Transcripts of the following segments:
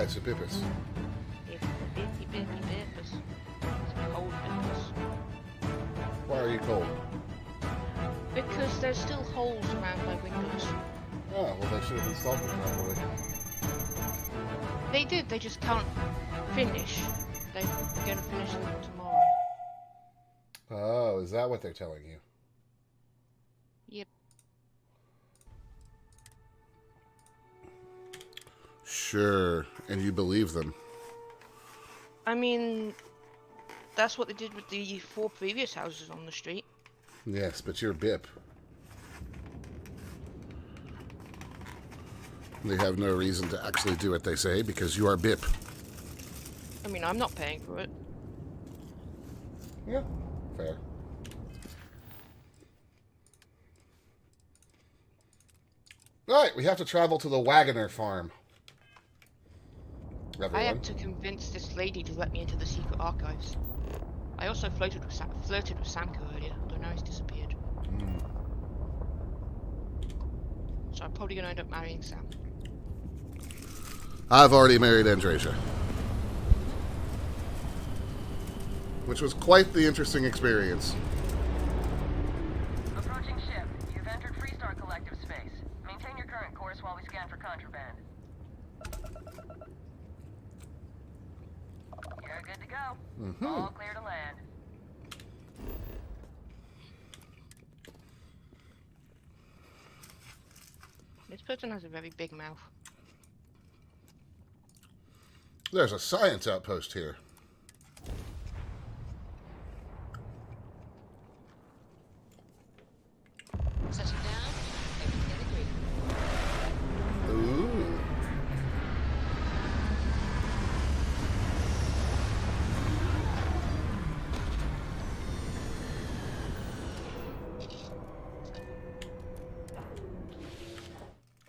Why? It's a Bippus. It's a bitty Bippus. It's a cold Bippus. Why are you cold? Because there's still holes around my windows. Oh, well, they should have installed them properly. They did, they just can't finish. They're gonna finish them tomorrow. Oh, is that what they're telling you? Yep. Sure, and you believe them. I mean, that's what they did with the 4 previous houses on the street. Yes, but you're Bip. They have no reason to actually do what they say because you are Bip. I mean, I'm not paying for it. Yeah, fair. Alright, we have to travel to the Wagoner farm. Everyone. I had to convince this lady to let me into the secret archives. I also flirted with Samko earlier, although now he's disappeared. So I'm probably going to end up marrying Sam. I've already married Andresia. Which was quite the interesting experience. Approaching ship. You've entered Freestar Collective space. Maintain your current course while we scan for contraband. You're good to go. All clear to land. This person has a very big mouth. There's a science outpost here. Touching down. Everything agreed. Ooh.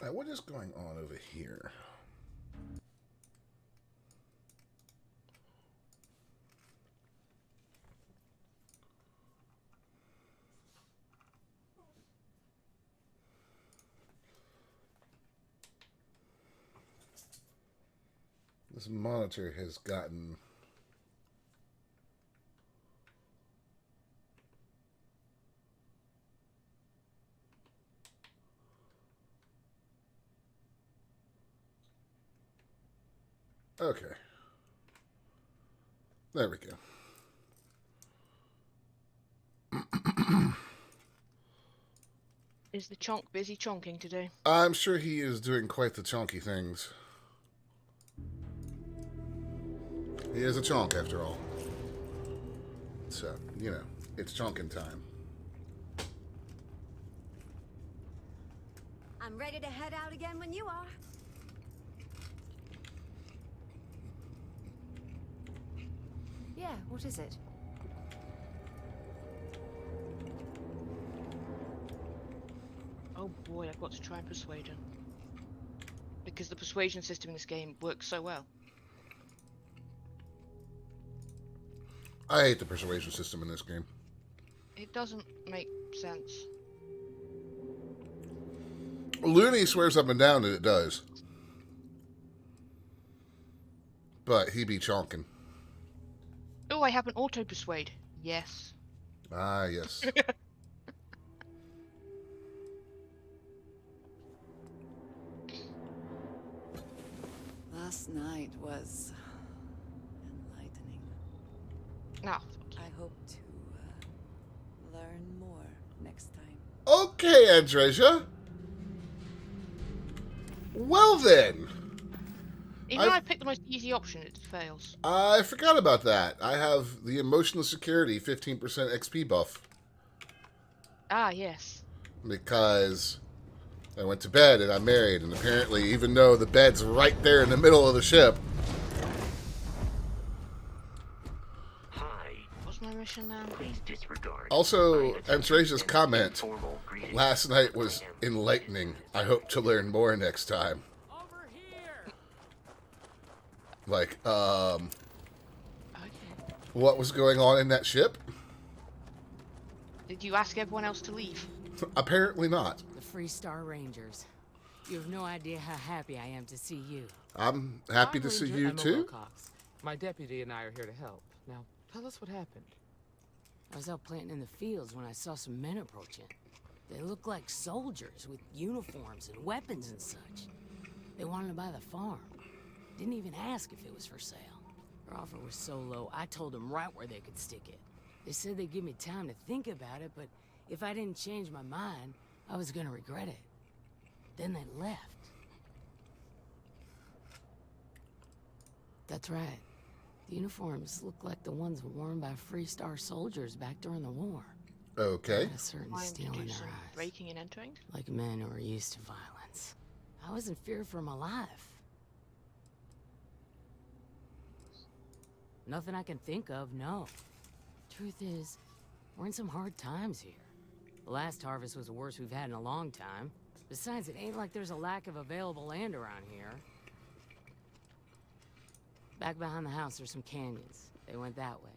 Now, what is going on over here? This monitor has gotten... Okay. There we go. Is the chonk busy chonking today? I'm sure he is doing quite the chonky things. He is a chonk, after all. So, you know, it's chonking time. I'm ready to head out again when you are. Yeah, what is it? Oh boy, I've got to try and persuade her. Because the persuasion system in this game works so well. I hate the persuasion system in this game. It doesn't make sense. Looney swears up and down that it does. But he be chonking. Oh, I have an auto-persuade. Yes. Ah, yes. Last night was enlightening. Now, I hope to learn more next time. Okay, Andresia. Well then. even though I picked the most easy option, it fails. I forgot about that. I have the emotional security 15% XP buff. Ah, yes. Because I went to bed and I'm married, and apparently even though the bed's right there in the middle of the ship. Hi. What's my mission now? Please disregard. Also, Antrasia's comment last night was I am enlightening. I hope to learn more next time. Over here. Like, Okay. what was going on in that ship? Did you ask everyone else to leave? Apparently not. The Freestar Rangers. You have no idea how happy I am to see you. I'm happy to see you too. My deputy and I are here to help. Now, tell us what happened. I was out planting in the fields when I saw some men approaching. They looked like soldiers with uniforms and weapons and such. They wanted to buy the farm. Didn't even ask if it was for sale. Their offer was so low, I told them right where they could stick it. They said they'd give me time to think about it, but if I didn't change my mind, I was gonna regret it. Then they left. That's right. The uniforms look like the ones worn by Freestar soldiers back during the war. Okay. Had a certain Time to steel do in their some eyes. breaking and entering. Like men who are used to violence. I was in fear for my life. Nothing I can think of, no. Truth is, we're in some hard times here. The last harvest was the worst we've had in a long time. Besides, it ain't like there's a lack of available land around here. Back behind the house, there's some canyons. They went that way.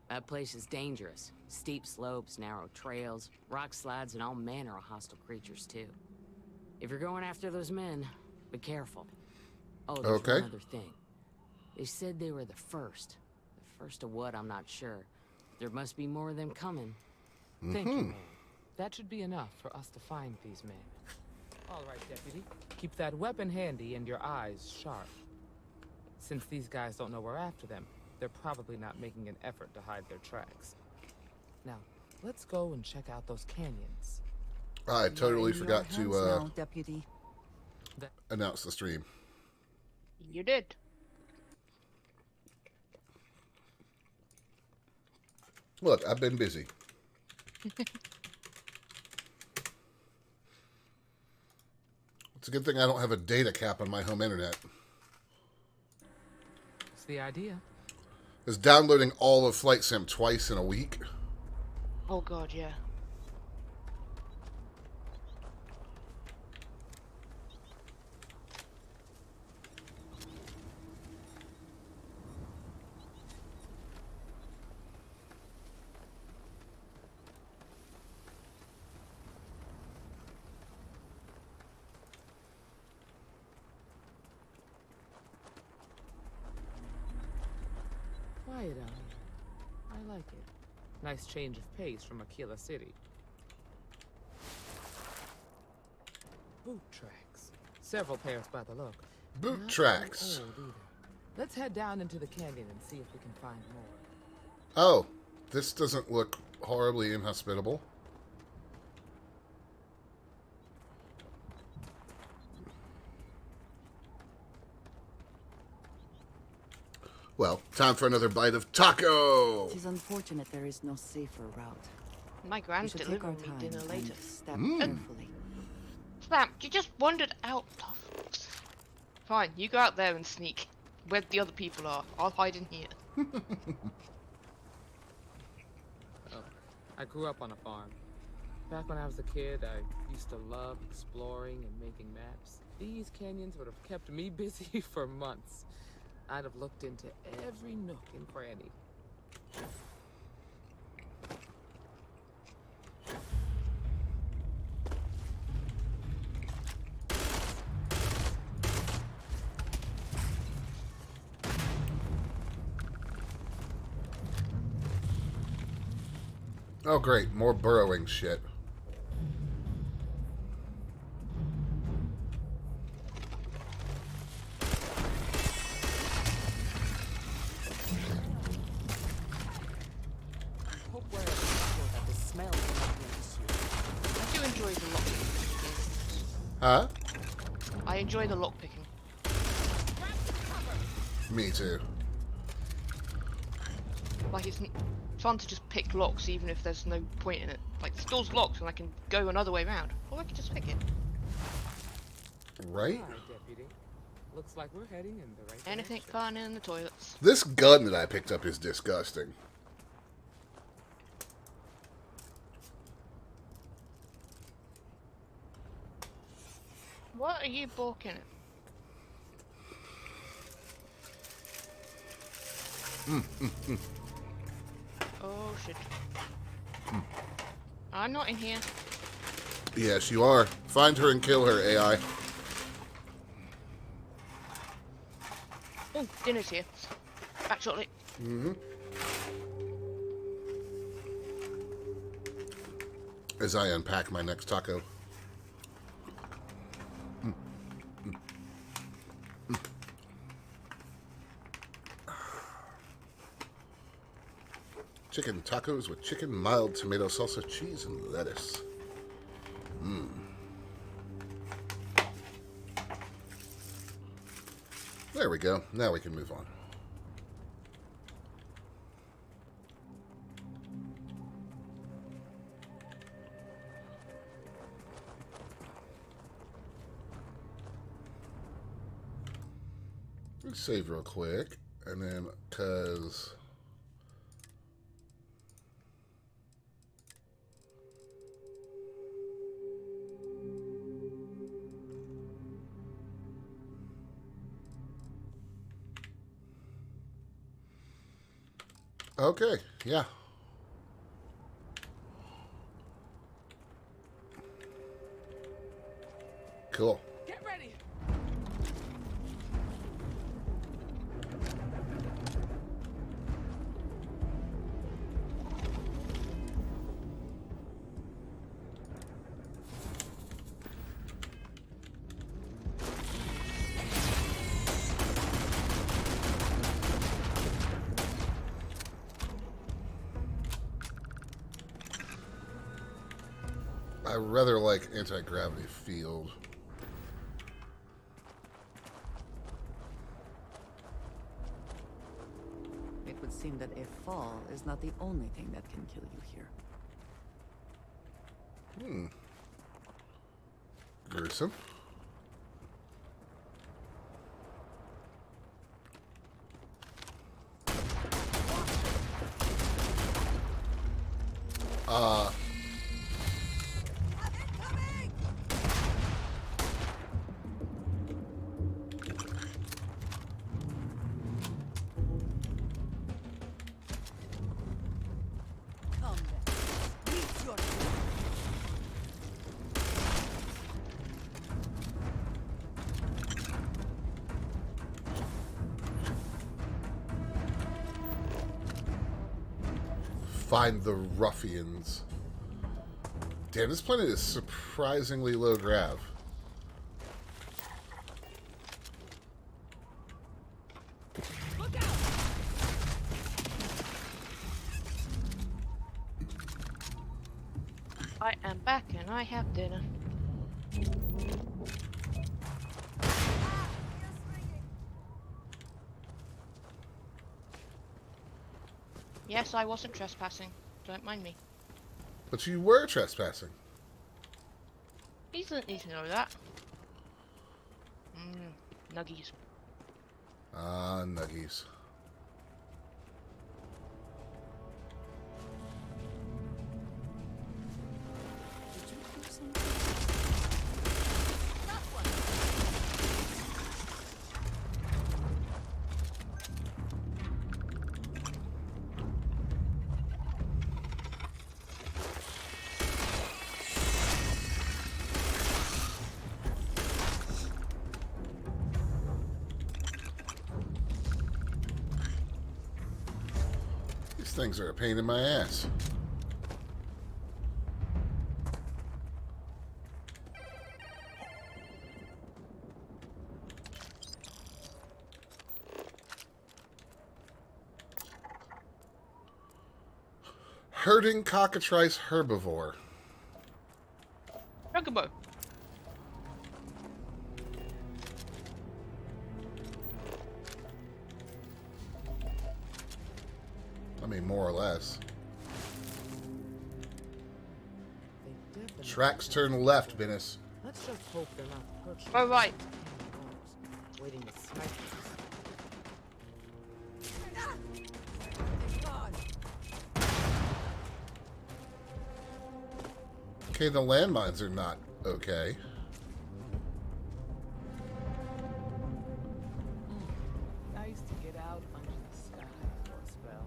That place is dangerous. Steep slopes, narrow trails, rock slides, and all manner of hostile creatures, too. If you're going after those men, be careful. Oh, there's Okay. one other thing. They said they were the first. The first of what, I'm not sure. There must be more of them coming. Thank you, ma'am. That should be enough for us to find these men. All right, deputy. Keep that weapon handy and your eyes sharp. Since these guys don't know we're after them, they're probably not making an effort to hide their tracks. Now, let's go and check out those canyons. I totally forgot to Now, Deputy. announce the stream. You did. Look, I've been busy. It's a good thing I don't have a data cap on my home internet. What's the idea? Is downloading all of Flight Sim twice in a week. Oh god, yeah. Quiet out here. I like it. Nice change of pace from Aquila City. Boot tracks. Several pairs by the look. Boot Not tracks. old either. Let's head down into the canyon and see if we can find more. Oh, this doesn't look horribly inhospitable. Well, time for another bite of taco. It is unfortunate there is no safer route. My We grand's should take our delivering me time dinner and later. step carefully. Sam, you just wandered out. Oh, fine, you go out there and sneak. Where the other people are. I'll hide in here. Oh, I grew up on a farm. Back when I was a kid, I used to love exploring and making maps. These canyons would have kept me busy for months. I'd have looked into every nook and cranny. Oh, great. More burrowing shit. Hope wherever you go that the smell will not notice you. I do enjoy the lockpicking. Huh? I enjoy the lockpicking. Me too. Like, it's fun to just pick locks even if there's no point in it. Like, the door's locked and I can go another way round. Or I can just pick it. Right? All right, deputy. Looks like we're heading in the right Anything direction. fun in the toilets. This gun that I picked up is disgusting. What are you balking at? Oh shit. I'm not in here. Yes, you are. Find her and kill her, AI. Oh, dinner's here. Back shortly. Mm-hmm. As I unpack my next taco. Chicken tacos with chicken, mild tomato salsa, cheese, and lettuce. There we go. Now we can move on. Let's save real quick, and then because okay, yeah. Cool. Get ready. I rather like anti-gravity field. It would seem that a fall is not the only thing that can kill you here. Gruesome. Come then. Meet your Find the ruffians. Damn, this planet is surprisingly low grav. I am back and I have dinner. Yes, I wasn't trespassing. Don't mind me. But you were trespassing. He doesn't need to know that. Nuggies. Ah, nuggies. These things are a pain in my ass. Herding cockatrice herbivore. Chocobo. I mean, more or less. They definitely Tracks turn left, Venus. Let's just hope they're not perched Go right. waiting to snipe us. Okay, the landmines are not okay. Nice to get out under the sky for a spell.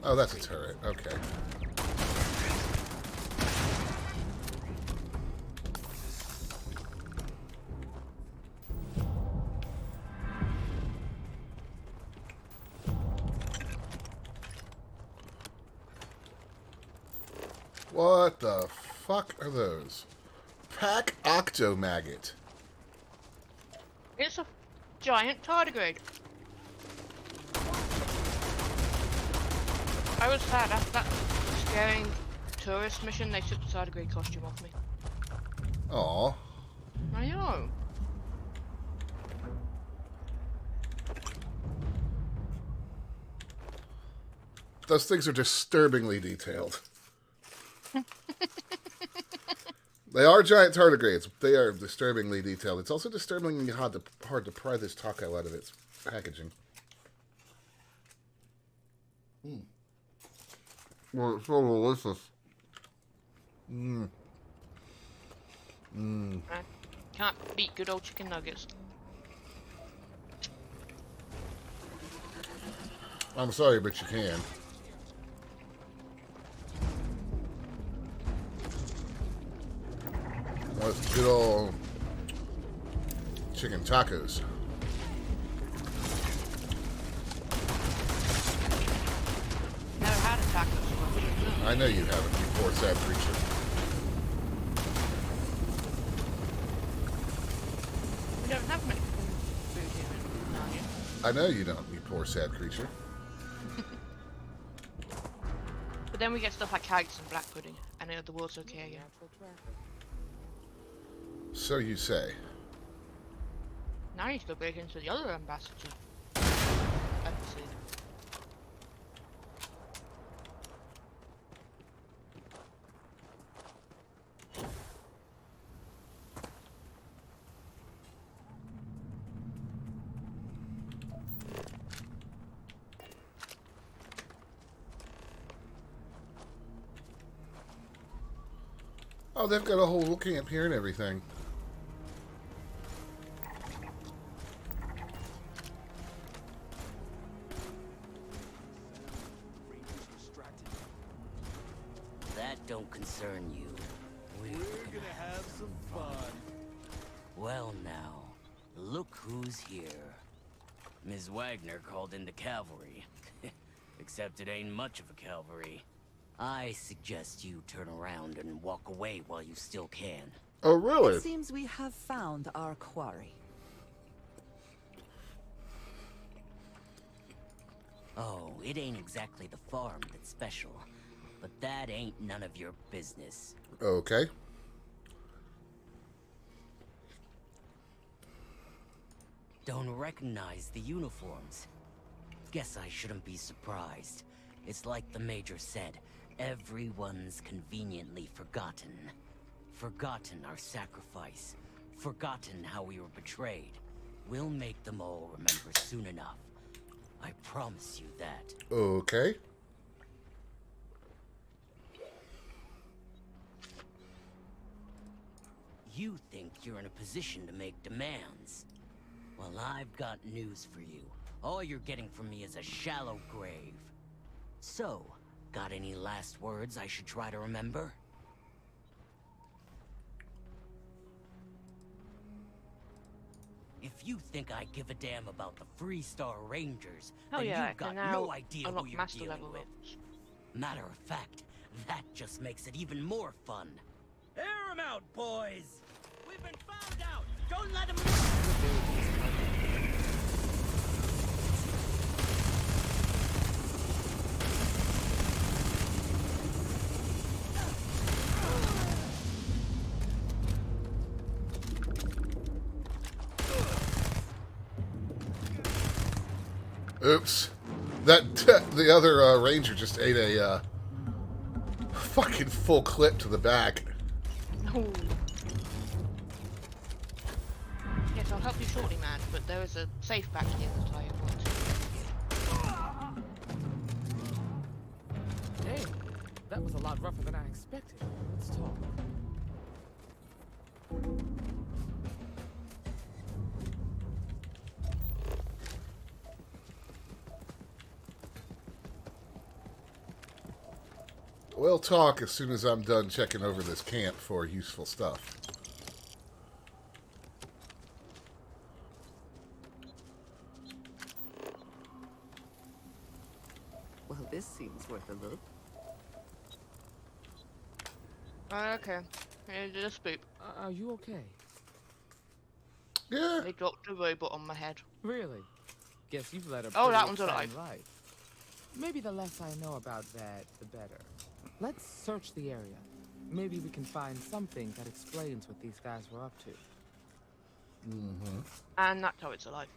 Oh, that's a turret. Okay. What the fuck are those? Pack Octomaggot. It's a giant tardigrade. I was sad after that scaring tourist mission, they took the tardigrade costume off me. Aw. I know. Those things are disturbingly detailed. They are giant tardigrades. They are disturbingly detailed. It's also disturbingly hard to pry this taco out of its packaging. Well, it's so delicious. Can't beat good old chicken nuggets. I'm sorry, but you can. Those good old chicken tacos. Never had a taco, so I wouldn't know. I know you haven't, you poor sad creature. We don't have many food here in Narnia. I know you don't, you poor sad creature. But then we get stuff like haggis and black pudding, and the world's okay again. So you say. Now I need to go break into the other embassy. Embassy. Oh, they've got a whole little camp here and everything. That don't concern you. We're gonna have some fun. Well now, look who's here. Ms. Wagner called in the cavalry. Except it ain't much of a cavalry. I suggest you turn around and walk away while you still can. Oh, really? It seems we have found our quarry. Oh, it ain't exactly the farm that's special. But that ain't none of your business. Okay. Don't recognize the uniforms. Guess I shouldn't be surprised. It's like the Major said, everyone's conveniently forgotten. Forgotten our sacrifice. Forgotten how we were betrayed. We'll make them all remember soon enough. I promise you that. Okay. You think you're in a position to make demands. Well, I've got news for you. All you're getting from me is a shallow grave. So, got any last words I should try to remember? If you think I give a damn about the Freestar Rangers, Oh then yeah, you've got I can no now idea unlock who you're master dealing level with. weapons. Matter of fact, that just makes it even more fun. Air 'em out, boys! We've been found out! Don't let them... Oops. That the other ranger just ate a fucking full clip to the back. Oh. Yes, I'll help you shortly, man, but there is a safe back here that I want. Damn, that was a lot rougher than I expected. Let's talk. We'll talk as soon as I'm done checking over this camp for useful stuff. Well, this seems worth a look. Okay. Yeah, just spoop. Are you okay? Yeah. They dropped a robot on my head. Really? Guess you've led a Oh, pretty that one's exciting alive. life. Maybe the less I know about that, the better. Let's search the area. Maybe we can find something that explains what these guys were up to. Mm-hmm. And that turret's alive.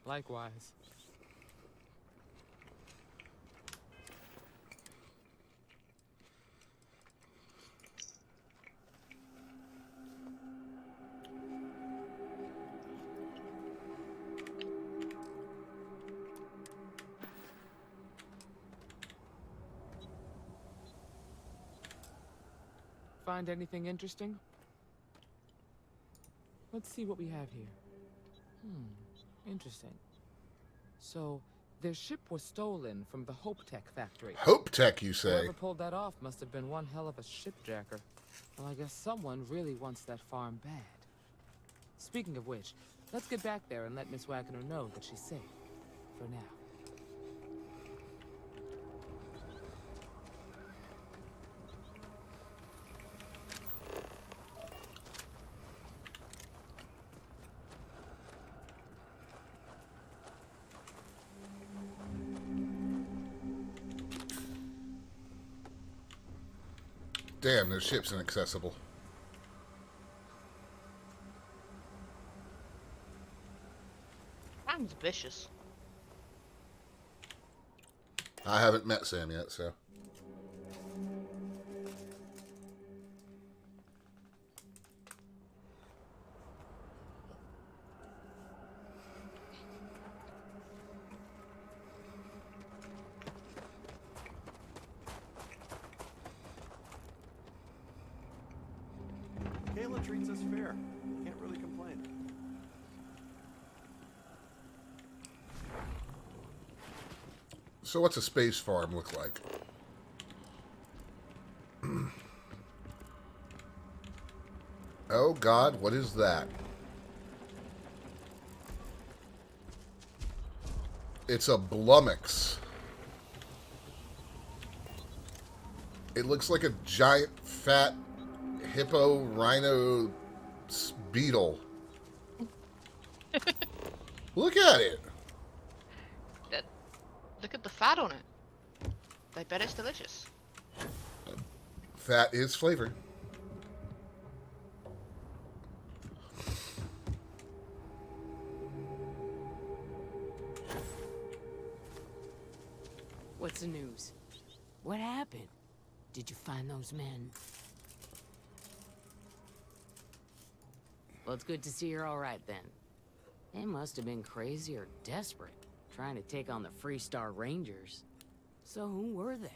Likewise. Find anything interesting? Let's see what we have here. Interesting. So, their ship was stolen from the Hope Tech factory. Hope Tech, you say? Whoever pulled that off must have been one hell of a shipjacker. Well, I guess someone really wants that farm bad. Speaking of which, let's get back there and let Miss Wagner know that she's safe. For now. Damn, their ship's inaccessible. Sam's vicious. I haven't met Sam yet, so. Kayla treats us fair. Can't really complain. So what's a space farm look like? Oh God, what is that? It's a Blumix. It looks like a giant, fat, hippo rhino beetle. Look at it. Look at the fat on it. I bet it's delicious. Fat is flavor. What's the news? What happened? Did you find those men? Well, it's good to see you're all right then. They must have been crazy or desperate, trying to take on the Freestar Rangers. So who were they?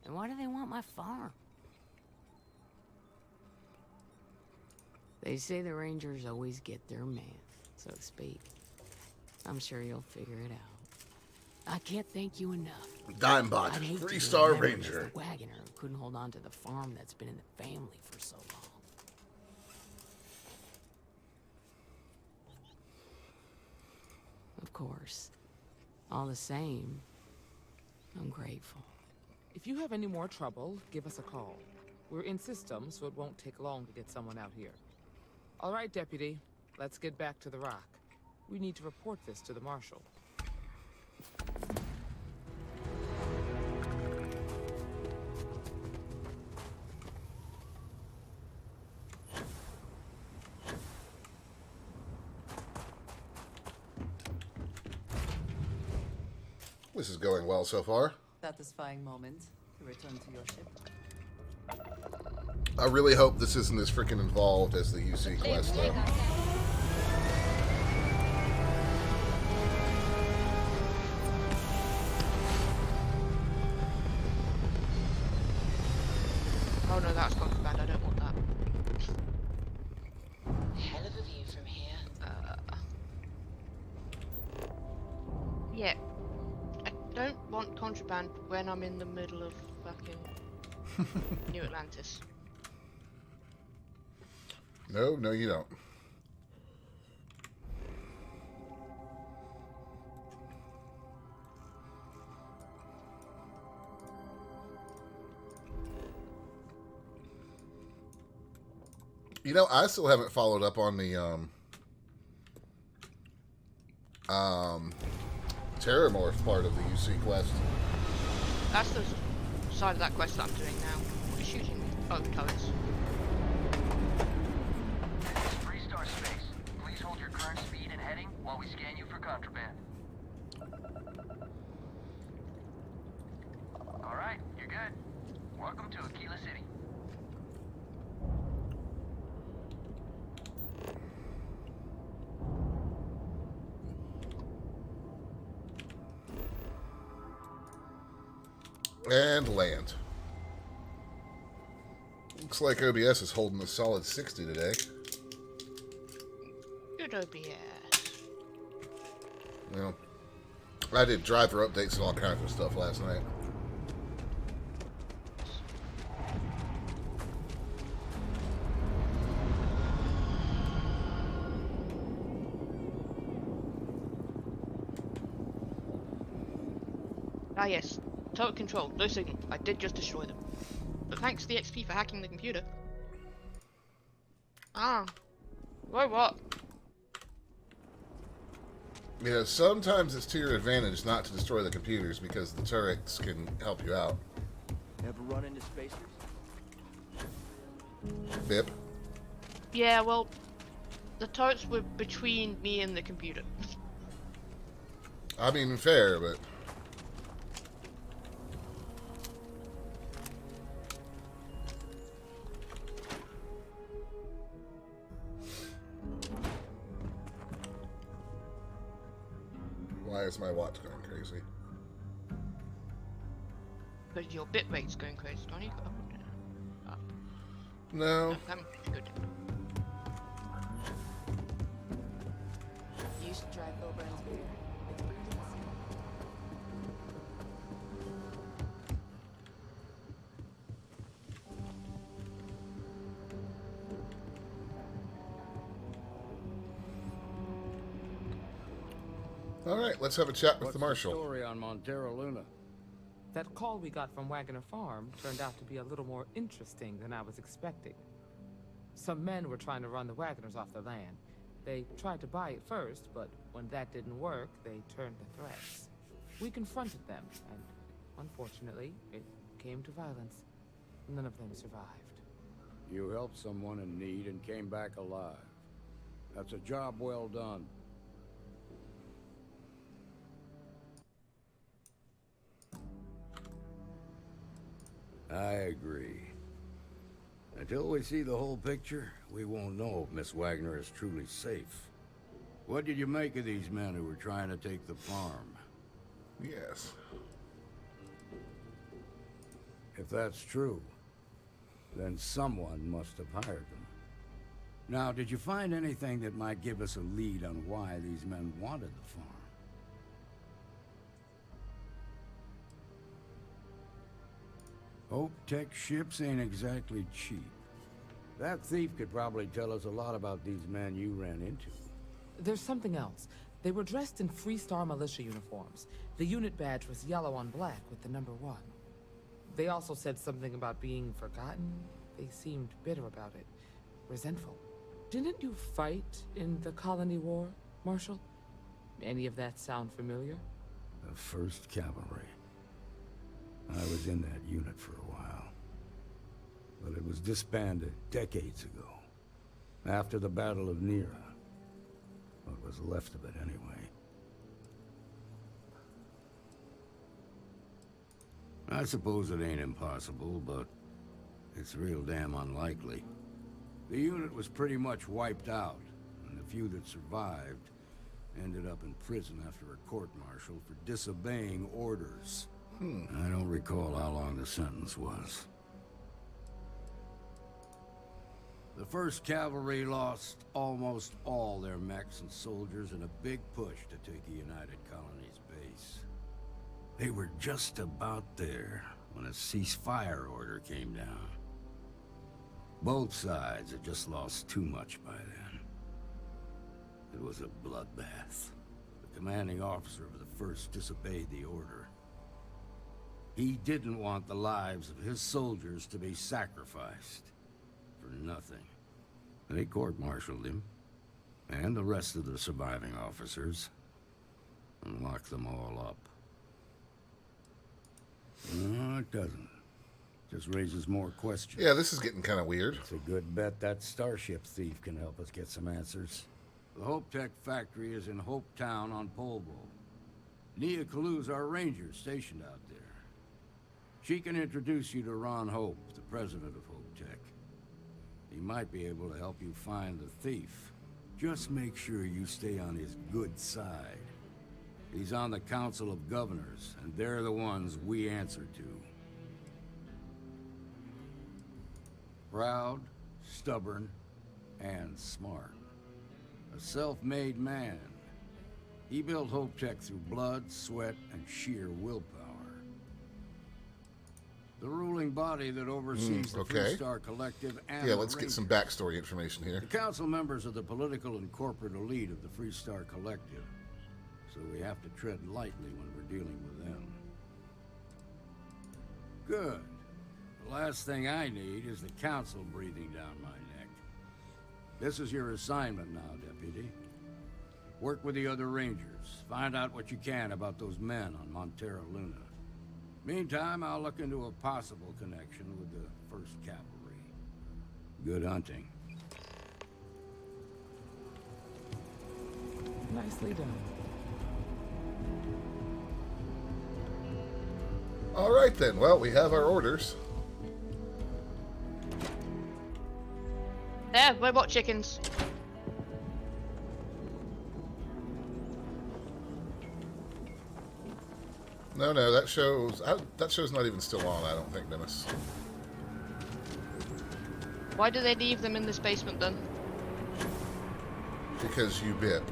And why do they want my farm? They say the Rangers always get their man, so to speak. I'm sure you'll figure it out. I can't thank you enough. Dimebot, I'd hate to be Freestar remembered as Ranger. the wagoner who couldn't hold on to the farm that's been in the family for so long. Of course. All the same, I'm grateful. If you have any more trouble, give us a call. We're in system, so it won't take long to get someone out here. All right, Deputy. Let's get back to the rock. We need to report this to the Marshal. This is going well so far. Satisfying moment to return to your ship. I really hope this isn't as freaking involved as the UC quest, though. Oh no, that's not bad. I don't want that. Hell of a view from here. Yeah. I don't want contraband when I'm in the middle of fucking New Atlantis. No, no, you don't. You know, I still haven't followed up on the Terramorph part of the UC quest. That's the side of that quest that I'm doing now. Shooting turrets. This is Freestar Space. Please hold your current speed and heading while we scan you for contraband. Alright, you're good. Welcome to Aquila City. And land. Looks like OBS is holding a solid 60 today. Good OBS. You know, I did driver updates and all kinds of stuff last night. Ah yes, turret control, no signal. I did just destroy them. But thanks to the XP for hacking the computer. Ah. Whoa, what? Yeah, sometimes it's to your advantage not to destroy the computers because the turrets can help you out. Ever run into spacers? Bip. Yeah, well, the turrets were between me and the computer. I mean, fair, but... Why is my watch going crazy? Because your bit rate's going crazy, don't you? Up. No. Good. You should try Phil Brand's beer. It's pretty decent. All right, let's have a chat with the marshal. Story on Montero Luna. That call we got from Wagoner Farm turned out to be a little more interesting than I was expecting. Some men were trying to run the Wagoners off their land. They tried to buy it first, but when that didn't work, they turned to threats. We confronted them, and unfortunately, it came to violence. None of them survived. You helped someone in need and came back alive. That's a job well done. I agree. Until we see the whole picture, we won't know if Miss Wagner is truly safe. What did you make of these men who were trying to take the farm? Yes. If that's true, then someone must have hired them. Now, did you find anything that might give us a lead on why these men wanted the farm? Hope Tech ships ain't exactly cheap. That thief could probably tell us a lot about these men you ran into. There's something else. They were dressed in Freestar militia uniforms. The unit badge was yellow on black with the number 1. They also said something about being forgotten. They seemed bitter about it. Resentful. Didn't you fight in the Colony War, Marshal? Any of that sound familiar? The 1st Cavalry. I was in that unit for a while. But it was disbanded decades ago. After the Battle of Nera. What was left of it, anyway. I suppose it ain't impossible, but it's real damn unlikely. The unit was pretty much wiped out, and the few that survived ended up in prison after a court-martial for disobeying orders. I don't recall how long the sentence was. The 1st Cavalry lost almost all their mechs and soldiers in a big push to take the United Colony's base. They were just about there when a ceasefire order came down. Both sides had just lost too much by then. It was a bloodbath. The commanding officer of the 1st disobeyed the order. He didn't want the lives of his soldiers to be sacrificed for nothing. They court-martialed him, and the rest of the surviving officers, and locked them all up. No, it doesn't. Just raises more questions. Yeah, this is getting kind of weird. It's a good bet that starship thief can help us get some answers. The Hope Tech factory is in Hope Town on Polvo. Nia Kalu's our ranger stationed out there. She can introduce you to Ron Hope, the president of Hope Tech. He might be able to help you find the thief. Just make sure you stay on his good side. He's on the Council of Governors, and they're the ones we answer to. Proud, stubborn, and smart. A self-made man. He built Hope Tech through blood, sweat, and sheer willpower. The ruling body that oversees the Freestar Collective and yeah, let's get some backstory information here. The council members are the political and corporate elite of the Freestar Collective, so we have to tread lightly when we're dealing with them. Good. The last thing I need is the council breathing down my neck. This is your assignment now, Deputy. Work with the other Rangers. Find out what you can about those men on Montera Luna. Meantime, I'll look into a possible connection with the 1st Cavalry. Good hunting. Nicely done. All right, then. Well, we have our orders. There, robot chickens. No, that show's not even still on, I don't think, Dennis. Why do they leave them in this basement then? Because you bit.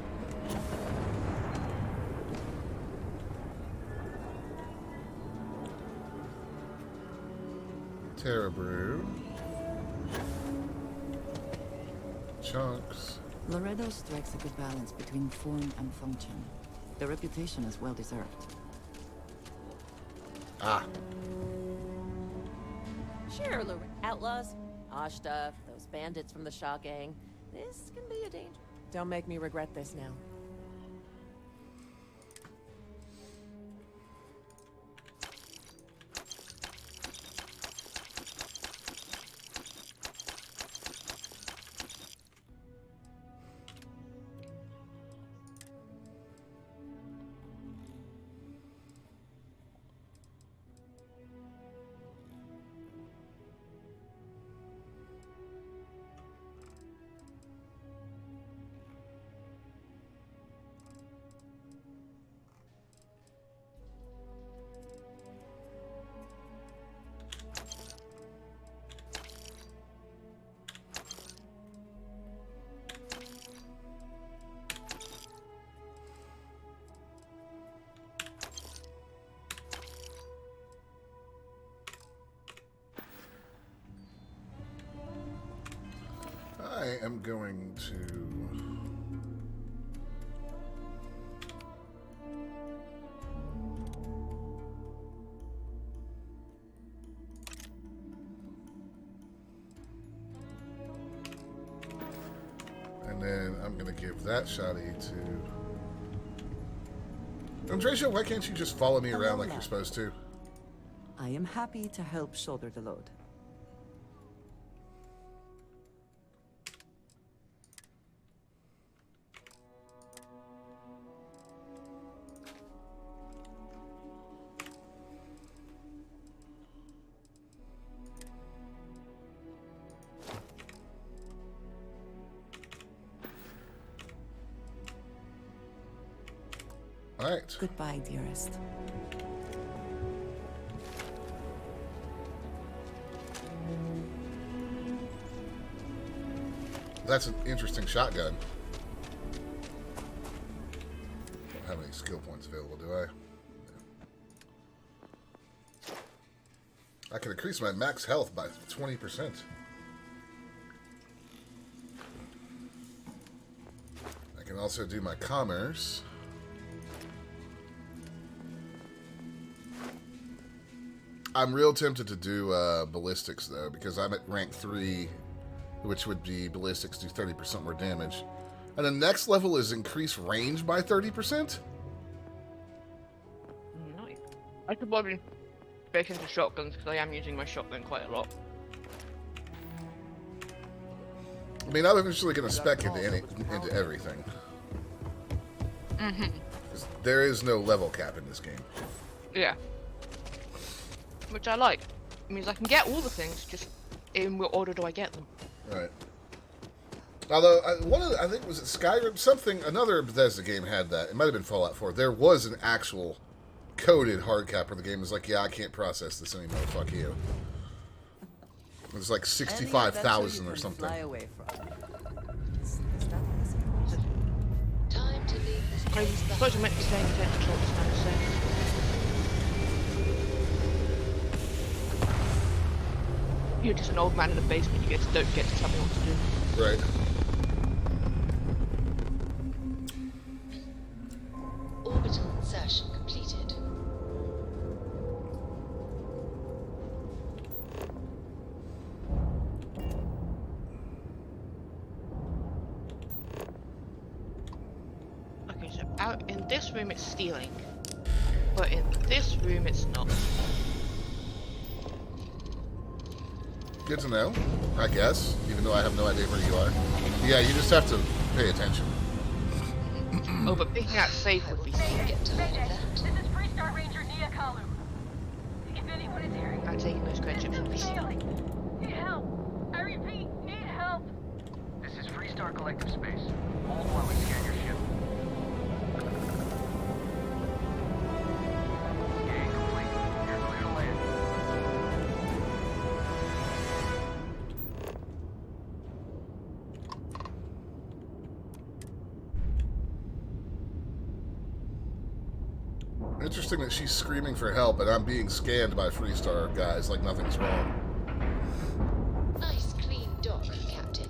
Terra Brew. Chunks. Laredo strikes a good balance between form and function. The reputation is well deserved. Ah. Sure, outlaws, Ashta, those bandits from the Shaw gang. This can be a danger. Don't make me regret this now. I am going to... And then I'm going to give that shotty to... Andresia, why can't you just follow me around like you're supposed to? I am happy to help shoulder the load. All right. Goodbye, dearest. That's an interesting shotgun. Don't have any skill points available, do I? I can increase my max health by 20%. I can also do my commerce. I'm real tempted to do ballistics, though, because I'm at rank 3 which would be ballistics do 30% more damage. And the next level is increase range by 30%? Nice. I could probably break into shotguns because I am using my shotgun quite a lot. I mean, I'm eventually going to spec into everything. Mm-hmm. There is no level cap in this game. Yeah. Which I like. It means I can get all the things, just in what order do I get them? Right. Although, I think, was it Skyrim? Something, another Bethesda game had that. It might have been Fallout 4. There was an actual coded hard cap where the game was like, yeah, I can't process this anymore, fuck you. It was like 65,000 or something. Fly away from. Time to leave this I suppose I'm meant to be paying attention to what this man is saying. You're just an old man in a basement, you don't get to tell me what to do. Right. orbital insertion completed. Okay, so out in this room it's stealing, but in this room it's not. Good to know, I guess, even though I have no idea where you are. Yeah, you just have to pay attention. Oh, but picking out safe would be Mayday, this is Freestar Ranger Nia Kalu. If anyone is hearing, I'm taking those credit chips would be failing. Need help. I repeat, need help. This is Freestar Collective Space. Hold while we scan your ship. Scan complete. You're clear to land. Interesting that she's screaming for help, and I'm being scanned by Freestar guys like nothing's wrong. Nice clean dock, Captain.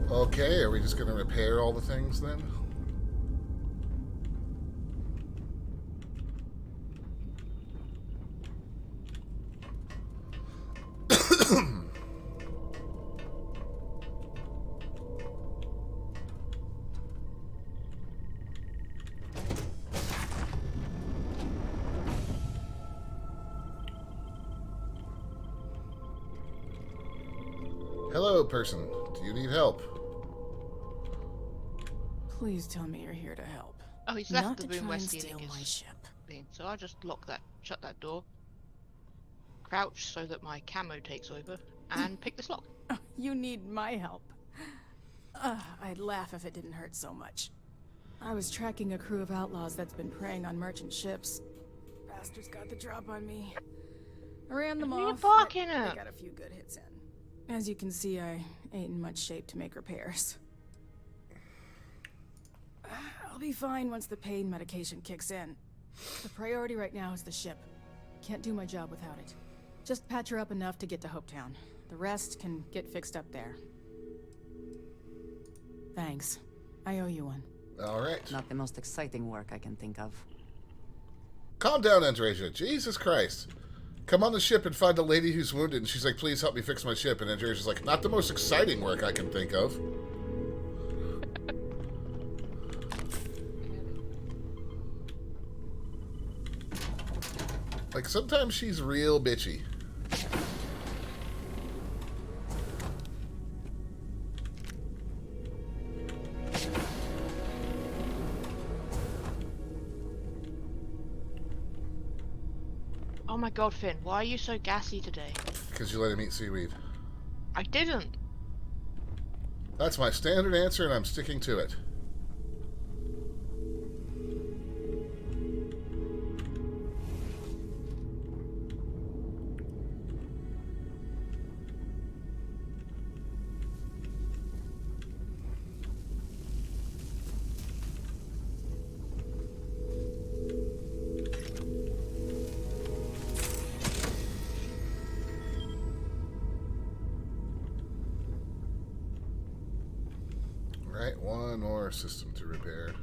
Okay, are we just going to repair all the things then? Hello, person. Do you need help? Please tell me you're here to help. Oh, he's Not left the to room try where and stealing steal my is ship. being. So I'll just shut that door, crouch so that my camo takes over, and pick this lock. Oh, you need my help. I'd laugh if it didn't hurt so much. I was tracking a crew of outlaws that's been preying on merchant ships. Bastards got the drop on me. I ran them What are you off. barking I at? got a few good hits in. As you can see, I ain't in much shape to make repairs. I'll be fine once the pain medication kicks in. The priority right now is the ship. Can't do my job without it. Just patch her up enough to get to Hopetown. The rest can get fixed up there. Thanks. I owe you one. All right. Not the most exciting work I can think of. Calm down, Andreja. Jesus Christ. Come on the ship and find a lady who's wounded. And she's like, please help me fix my ship. And Andreja's like, not the most exciting work I can think of. Like, sometimes she's real bitchy. Oh my god, Finn, why are you so gassy today? Because you let him eat seaweed. I didn't. That's my standard answer, and I'm sticking to it. Right, one more system to repair.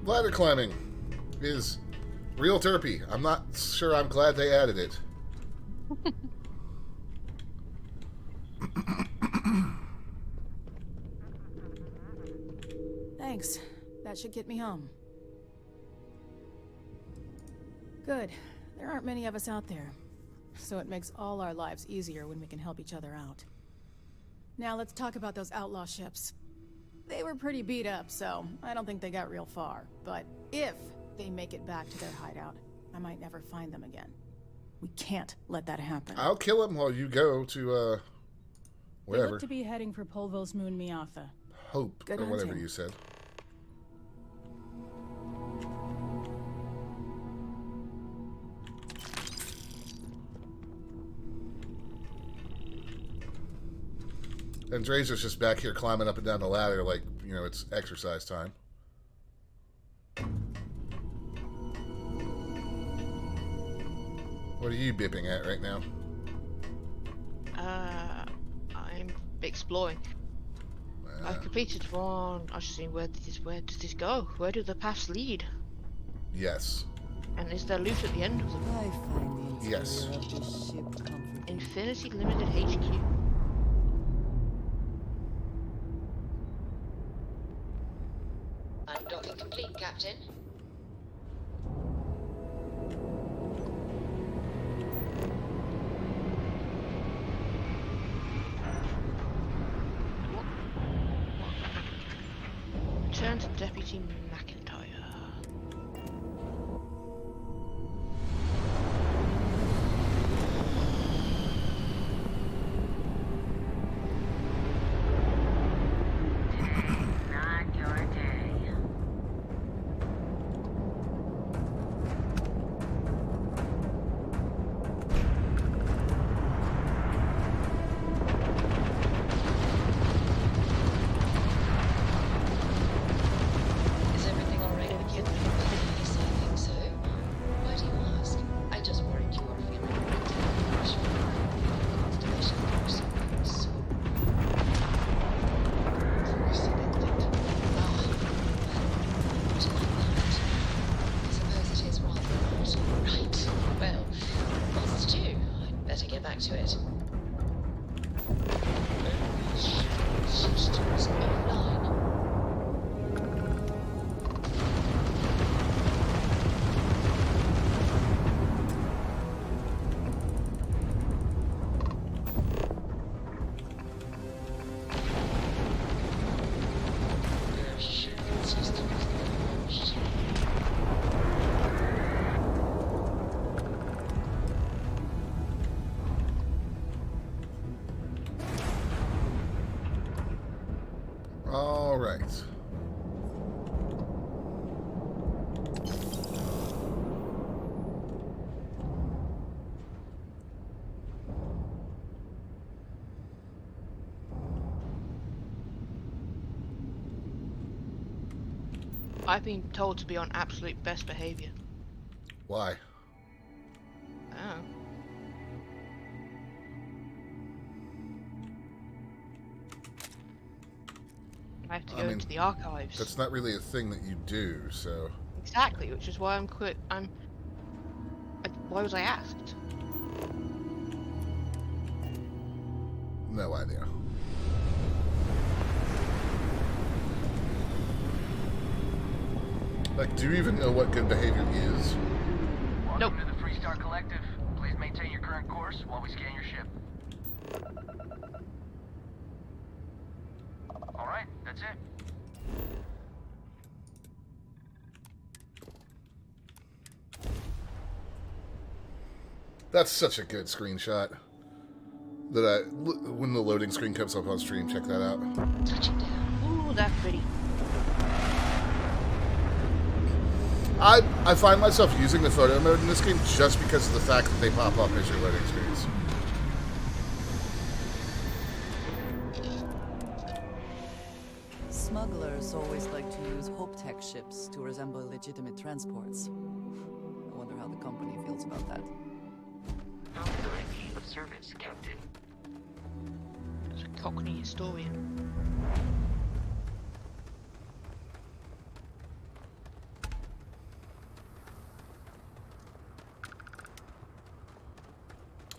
Ladder climbing is real derpy. I'm not sure I'm glad they added it. Thanks. That should get me home. Good. There aren't many of us out there, so it makes all our lives easier when we can help each other out. Now let's talk about those outlaw ships. They were pretty beat up, so I don't think they got real far. But if they make it back to their hideout, I might never find them again. We can't let that happen. I'll kill them while you go to, They wherever. look to be heading for Polvo's moon Miatha. Hope, Good or whatever hunting. you said. And Drazer's just back here climbing up and down the ladder like, you know, it's exercise time. What are you bipping at right now? I'm exploring. I've completed one. I was just saying, where does this go? Where do the paths lead? Yes. And is there loot at the end of them? I find the Yes. interior of this ship comforting. Infinity Limited HQ. Undocking complete, Captain. Return to Deputy McIntyre. Not your day. Is everything alright with you? Yes, I think so. Why do you ask? I just worried you were feeling a bit pressure. Constellation force. Force connected. Ah, well, not like that. I suppose it is rather odd. Right. Well, what's to do? I'd better get back to it. Systems offline. All right. I've been told to be on absolute best behavior. Why? Oh. I have to go into the archives. That's not really a thing that you do, so... Exactly, which is why why was I asked? No idea. Like, do you even know what good behavior is? Welcome to the Freestar Collective. Please maintain your current course while we scan your ship. Alright, that's it. That's such a good screenshot. That when the loading screen comes up on stream, check that out. Touching down. Ooh, that's pretty. I find myself using the photo mode in this game just because of the fact that they pop up as your loading screens. Smugglers always like to use Hope-Tech ships to resemble legitimate transports. I wonder how the company feels about that. How good of service, Captain. That's a Cockney historian.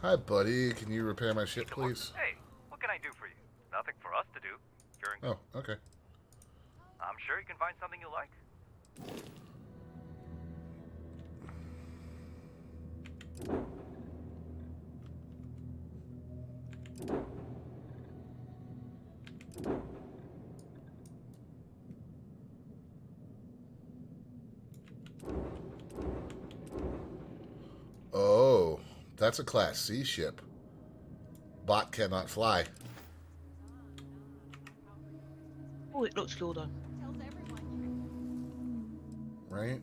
Hi, buddy. Can you repair my ship, please? Hey, what can I do for you? Nothing for us to do. During... Oh, okay. I'm sure you can find something you like. Oh, that's a Class C ship. Bot cannot fly. Oh, it looks cool though. Right?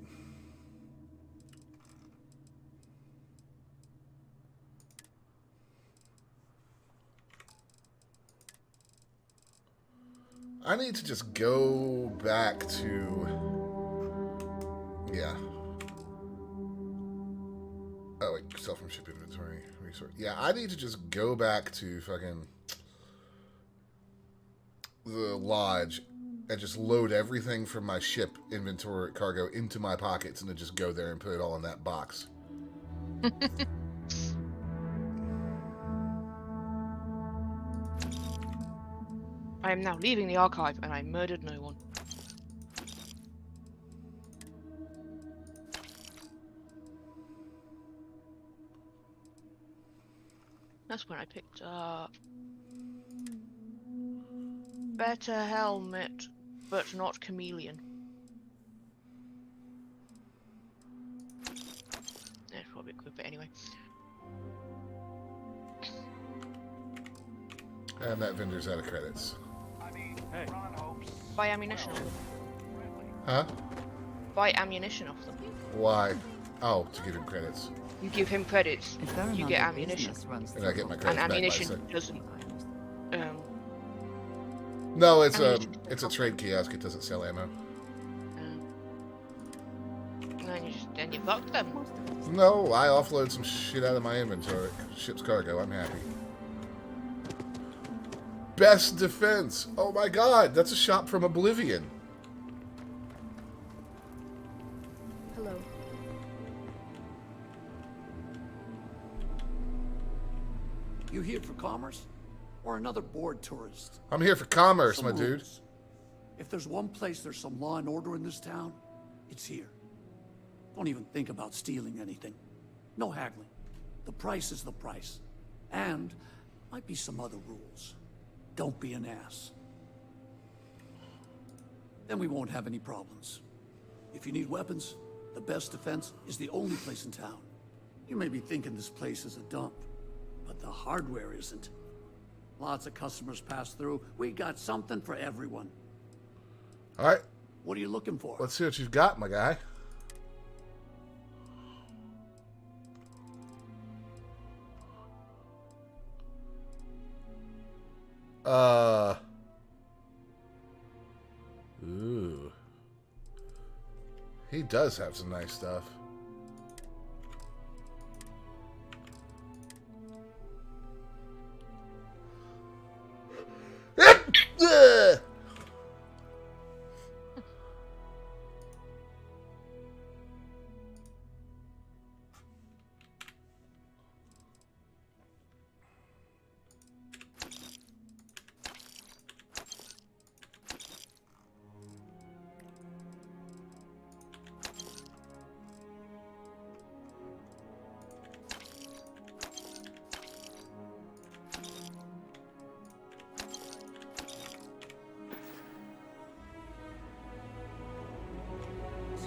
I need to just go back to... Yeah. Oh, wait. Sell from ship inventory. Resource. Yeah, I need to just go back to fucking... the lodge and just load everything from my ship inventory cargo into my pockets and then just go there and put it all in that box. I am now leaving the archive and I murdered no one. That's when I picked up better helmet, but not chameleon. Yeah, probably equip it anyway. And that vendor's out of credits. Buy ammunition off them. Huh? Buy ammunition off them. Why? Oh, to give him credits. You give him credits, you get ammunition. And I get my credits and back by ammunition doesn't. No, it's a trade kiosk. It doesn't sell ammo. And then you fuck them. No, I offload some shit out of my inventory. Ship's cargo. I'm happy. Best defense. Oh my god, that's a shot from Oblivion. Hello. You here for commerce? Or another bored tourist? I'm here for commerce, Some my dude. rules. If there's one place there's some law and order in this town, it's here. Don't even think about stealing anything. No haggling. The price is the price. And might be some other rules. Don't be an ass. Then we won't have any problems. If you need weapons, the best defense is the only place in town. You may be thinking this place is a dump, but the hardware isn't. Lots of customers pass through. We got something for everyone. All right. What are you looking for? Let's see what you've got, my guy. Ooh. He does have some nice stuff.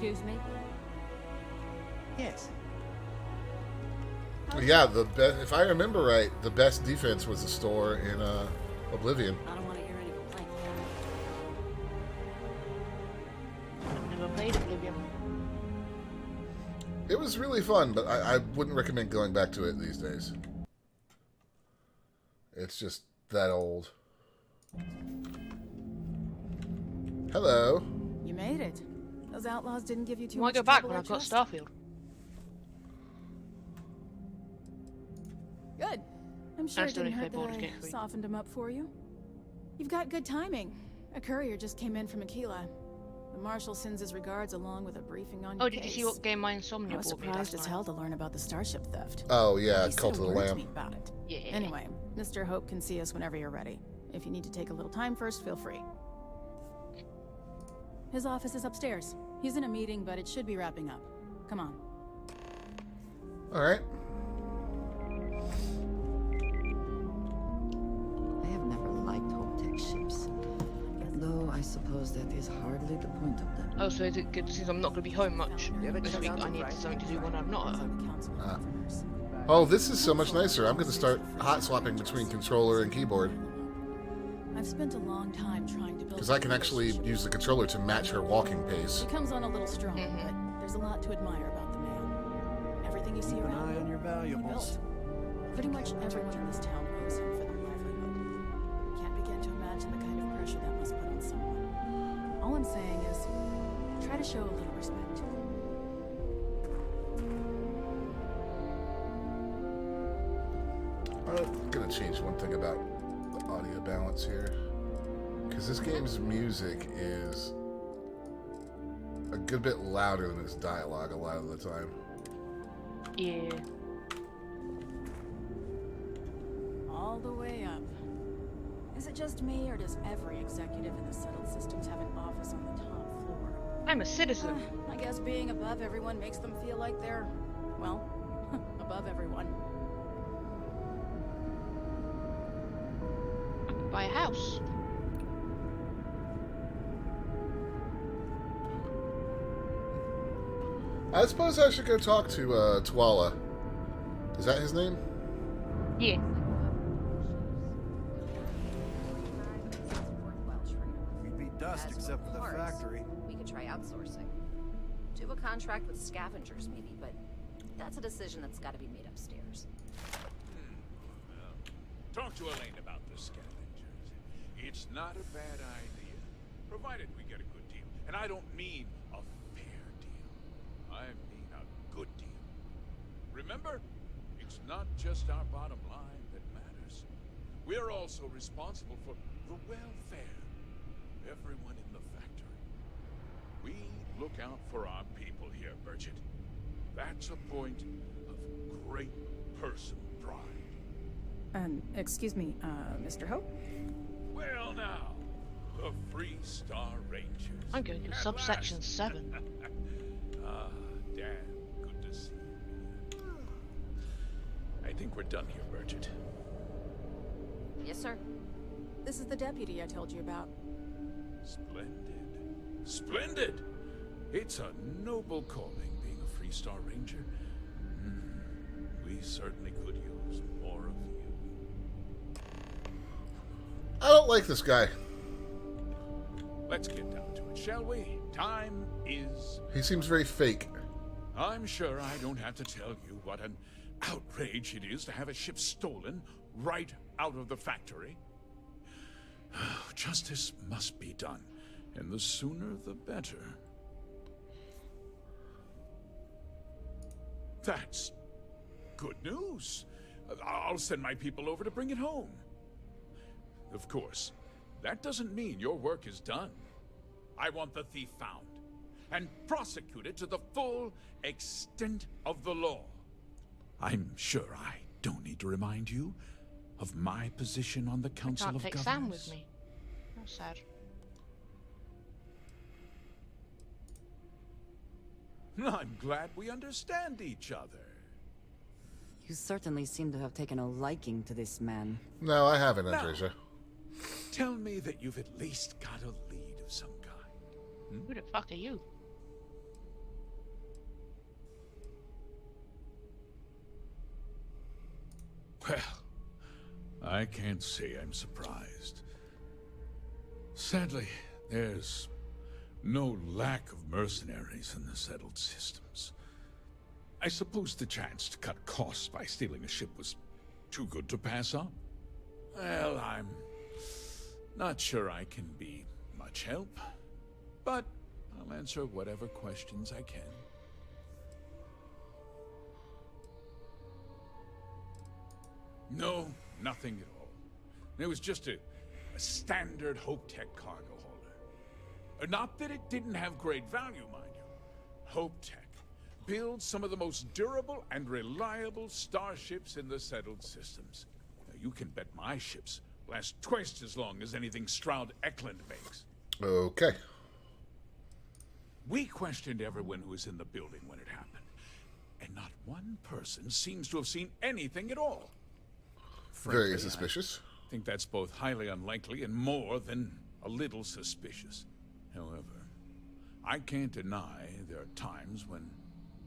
Excuse me? Yes. Yeah, the best. If I remember right, the best defense was the store in Oblivion. I don't want to hear any complaints. I've never played Oblivion. It was really fun, but I wouldn't recommend going back to it these days. It's just that old. Hello. You made it. Those outlaws didn't give you too Why much go back trouble when or I've got trust? Starfield? Good. I'm sure it That's the only didn't hurt fair Baldur's that Gate I 3. softened him up for you. You've got good timing. A courier just came in from Aquila. The Marshal sends his regards along with a briefing on your Oh, did you see case. what game my Insomnia I was bought me surprised last as night? hell to learn about the starship theft. Oh yeah, He said Cult a of the word to Lamb. me about it. Yeah. Anyway, Mr. Hope can see us whenever you're ready. If you need to take a little time first, feel free. His office is upstairs. He's in a meeting, but it should be wrapping up. Come on. All right. I have never liked Hope-Tech ships. Though I suppose that is hardly the point of them. Oh, so is it good since I'm not going to be home much this week? I need something to do when I'm not at home. Oh, this is so much nicer. I'm going to start hot swapping between controller and keyboard. I've spent a long time trying to build. Because I can actually use the controller to match her walking pace. She comes on a little strong, but there's a lot to admire about the man. Everything you see Keep an around eye on him, your he valuables. built. Pretty much everyone in this town owes him for their livelihood. Can't begin to imagine the kind of pressure that must put on someone. All I'm saying is, try to show a little respect. I'm going to change one thing about the audio balance here. Because this game's music is a good bit louder than its dialogue a lot of the time. Yeah. All the way up. Is it just me, or does every executive in the settled systems have an office on the top floor? I'm a citizen. I guess being above everyone makes them feel like they're, well, above everyone. I could buy a house. I suppose I should go talk to Twala. Is that his name? Yeah. We'd be dust As except for the rewards, factory. We could try outsourcing. Do a contract with scavengers, maybe, but that's a decision that's got to be made upstairs. Talk to Elaine about the scavengers. It's not a bad idea, provided we get a good deal. And I don't mean a fair deal. I mean a good deal. Remember, it's not just our bottom line that matters. We're also responsible for the welfare of everyone in the factory. We look out for our people here, Bridget. That's a point of great personal pride. Excuse me, Mr. Hope? Well now, the Freestar Rangers. I'm going to subsection 7. Ah, damn, good to see you. I think we're done here, Bridget. Yes, sir. This is the deputy I told you about. Splendid. Splendid! It's a noble calling, being a Freestar Ranger. We certainly could use more of you. I don't like this guy. Let's get down to it, shall we? Time is... He seems very fake. I'm sure I don't have to tell you what an outrage it is to have a ship stolen right out of the factory. Justice must be done, and the sooner the better. That's good news. I'll send my people over to bring it home. Of course, that doesn't mean your work is done. I want the thief found and prosecuted to the full extent of the law. I'm sure I don't need to remind you of my position on the I Council can't of take Governors. Sam with me. That's sad. I'm glad we understand each other. You certainly seem to have taken a liking to this man. No, I haven't, Now, Andresia. Tell me that you've at least got a lead of some kind. Who the fuck are you? Well, I can't say I'm surprised. Sadly, there's no lack of mercenaries in the settled systems. I suppose the chance to cut costs by stealing a ship was too good to pass up. Well, I'm not sure I can be much help, but I'll answer whatever questions I can. No, nothing at all. It was just a standard HopeTech cargo holder. Not that it didn't have great value, mind you. HopeTech builds some of the most durable and reliable starships in the settled systems. Now, you can bet my ships last twice as long as anything Stroud Eklund makes. Okay. We questioned everyone who was in the building when it happened, and not one person seems to have seen anything at all. Very Frankly, suspicious. I think that's both highly unlikely and more than a little suspicious. However, I can't deny there are times when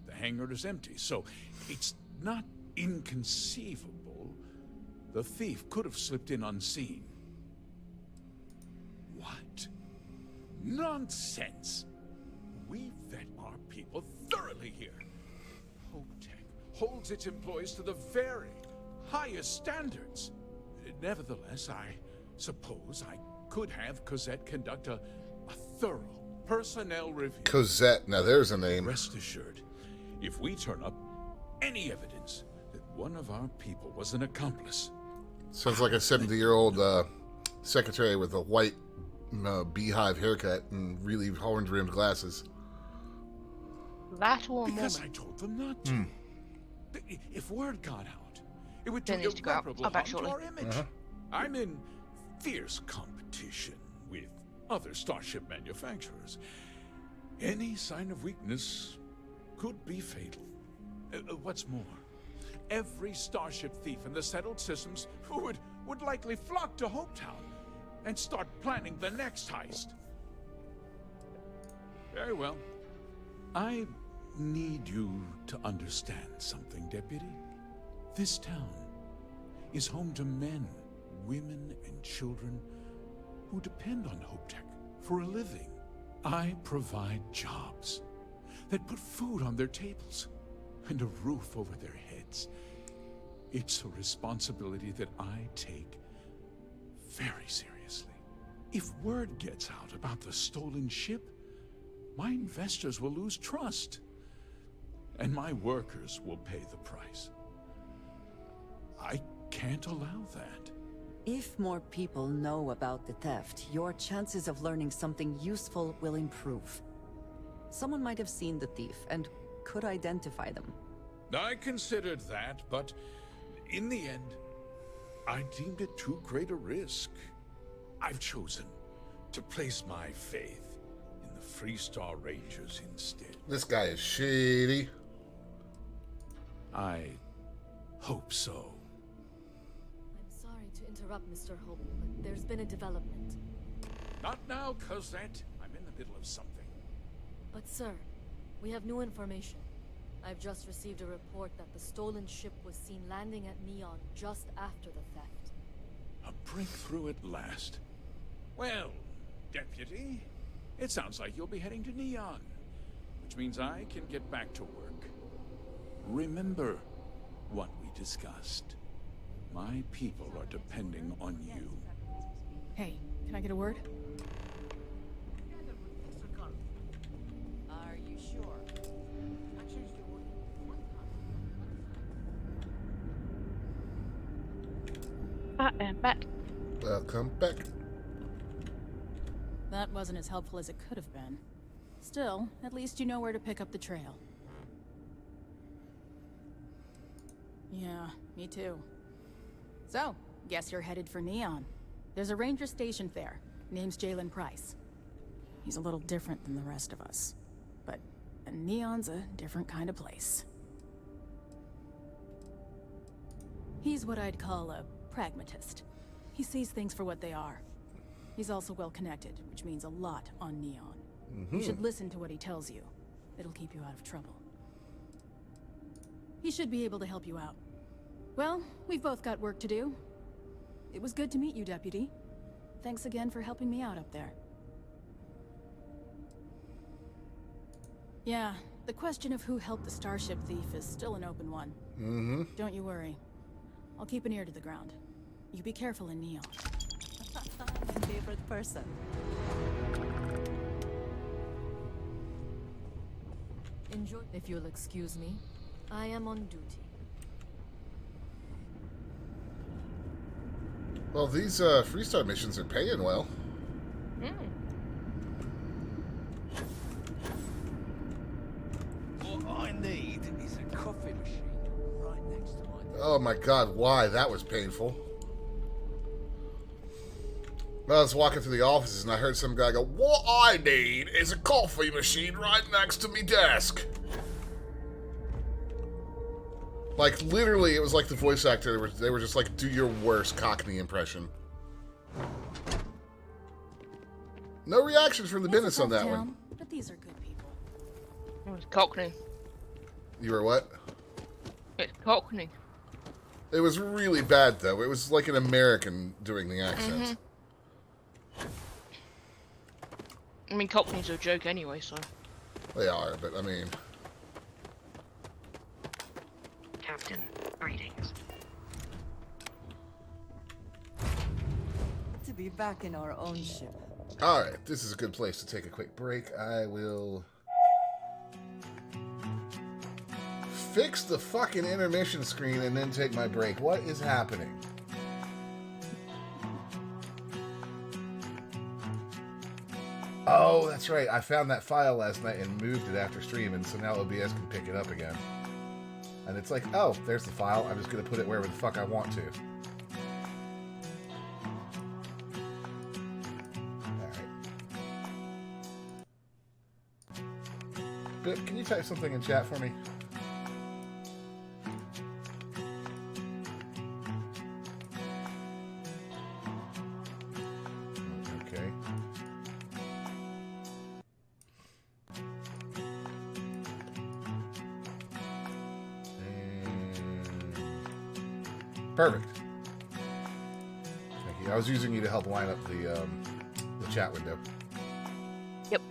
the hangar is empty, so it's not inconceivable the thief could have slipped in unseen. What? Nonsense! We vet our people thoroughly here. HopeTech holds its employees to the very highest standards. Nevertheless, I suppose I could have Cosette conduct a thorough personnel review. Cosette, now there's a name. Rest assured, if we turn up any evidence that one of our people was an accomplice... Sounds like a 70-year-old secretary with a white beehive haircut and really horn-rimmed glasses. That or Because more. I told them not to. If word got out, it would do Then needs to go out. irreparable I'll back harm to our shortly. image. I'm in fierce competition with other starship manufacturers. Any sign of weakness could be fatal. What's more, every starship thief in the settled systems would likely flock to Hopetown and start planning the next heist. Very well. I need you to understand something, Deputy. This town is home to men, women, and children who depend on HopeTech for a living. I provide jobs that put food on their tables and a roof over their heads. It's a responsibility that I take very seriously. If word gets out about the stolen ship, my investors will lose trust, and my workers will pay the price. I can't allow that. If more people know about the theft, your chances of learning something useful will improve. Someone might have seen the thief and could identify them. I considered that, but in the end, I deemed it too great a risk. I've chosen to place my faith in the Freestar Rangers instead. This guy is shady. I hope so. I'm sorry to interrupt, Mr. Hope, but there's been a development. Not now, Cosette. I'm in the middle of something. But sir, we have new information. I've just received a report that the stolen ship was seen landing at Neon just after the theft. A breakthrough at last. Well, Deputy, it sounds like you'll be heading to Neon, which means I can get back to work. Remember what we discussed. My people are depending on you. Hey, can I get a word? Are you sure? I am back. Welcome back. That wasn't as helpful as it could have been. Still, at least you know where to pick up the trail. Yeah, me too. So, guess you're headed for Neon. There's a ranger stationed there. Name's Jalen Price. He's a little different than the rest of us. But Neon's a different kind of place. He's what I'd call a pragmatist. He sees things for what they are. He's also well-connected, which means a lot on Neon. You should listen to what he tells you. It'll keep you out of trouble. He should be able to help you out. Well, we've both got work to do. It was good to meet you, Deputy. Thanks again for helping me out up there. Yeah, the question of who helped the Starship thief is still an open one. Mm-hmm. Don't you worry. I'll keep an ear to the ground. You be careful in Neon. My favorite person. Enjoy. If you'll excuse me, I am on duty. Well, these Freestar missions are paying well. What I need is a coffee machine right next to my desk. Oh my god, why? That was painful. I was walking through the offices and I heard some guy go, "What I need is a coffee machine right next to me desk." Like, literally, it was like the voice actor, they were just like, do your worst Cockney impression. No reactions from the business on that one. But these are good people. It was Cockney. You were what? It's Cockney. It was really bad, though. It was like an American doing the accent. I mean, Cockney's a joke anyway, so. They are, but I mean... Captain, greetings. To be back in our own ship. Alright, this is a good place to take a quick break. I will... fix the fucking intermission screen and then take my break. What is happening? Oh, that's right. I found that file last night and moved it after stream, and so now OBS can pick it up again. And it's like, oh, there's the file. I'm just going to put it wherever the fuck I want to. Alright. Bip, can you type something in chat for me? Okay. Perfect. Thank you. I was using you to help line up the chat window. Yep.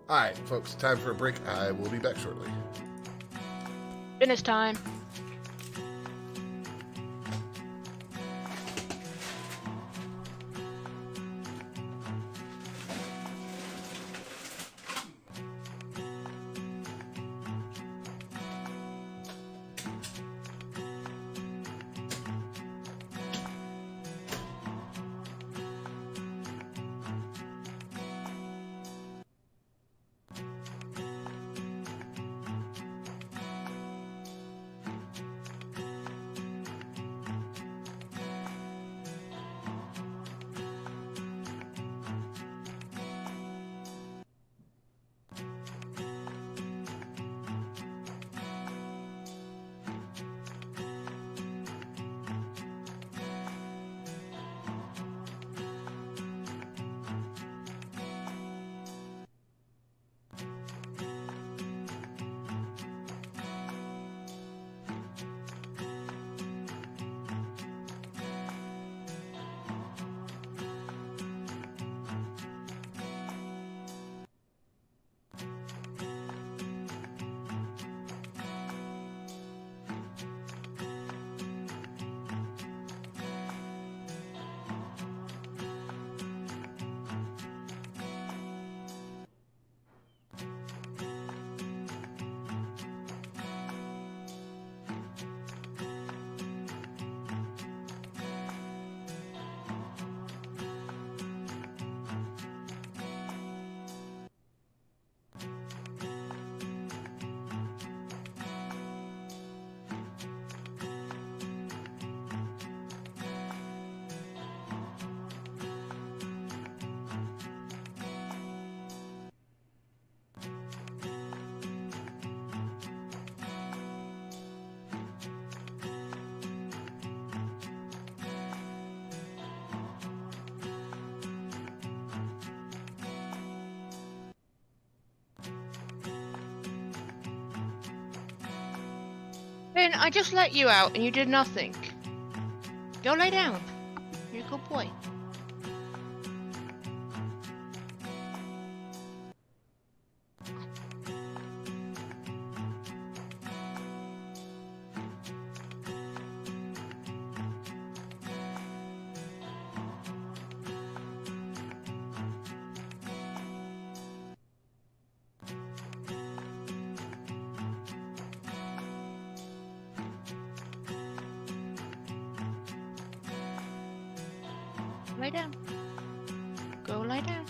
Alright, folks, time for a break. I will be back shortly. Finish time. Ben, I just let you out and you did nothing. Go lay down. You're a good boy. Lay down. Go lay down.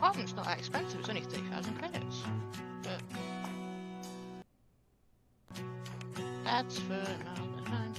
Apartment's not that expensive, it's only 3,000 credits. But that's for another time.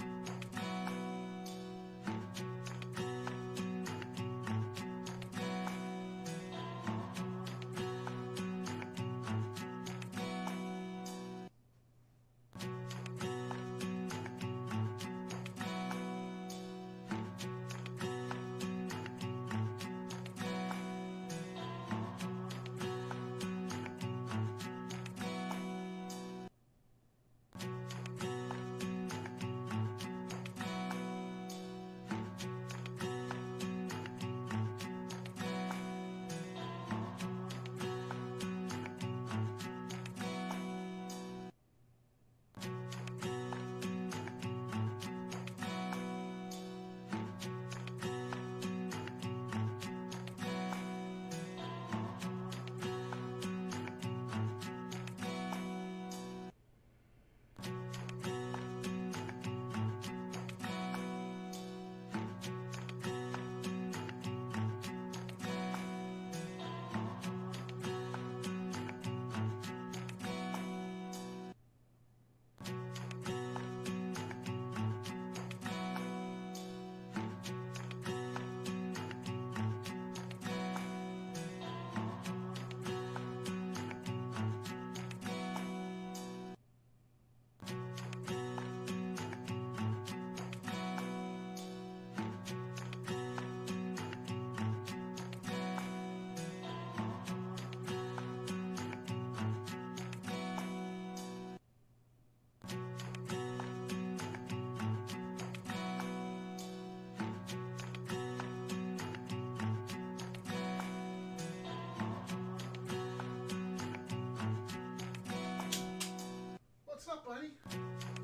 up, buddy?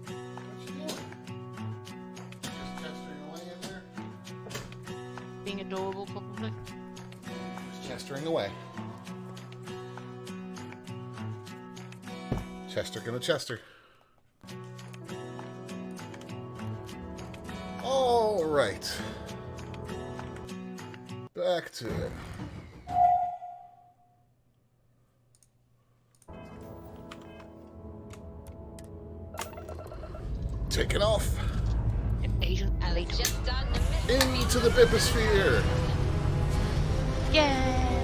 What you doing? Just chestering away in there? Being adorable, probably. Just chestering away. Chester gonna Chester. All right. Back to it. Taking off. Agent Ellie. Into the Biposphere. Yeah.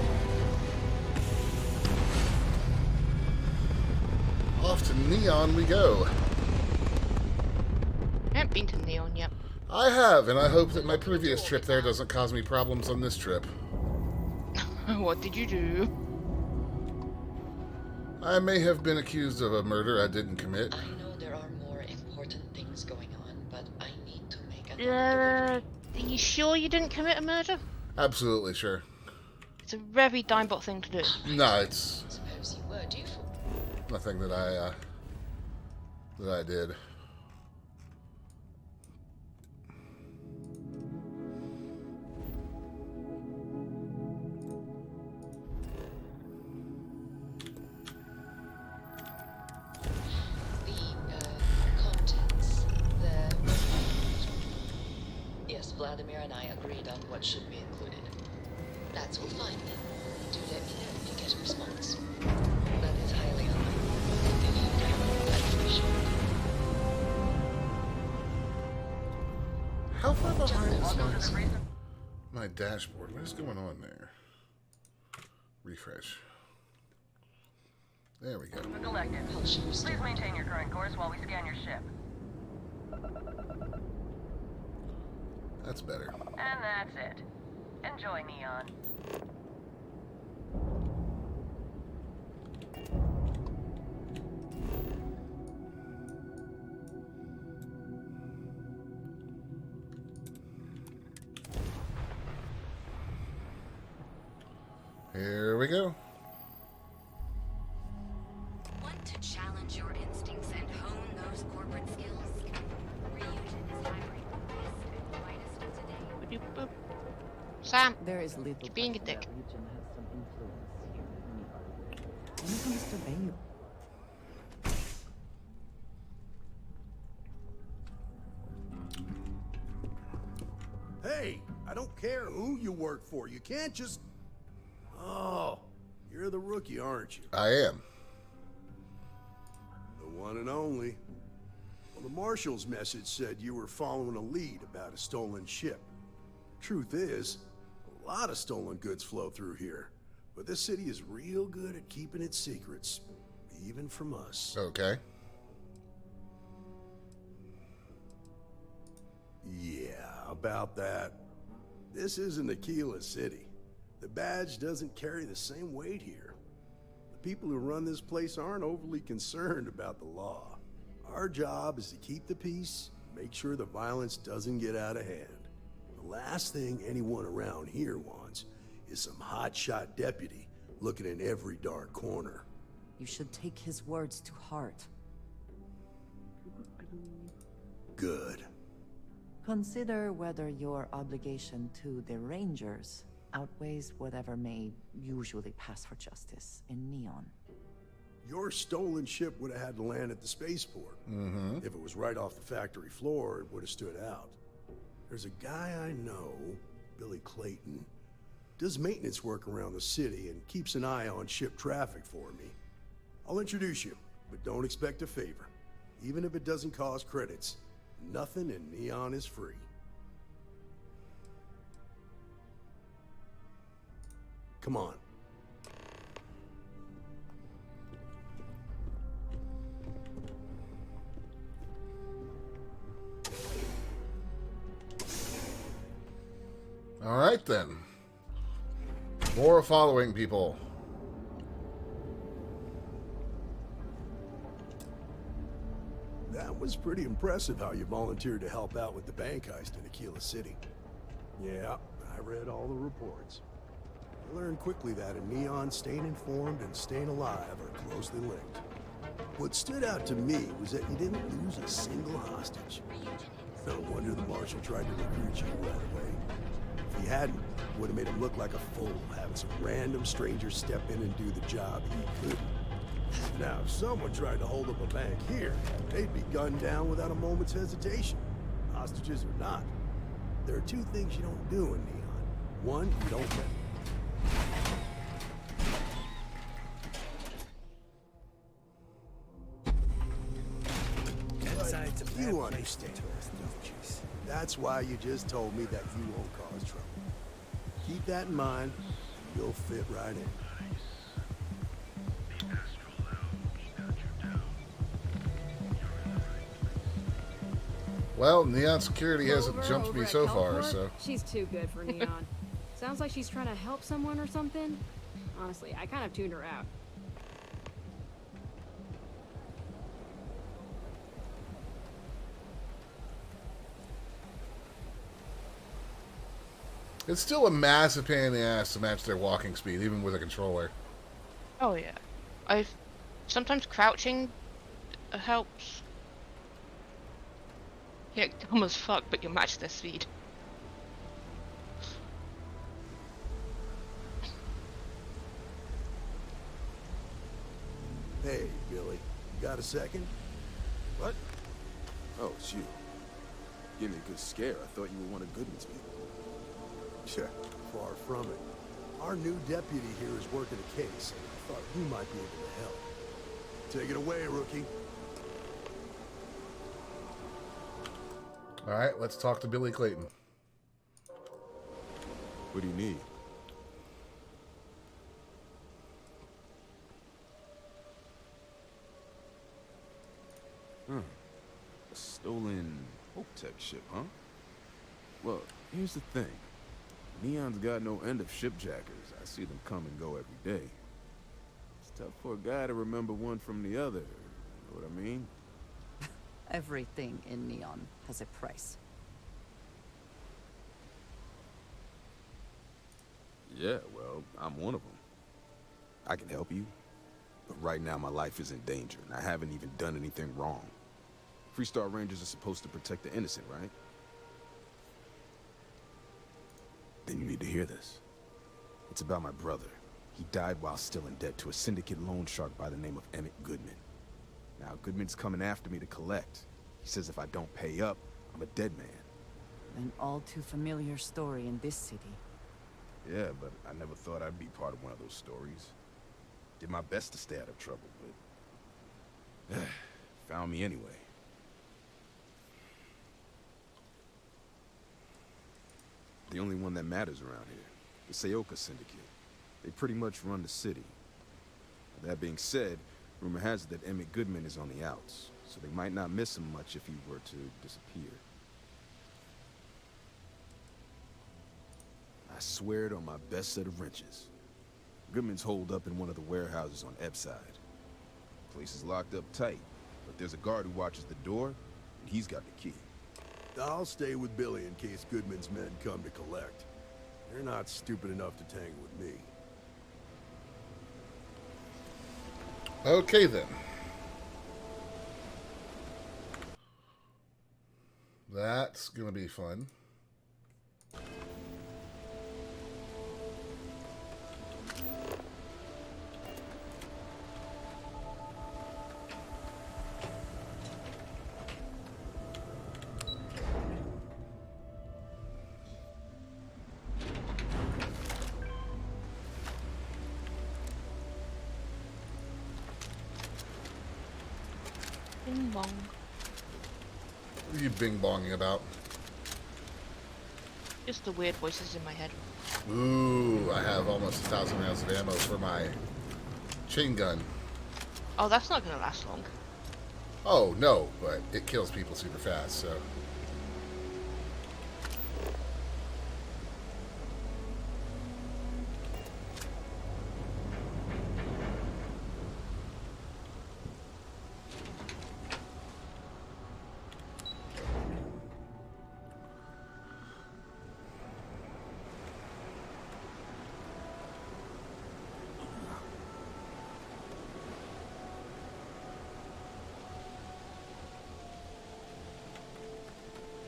Off to Neon we go. I haven't been to Neon yet. I have, and I hope that my previous trip there doesn't cause me problems on this trip. What did you do? I may have been accused of a murder I didn't commit. I know there are more important things going on, but I need to make another Are you sure you didn't commit a murder? Absolutely sure. It's a very Dimebot thing to do. No, it's Suppose you were due for. nothing that I did. Vladimir and I agreed on what should be included. That's all fine then. Do let me know if you get a response. That is highly unlikely. If you can, I'd appreciate it. How far behind is my dashboard? What is going on there? Refresh. There we go. The Collective. Please maintain your current course while we scan your ship. That's better. And that's it. Enjoy, Neon. Here we go. Want to challenge your instincts and hone those corporate skills? Reunion is hiring the best and brightest of today. Sam, there is little being a dick. The region has some influence here in Neon. When it comes to Bengal. Hey, I don't care who you work for. You can't just... Oh, you're the rookie, aren't you? I am. The one and only. Well, the Marshal's message said you were following a lead about a stolen ship. Truth is, a lot of stolen goods flow through here. But this city is real good at keeping its secrets. Even from us. Okay. Yeah, about that. This isn't Aquila City. The badge doesn't carry the same weight here. The people who run this place aren't overly concerned about the law. Our job is to keep the peace, make sure the violence doesn't get out of hand. The last thing anyone around here wants is some hotshot deputy looking in every dark corner. You should take his words to heart. Good. Consider whether your obligation to the Rangers outweighs whatever may usually pass for justice in Neon. Your stolen ship would have had to land at the spaceport. Mm-hmm. If it was right off the factory floor, it would have stood out. There's a guy I know, Billy Clayton, does maintenance work around the city and keeps an eye on ship traffic for me. I'll introduce you, but don't expect a favor. Even if it doesn't cost credits, nothing in Neon is free. Come on. All right, then. More following people. That was pretty impressive how you volunteered to help out with the bank heist in Aquila City. Yeah, I read all the reports. I learned quickly that in Neon, staying informed and staying alive are closely linked. What stood out to me was that you didn't lose a single hostage. No wonder the marshal tried to recruit you right away. If he hadn't, it would have made him look like a fool, having some random stranger step in and do the job he couldn't. Now, if someone tried to hold up a bank here, they'd be gunned down without a moment's hesitation. Hostages or not. There are two things you don't do in Neon. One, you don't you understand, don't you? That's why you just told me that you won't cause trouble. Keep that in mind, and you'll fit right in. Well, Neon Security hasn't jumped me so far, so... She's too good for Neon. Sounds like she's trying to help someone or something. Honestly, I kind of tuned her out. It's still a massive pain in the ass to match their walking speed, even with a controller. Oh yeah. Sometimes crouching helps. Yeah, dumb as fuck, but you match their speed. Hey, Billy. You got a second? What? Oh, it's you. Give me a good scare. I thought you were one of Goodman's people. Sure, far from it. Our new deputy here is working a case, and I thought you might be able to help. Take it away, rookie. Alright, let's talk to Billy Clayton. What do you need? A stolen Hope Tech ship, huh? Well, here's the thing. Neon's got no end of shipjackers. I see them come and go every day. It's tough for a guy to remember one from the other. You know what I mean? Everything in Neon has a price. Yeah, well, I'm one of them. I can help you, but right now my life is in danger, and I haven't even done anything wrong. Freestar Rangers are supposed to protect the innocent, right? Then you need to hear this. It's about my brother. He died while still in debt to a syndicate loan shark by the name of Emmett Goodman. Now, Goodman's coming after me to collect. He says if I don't pay up, I'm a dead man. An all too familiar story in this city. Yeah, but I never thought I'd be part of one of those stories. Did my best to stay out of trouble, but... found me anyway. The only one that matters around here. The Seoka Syndicate. They pretty much run the city. That being said, rumor has it that Emmett Goodman is on the outs, so they might not miss him much if he were to disappear. I swear it on my best set of wrenches. Goodman's holed up in one of the warehouses on Epside. The place is locked up tight, but there's a guard who watches the door, and he's got the key. I'll stay with Billy in case Goodman's men come to collect. They're not stupid enough to tangle with me. Okay, then. That's gonna be fun. Bing bong. What are you bing-bonging about? Just the weird voices in my head. Ooh, I have almost 1,000 rounds of ammo for my chain gun. Oh, that's not gonna last long. Oh, no, but it kills people super fast, so...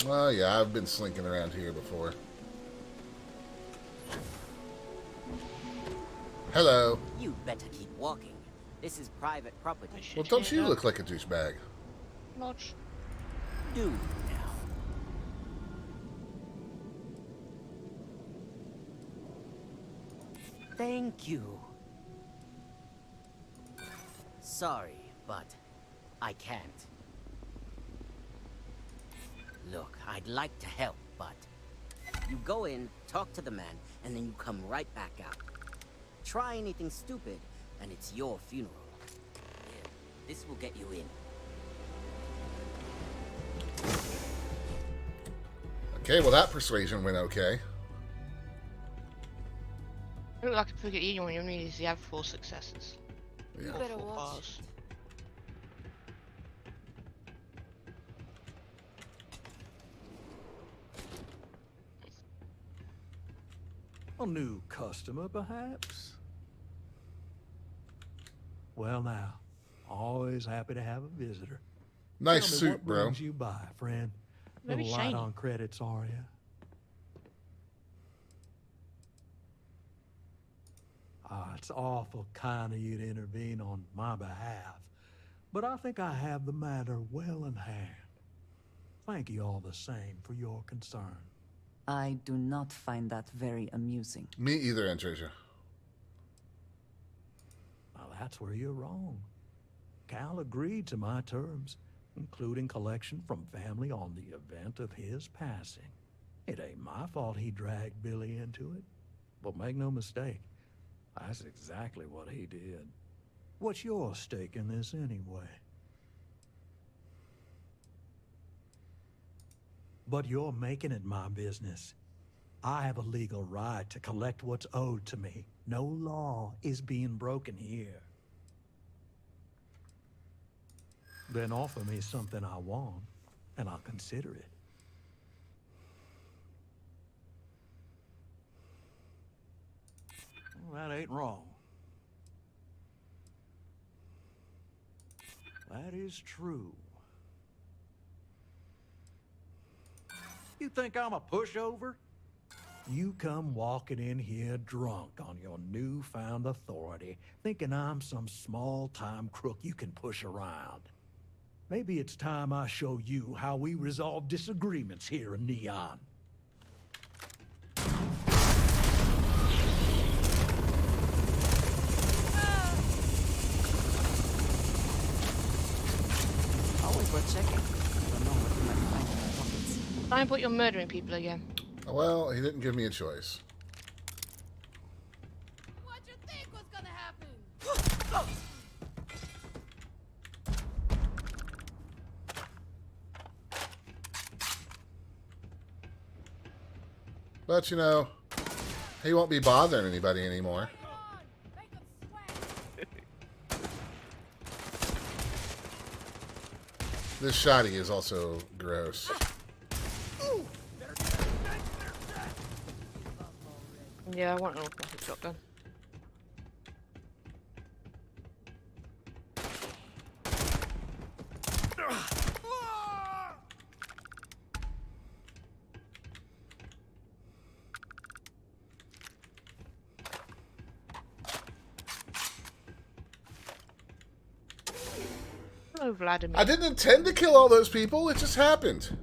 Oh, yeah, I've been slinking around here before. Hello. You better keep walking. This is private property. Well, don't you look like a douchebag? Lodge. Do now. Thank you. Sorry, but I can't. Look, I'd like to help, but you go in, talk to the man, and then you come right back out. Try anything stupid, and it's your funeral. Here, this will get you in. Okay, well that persuasion went okay. I look like a figure you only need is you have 4 successes. Yeah. You better watch. A new customer, perhaps? Well now, always happy to have a visitor. Nice Tell me suit, what bro. brings you by, friend? Very Little light shiny. on credits, are you? Ah, it's awful kind of you to intervene on my behalf, but I think I have the matter well in hand. Thank you all the same for your concern. I do not find that very amusing. Me either, Andreja. Well, that's where you're wrong. Cal agreed to my terms, including collection from family on the event of his passing. It ain't my fault he dragged Billy into it. But make no mistake, that's exactly what he did. What's your stake in this anyway? But you're making it my business. I have a legal right to collect what's owed to me. No law is being broken here. Then offer me something I want, and I'll consider it. Well, that ain't wrong. That is true. You think I'm a pushover? You come walking in here drunk on your newfound authority, thinking I'm some small-time crook you can push around. Maybe it's time I show you how we resolve disagreements here in Neon. Always worth checking. I don't know what you might find in my pockets. Fine, but you're murdering people again. Well, he didn't give me a choice. What you think was gonna happen? But, you know, he won't be bothering anybody anymore. This shotty is also gross. Yeah, I want an automatic shotgun. Hello, Vladimir. I didn't intend to kill all those people. It just happened.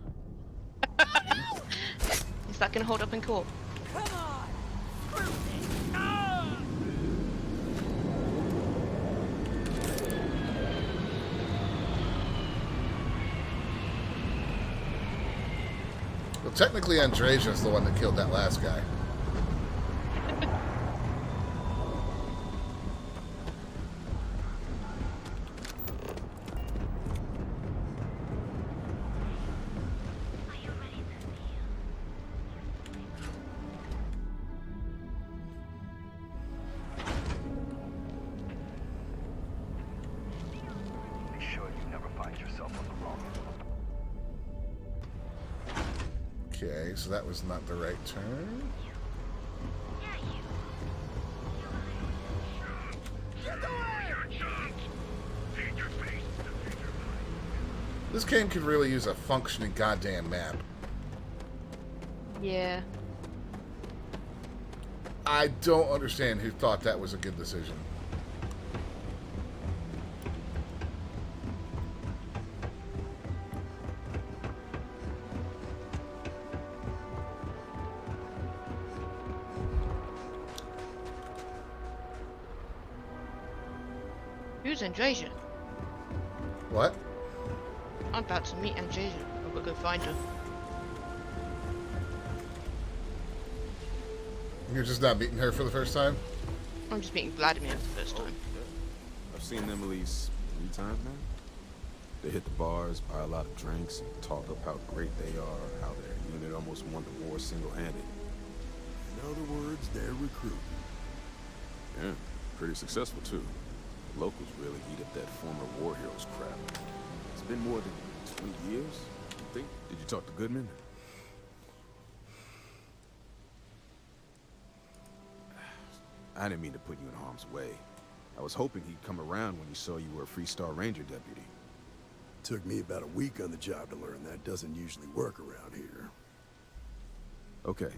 Is that gonna hold up in court? Well, technically, Andreja's the one that killed that last guy. Make sure you never find yourself on the wrong end of the Okay, so that was not the right turn. This game could really use a functioning goddamn map. Yeah. I don't understand who thought that was a good decision. Who's Andresia? What? I'm about to meet Andresia. I've got to go find her. You're just not meeting her for the first time? I'm just meeting Vladimir for the first time. I've seen them at least 3 times now. They hit the bars, buy a lot of drinks, and talk up how great they are, how their unit almost won the war single-handed. In other words, they're recruiting. Yeah, pretty successful too. The locals really eat up that former war heroes crap. It's been more than 20 years, I think. Did you talk to Goodman? I didn't mean to put you in harm's way. I was hoping he'd come around when he saw you were a Freestar Ranger deputy. Took me about a week on the job to learn that doesn't usually work around here. Okay.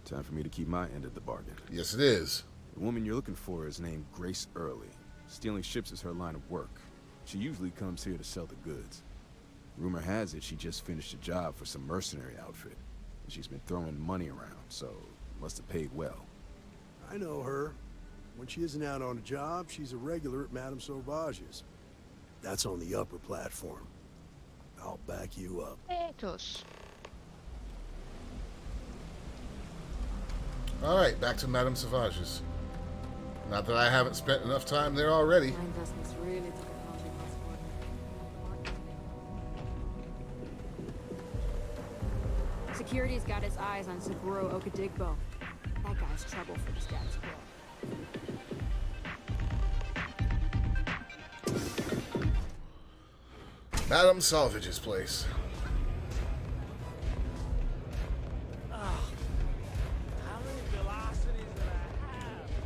Time for me to keep my end of the bargain. Yes, it is. The woman you're looking for is named Grace Early. Stealing ships is her line of work. She usually comes here to sell the goods. Rumor has it she just finished a job for some mercenary outfit. And she's been throwing money around, so must have paid well. I know her. When she isn't out on a job, she's a regular at Madame Sauvage's. That's on the upper platform. I'll back you up. Alright, back to Madame Sauvage's. Not that I haven't spent enough time there already. Security's got its eyes on Saburo Okadigbo. That guy's trouble for the status quo. Madame Sauvage's place.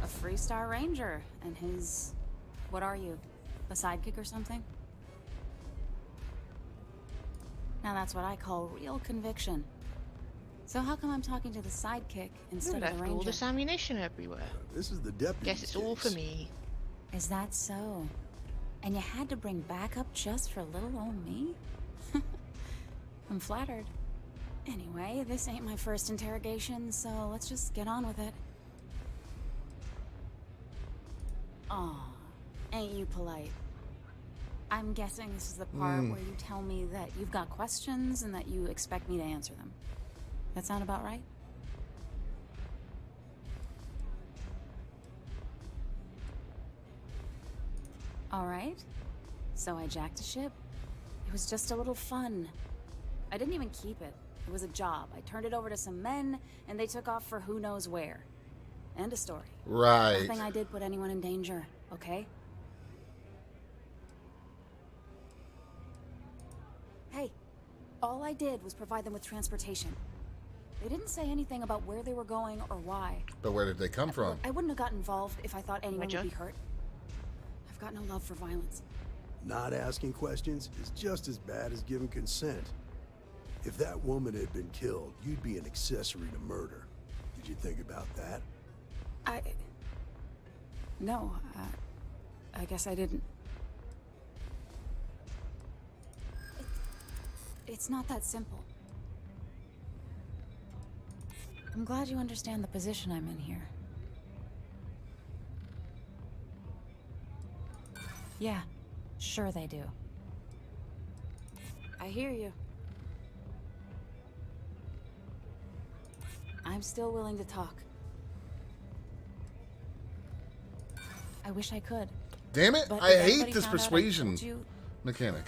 A Freestar Ranger, and his... what are you? A sidekick or something? Now that's what I call real conviction. So how come I'm talking to the sidekick instead of the left Ranger? all this ammunition everywhere. This is the deputy. Guess it's all for me. Is that so? And you had to bring backup just for little old me? I'm flattered. Anyway, this ain't my first interrogation, so let's just get on with it. Aw, ain't you polite? I'm guessing this is the part where you tell me that you've got questions and that you expect me to answer them. That sound about right? All right. So I jacked a ship. It was just a little fun. I didn't even keep it. It was a job. I turned it over to some men, and they took off for who knows where. End of story. Right. Nothing I did put anyone in danger, okay? Hey, all I did was provide them with transportation. They didn't say anything about where they were going or why. But where did they come from? I wouldn't have got involved if I thought anyone would be hurt. I've got no love for violence. Not asking questions is just as bad as giving consent. If that woman had been killed, you'd be an accessory to murder. Did you think about that? No, I guess I didn't. It's not that simple. I'm glad you understand the position I'm in here. Yeah, sure they do. I hear you. I'm still willing to talk. I wish I could. Damn it, But I if hate anybody this found out I persuasion told you, mechanic.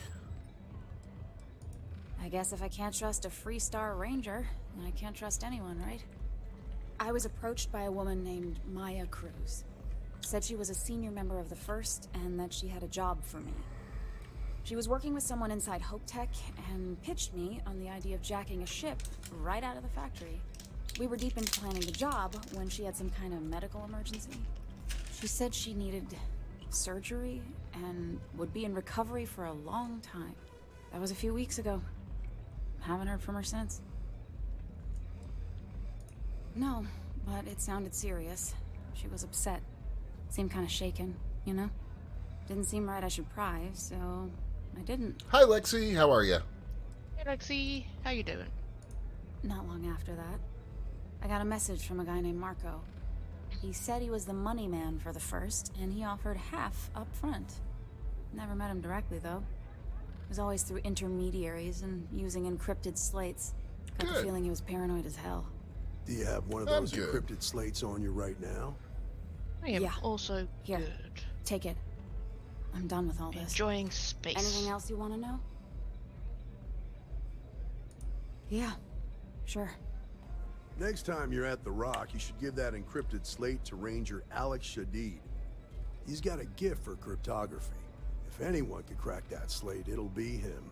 I guess if I can't trust a Freestar Ranger, then I can't trust anyone, right? I was approached by a woman named Maya Cruz. Said she was a senior member of the First and that she had a job for me. She was working with someone inside Hope Tech and pitched me on the idea of jacking a ship right out of the factory. We were deep into planning the job when she had some kind of medical emergency. She said she needed surgery and would be in recovery for a long time. That was a few weeks ago. Haven't heard from her since. No, but it sounded serious. She was upset. Seemed kind of shaken, you know? Didn't seem right I should pry, so I didn't. Hi, Lexi. How are you? Hey, Lexi. How you doing? Not long after that, I got a message from a guy named Marco. He said he was the money man for the first, and he offered half up front. Never met him directly, though. It was always through intermediaries and using encrypted slates. Got the feeling he was paranoid as hell. Do you have one of those encrypted slates on you right now? I am Yeah. also Here, good. take it. I'm done with all this. Enjoying space. Anything else you want to know? Yeah, sure. Next time you're at the Rock, you should give that encrypted slate to Ranger Alex Shadid. He's got a gift for cryptography. If anyone could crack that slate, it'll be him.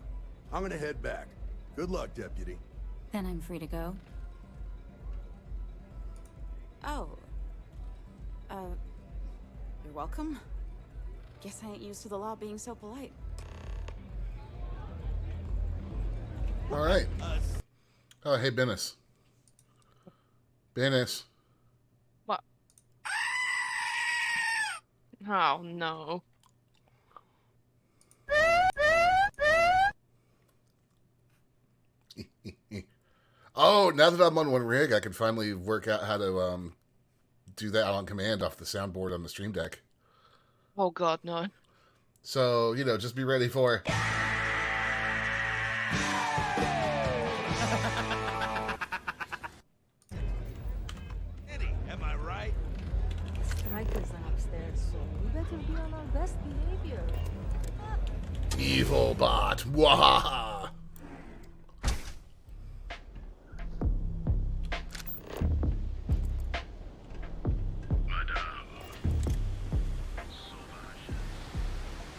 I'm gonna head back. Good luck, Deputy. Then I'm free to go. Oh. You're welcome. Guess I ain't used to the law being so polite. All right. Oh, hey, Bennis. Bennis. What? Oh, no. Oh, now that I'm on one rig, I can finally work out how to do that on command off the soundboard on the Stream Deck. Oh, God, no. So, you know, just be ready for... Eddie, am I right? Strikers are upstairs, so we better be on our best behavior. Evil bot. Wahaha.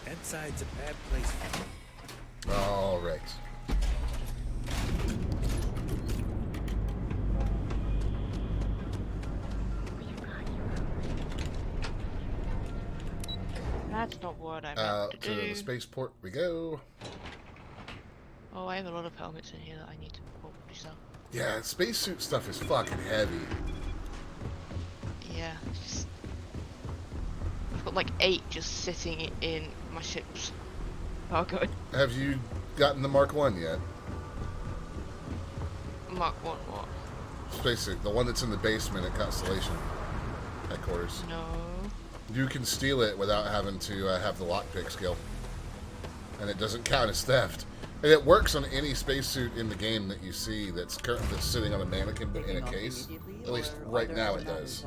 Bedside's a bad place for me. All right. That's not what I meant to do. The spaceport we go. Oh, I have a lot of helmets in here that I need to probably sell. Yeah, spacesuit stuff is fucking heavy. Yeah, I've got like 8 just sitting in my ship's cargo. Have you gotten the Mark 1 yet? Mark 1 what? Spacesuit, the one that's in the basement at Constellation headquarters. No. You can steal it without having to have the lockpick skill. And it doesn't count as theft. And it works on any spacesuit in the game that you see that's currently sitting on a mannequin but in a case. At least right now it does.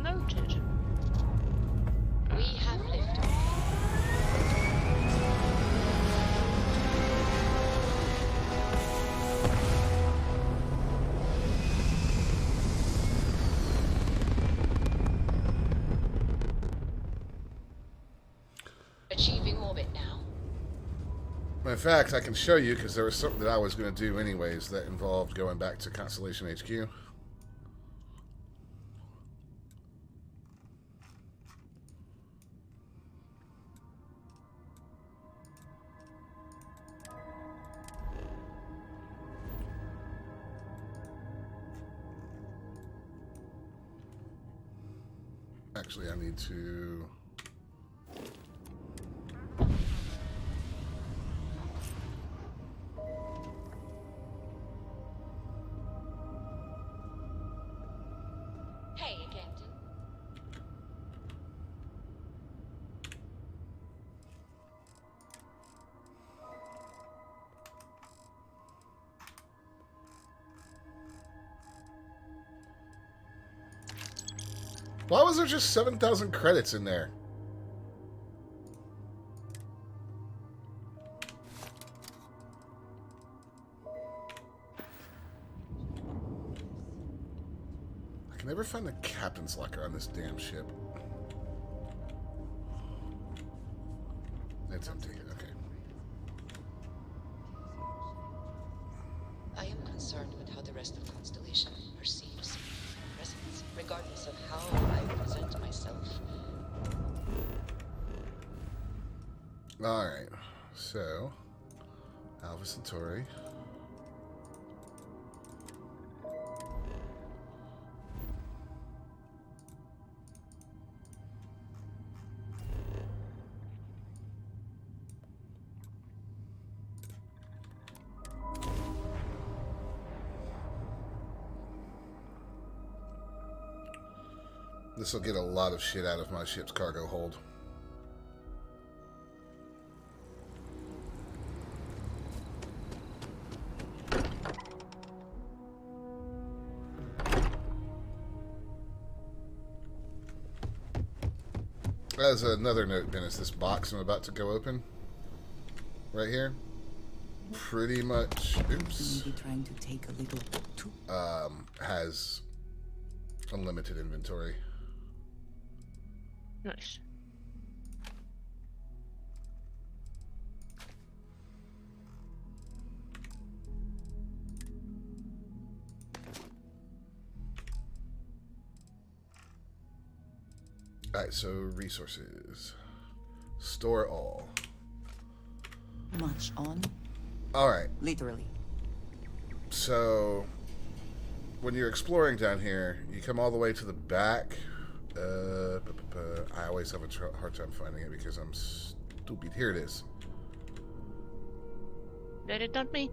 Noted. We have liftoff. Achieving orbit now. In fact, I can show you because there was something that I was going to do anyways that involved going back to Constellation HQ. Actually, I need to... Hey, Captain. Why was there just 7,000 credits in there? I can never find the captain's locker on this damn ship. It's empty. Okay. I am concerned with how the rest of Constellation perceives my presence, regardless of how I present myself. Alright. So, Alpha Centauri. This will get a lot of shit out of my ship's cargo hold. As another note, Dennis, this box I'm about to go open, right here, pretty much, oops, trying to take a little too. Has unlimited inventory. Nice. Alright, so resources. Store all. Much on? Alright. Literally. So, when you're exploring down here, you come all the way to the back. I always have a hard time finding it because I'm stupid. Here it is. Let it not me.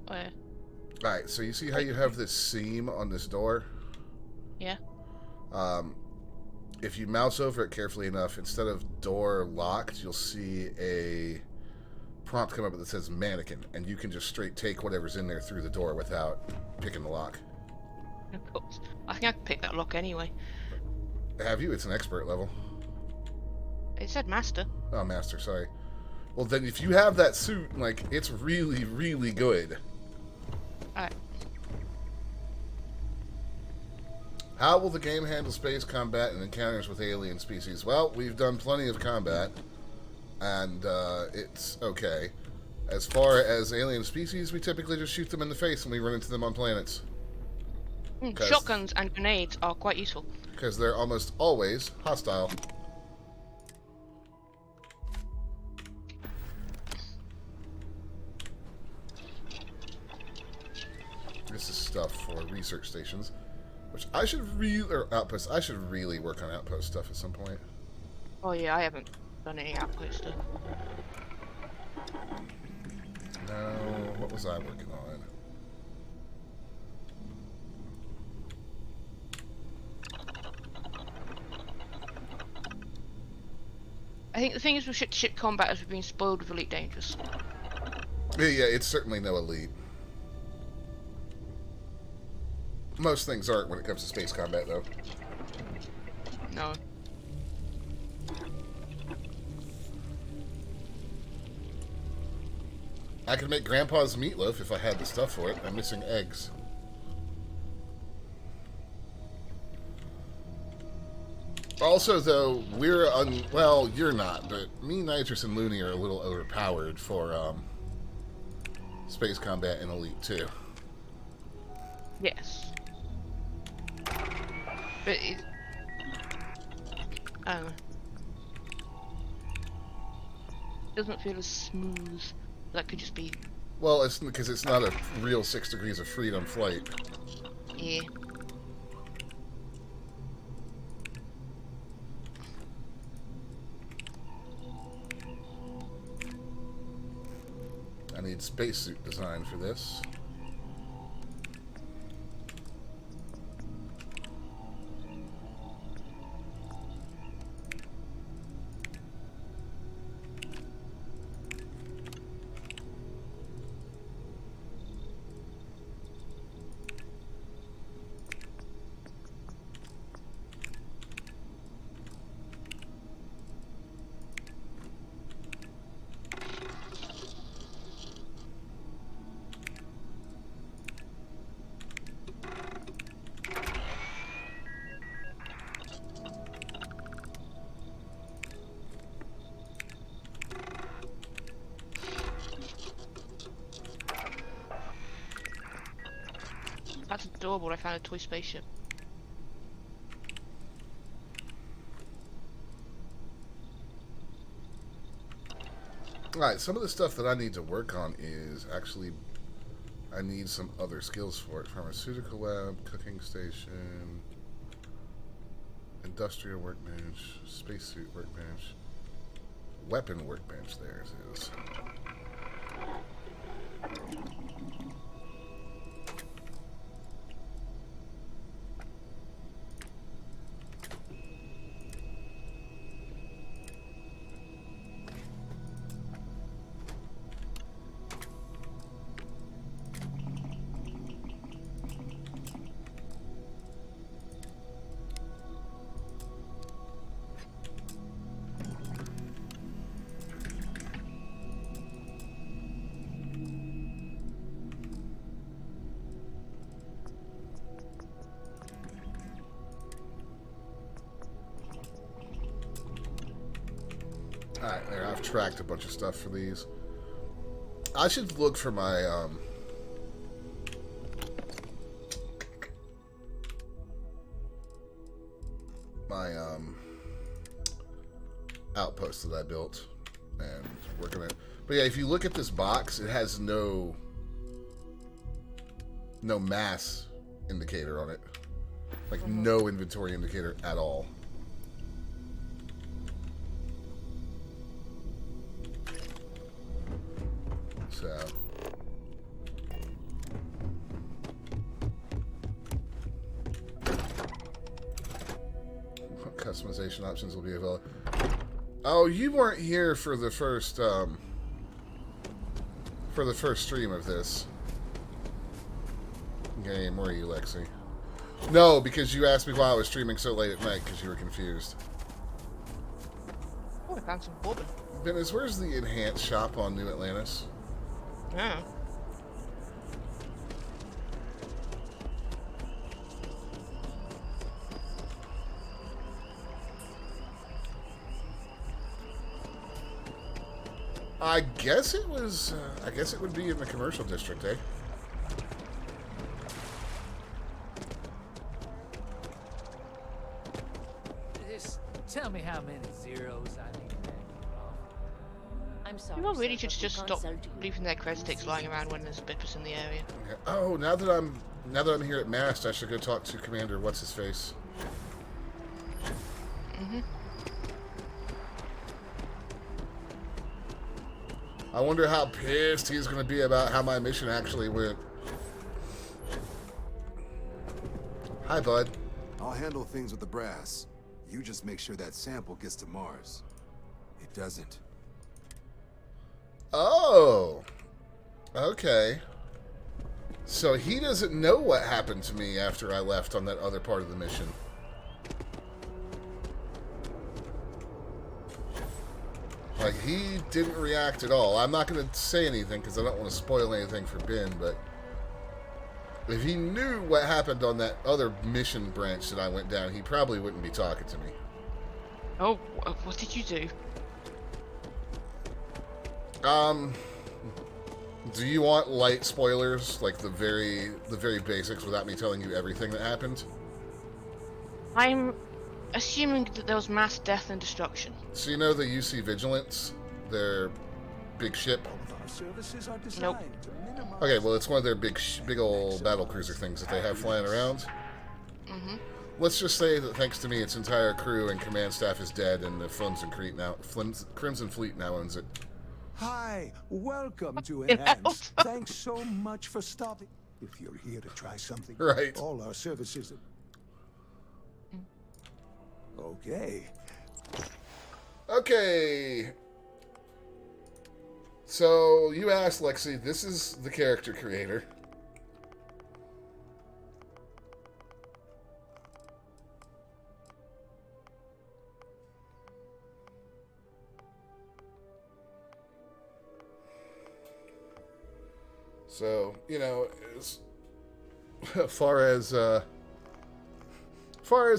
Oh, yeah. Alright, so you see how you have this seam on this door? Yeah. If you mouse over it carefully enough, instead of door locked, you'll see a prompt come up that says mannequin, and you can just straight take whatever's in there through the door without picking the lock. Of course. I think I can pick that lock anyway. Have you? It's an expert level. It said master. Oh, master, sorry. Well, then if you have that suit, like, it's really, really good. Alright. How will the game handle space combat and encounters with alien species? Well, we've done plenty of combat, and it's okay. As far as alien species, we typically just shoot them in the face when we run into them on planets. Shotguns and grenades are quite useful. Because they're almost always hostile. This is stuff for research stations. Which I should or outposts. I should really work on outpost stuff at some point. Oh yeah, I haven't done any outpost stuff. No, what was I working on? I think the thing is with ship-to-ship combat is we've been spoiled with Elite Dangerous. Yeah, it's certainly no elite. Most things aren't when it comes to space combat, though. No. I could make Grandpa's meatloaf if I had the stuff for it. I'm missing eggs. Also, though, we're well, you're not, but me, Nitrous, and Looney are a little overpowered for space combat and Elite, too. Yes. But it... I don't know. It doesn't feel as smooth. That could just be... Well, it's because it's not a real 6 degrees of freedom flight. Yeah. I need spacesuit design for this. That's adorable, I found a toy spaceship. Alright, some of the stuff that I need to work on is actually... I need some other skills for it. Pharmaceutical lab, cooking station, industrial workbench, spacesuit workbench, weapon workbench, there it is. There, I've tracked a bunch of stuff for these. I should look for my outpost that I built and work on it. But yeah, if you look at this box, it has no mass indicator on it. Like no inventory indicator at all. So what customization options will be available? Oh, you weren't here for the first stream of this game, were you, Lexi? No, because you asked me why I was streaming so late at night because you were confused. Oh, I found some bourbon. Dennis, where's the enhanced shop on New Atlantis? Yeah. I guess it was. I guess it would be in the commercial district, eh? Just tell me how many zeros I need to I'm sorry. People really sir, should but we just can't stop sell to you. leaving their cred sticks lying around when there's bippers in the area. Okay. Oh, now that I'm here at Mast, I should go talk to Commander What's His Face. Mhm. I wonder how pissed he's going to be about how my mission actually went. Hi, bud. I'll handle things with the brass. You just make sure that sample gets to Mars. It doesn't. Oh. Okay. So he doesn't know what happened to me after I left on that other part of the mission. Like, he didn't react at all. I'm not going to say anything because I don't want to spoil anything for Ben, but if he knew what happened on that other mission branch that I went down, he probably wouldn't be talking to me. Oh, what did you do? Do you want light spoilers, like the very basics, without me telling you everything that happened? I'm assuming that there was mass death and destruction. So you know the UC Vigilance, their big ship? Nope. Okay, well it's one of their big old battle cruiser things that they have flying around. Mm-hmm. Let's just say that thanks to me, its entire crew and command staff is dead, and the Crimson Fleet now owns it. Hi, welcome to Enhance. Thanks so much for stopping. If you're here to try something, right? All our services. Okay. Okay. So you asked Lexi. This is the character creator. So, you know, as far as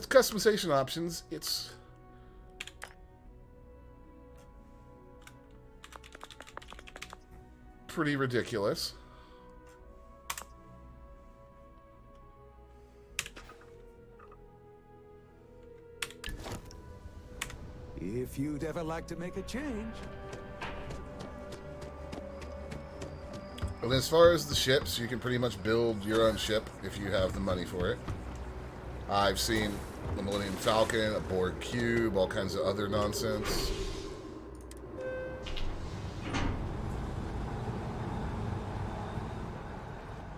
customization options, it's pretty ridiculous. If you'd ever like to make a change. And as far as the ships, you can pretty much build your own ship if you have the money for it. I've seen the Millennium Falcon, a Borg Cube, all kinds of other nonsense.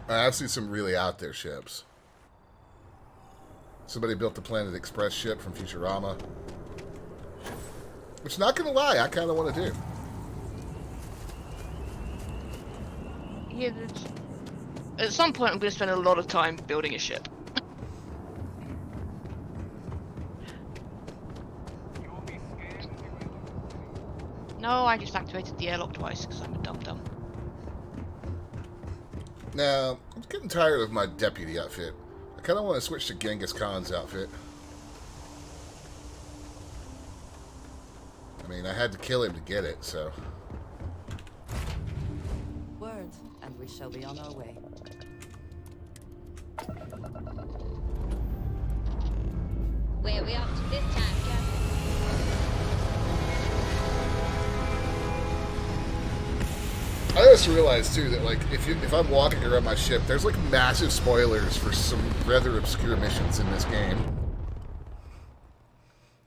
I've seen some really out there ships. Somebody built the Planet Express ship from Futurama. Which, not gonna lie, I kind of want to do. Yeah, at some point I'm going to spend a lot of time building a ship. No, I just activated the airlock twice because I'm a dum-dum. Now, I'm getting tired of my deputy outfit. I kind of want to switch to Genghis Khan's outfit. I mean, I had to kill him to get it, so. Word, and we shall be on our way. Where are we off to this time, Captain? I just realized too that like if I'm walking around my ship, there's like massive spoilers for some rather obscure missions in this game.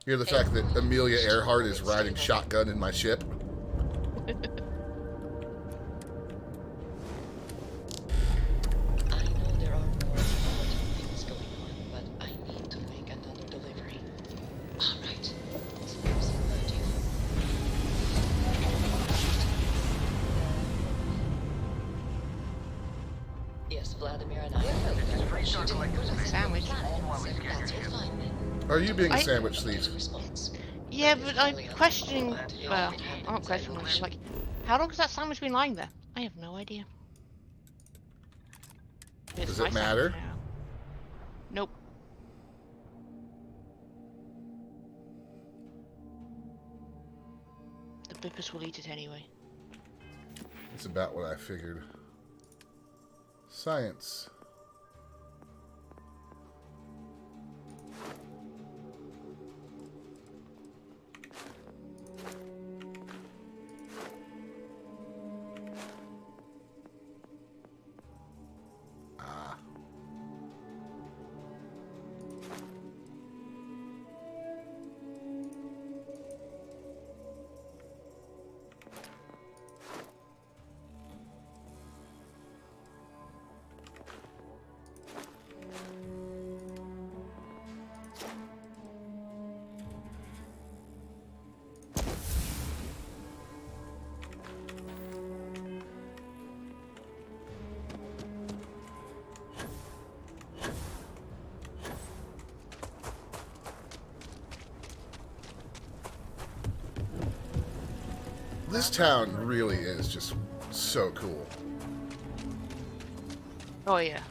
You know, the fact that Amelia Earhart is riding shotgun in my ship. I know there are more important things going on, but I need to make another delivery. All right. Suppose you heard you. Yes, Vladimir and I are Sandwich. Are you being a sandwich thief? Yeah, but I'm questioning. Well, I'm not questioning. I'm just like, how long has that sandwich been lying there? I have no idea. Does it matter? Nope. The Bippers will eat it anyway. It's about what I figured. Science. This town really is just so cool. Oh yeah.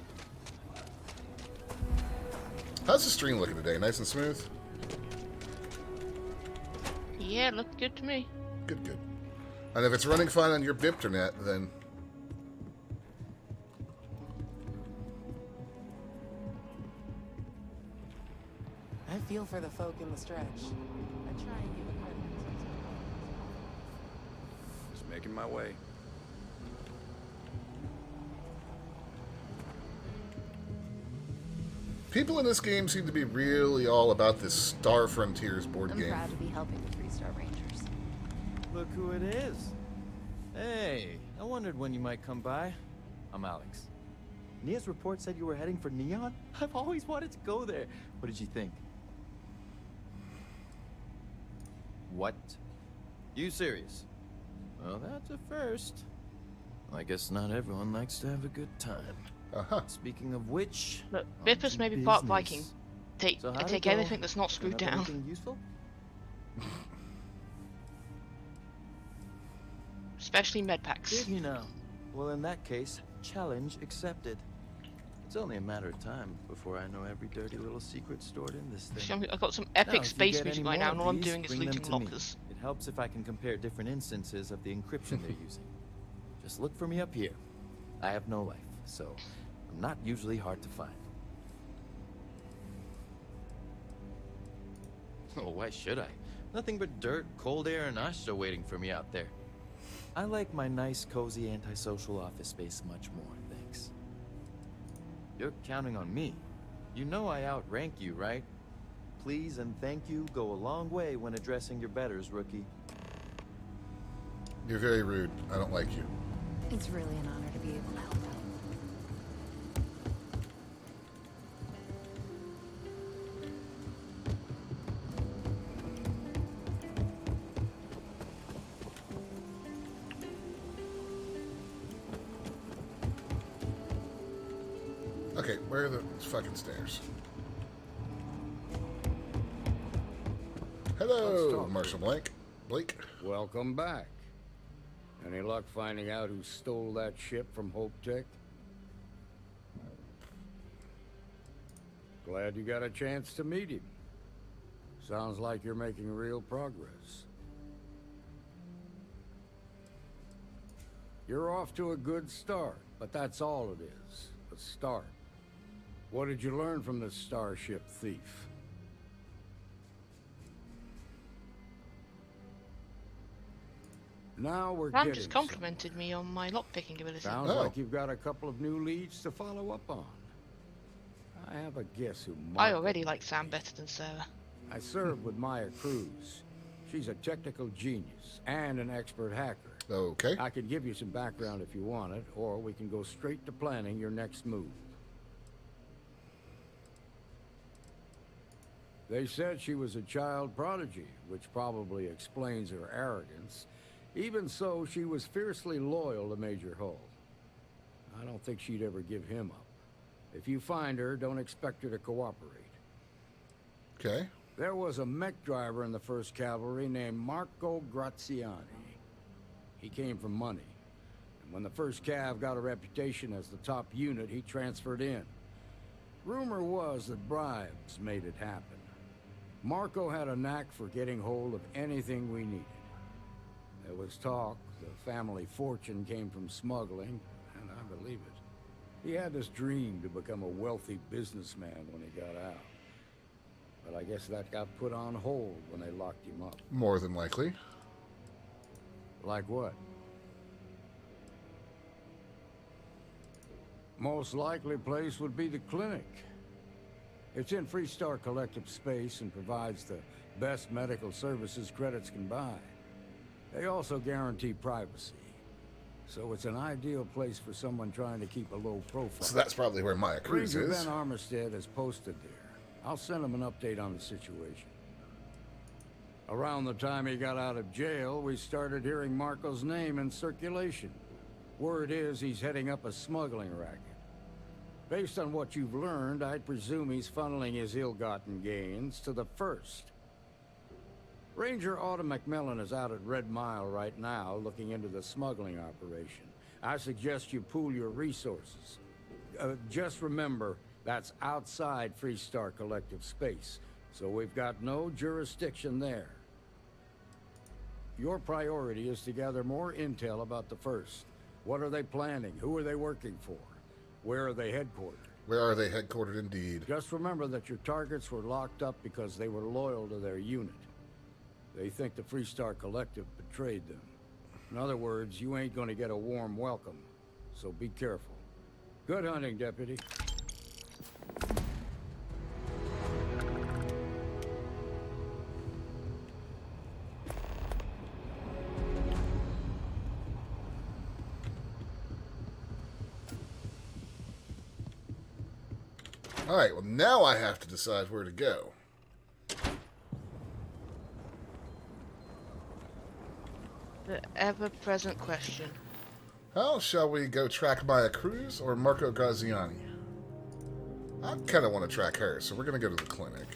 How's the stream looking today? Nice and smooth? Yeah, it looked good to me. Good, good. And if it's running fine on your Bipternet, then... I feel for the folk in the stretch. I try and give a credit. Just making my way. People in this game seem to be really all about this Star Frontiers board game. I'm proud to be helping the Freestar Rangers. Look who it is. Hey, I wondered when you might come by. I'm Alex. Nia's report said you were heading for Neon? I've always wanted to go there. What did you think? What? You serious? Well, that's a first. I guess not everyone likes to have a good time. Speaking of which, look, Bippers may be part Viking. I take anything that's not screwed down. Anything useful? Especially med packs. Did you know? Well, in that case, challenge accepted. It's only a matter of time before I know every dirty little secret stored in this thing. I've got some epic space music right now, and all I'm doing is looting lockers. It helps if I can compare different instances of the encryption they're using. Just look for me up here. I have no life, so I'm not usually hard to find. Oh, why should I? Nothing but dirt, cold air, and Asha waiting for me out there. I like my nice, cozy, antisocial office space much more, thanks. You're counting on me. You know I outrank you, right? Please and thank you go a long way when addressing your betters, rookie. You're very rude. I don't like you. It's really an honor to be able to help out. Okay, where are the fucking stairs? Hello, Marshal Blake. Welcome back. Any luck finding out who stole that ship from Hope Tech? Glad you got a chance to meet him. Sounds like you're making real progress. You're off to a good start, but that's all it is. A start. What did you learn from this starship thief? Now we're Sam getting just complimented me on my lockpicking ability. Sounds like you've got a couple of new leads to follow up on. I have a guess who I already like Sam better than Sarah. I served with Maya Cruz. She's a technical genius and an expert hacker. Okay. I could give you some background if you want it, or we can go straight to planning your next move. They said she was a child prodigy, which probably explains her arrogance. Even so, she was fiercely loyal to Major Hull. I don't think she'd ever give him up. If you find her, don't expect her to cooperate. Okay. There was a mech driver in the 1st Cavalry named Marco Graziani. He came from money. And when the 1st Cav got a reputation as the top unit, he transferred in. Rumor was that bribes made it happen. Marco had a knack for getting hold of anything we needed. There was talk the family fortune came from smuggling, and I believe it. He had this dream to become a wealthy businessman when he got out. But I guess that got put on hold when they locked him up. More than likely. Like what? Most likely place would be the clinic. It's in Freestar Collective space and provides the best medical services credits can buy. They also guarantee privacy. So it's an ideal place for someone trying to keep a low profile. So that's probably where Maya Cruz Ranger is. Ben Armistead is posted there. I'll send him an update on the situation. Around the time he got out of jail, we started hearing Marco's name in circulation. Word is he's heading up a smuggling racket. Based on what you've learned, I'd presume he's funneling his ill-gotten gains to the 1st. Ranger Autumn McMillan is out at Red Mile right now, looking into the smuggling operation. I suggest you pool your resources. Just remember, that's outside Freestar Collective space, so we've got no jurisdiction there. Your priority is to gather more intel about the 1st. What are they planning? Who are they working for? Where are they headquartered? Where are they headquartered indeed? Just remember that your targets were locked up because they were loyal to their unit. They think the Freestar Collective betrayed them. In other words, you ain't gonna get a warm welcome, so be careful. Good hunting, Deputy. Alright, well now I have to decide where to go. The ever-present question. How shall we go track Maya Cruz or Marco Graziani? I kind of want to track her, so we're going to go to the clinic.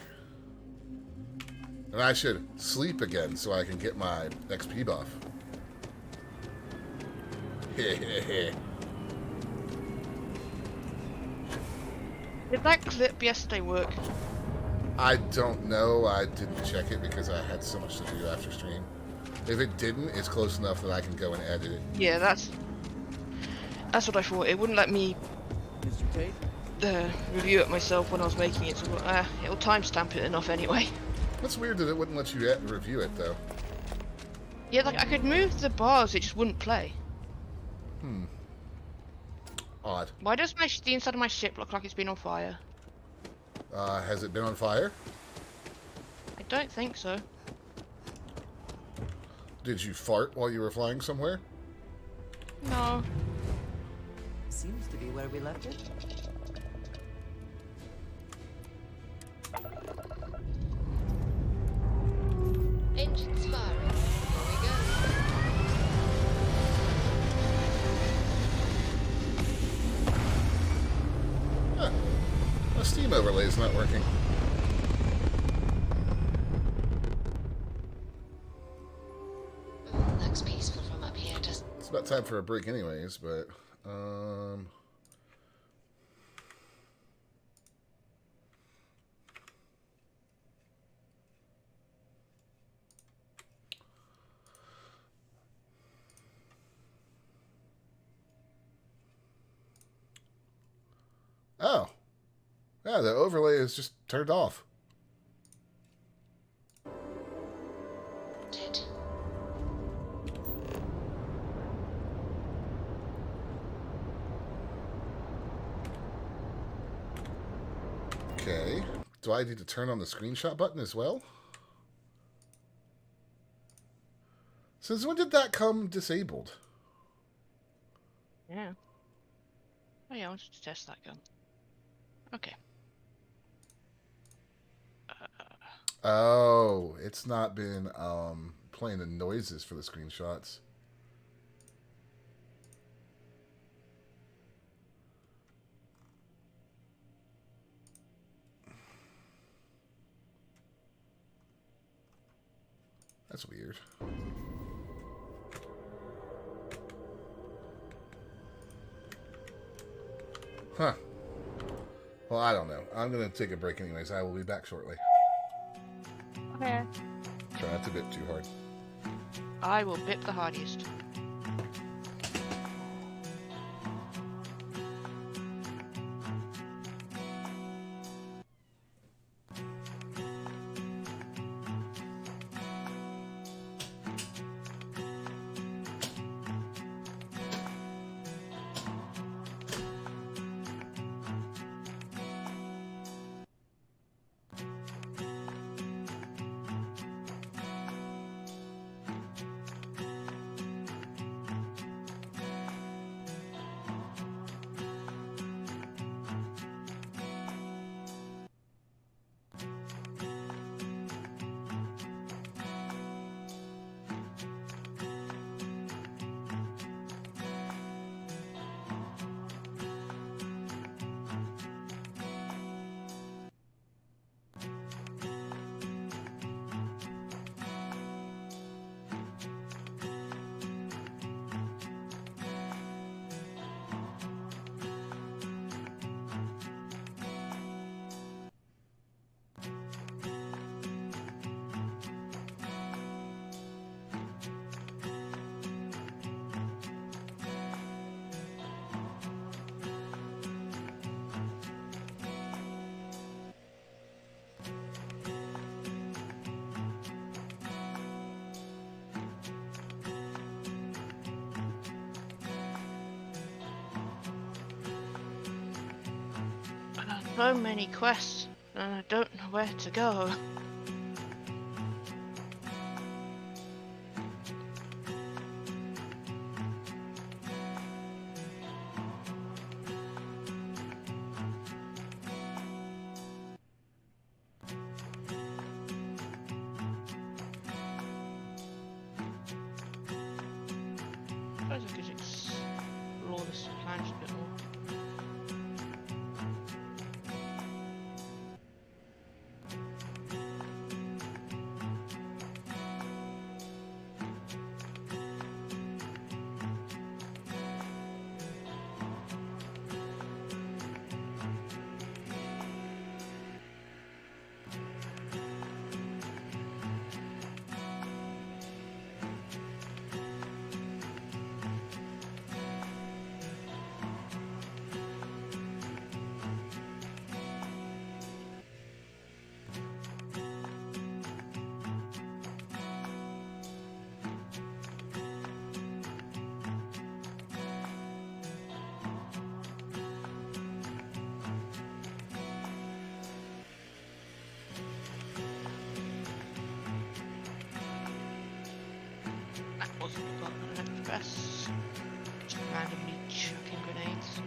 And I should sleep again so I can get my XP buff. Hehehe. Did that clip yesterday work? I don't know. I didn't check it because I had so much to do after stream. If it didn't, it's close enough that I can go and edit it. Yeah, that's what I thought. It wouldn't let me review it myself when I was making it, so it'll timestamp it enough anyway. That's weird that it wouldn't let you review it, though. Yeah, like I could move the bars, it just wouldn't play. Odd. Why does the inside of my ship look like it's been on fire? Has it been on fire? I don't think so. Did you fart while you were flying somewhere? No. Seems to be where we left it. Engines firing. Here we go. Huh. My steam overlay's not working. Looks peaceful from up here, just... It's about time for a break anyways, but, Oh. Yeah, the overlay is just turned off. Dead. Okay. Do I need to turn on the screenshot button as well? Since when did that come disabled? Yeah. Oh yeah, I wanted to test that gun. Okay. Oh, it's not been playing the noises for the screenshots. That's weird. Huh. Well, I don't know. I'm going to take a break anyways. I will be back shortly. Okay. Try not to bit too hard. I will bip the hardest. So many quests, and I don't know where to go. I suppose I could explore this planet a bit more. That wasn't a button at press. Just randomly chucking grenades.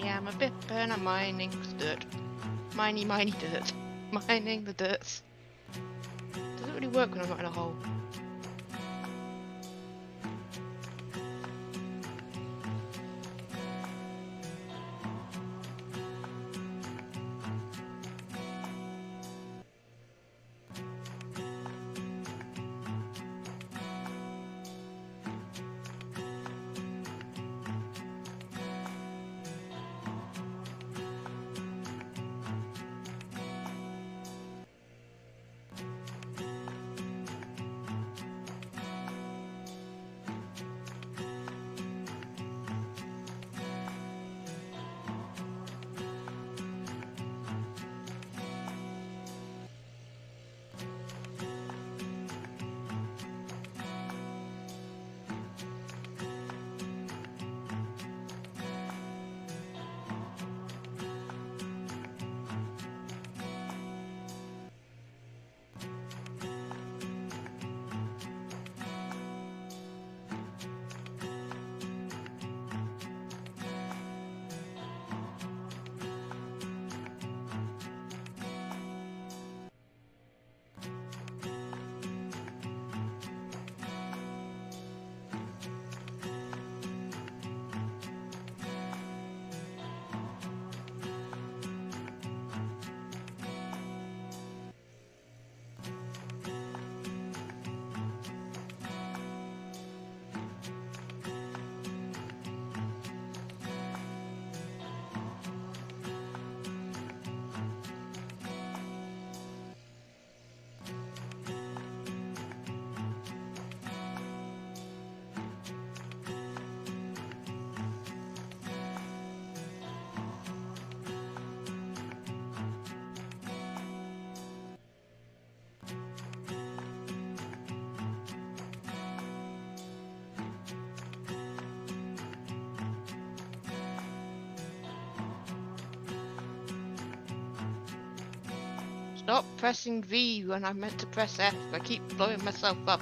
am a bipper and I'm mining the dirt. Miney dirt. Mining the dirt. Doesn't really work when I'm not in a hole. Stop pressing V when I meant to press F. I keep blowing myself up.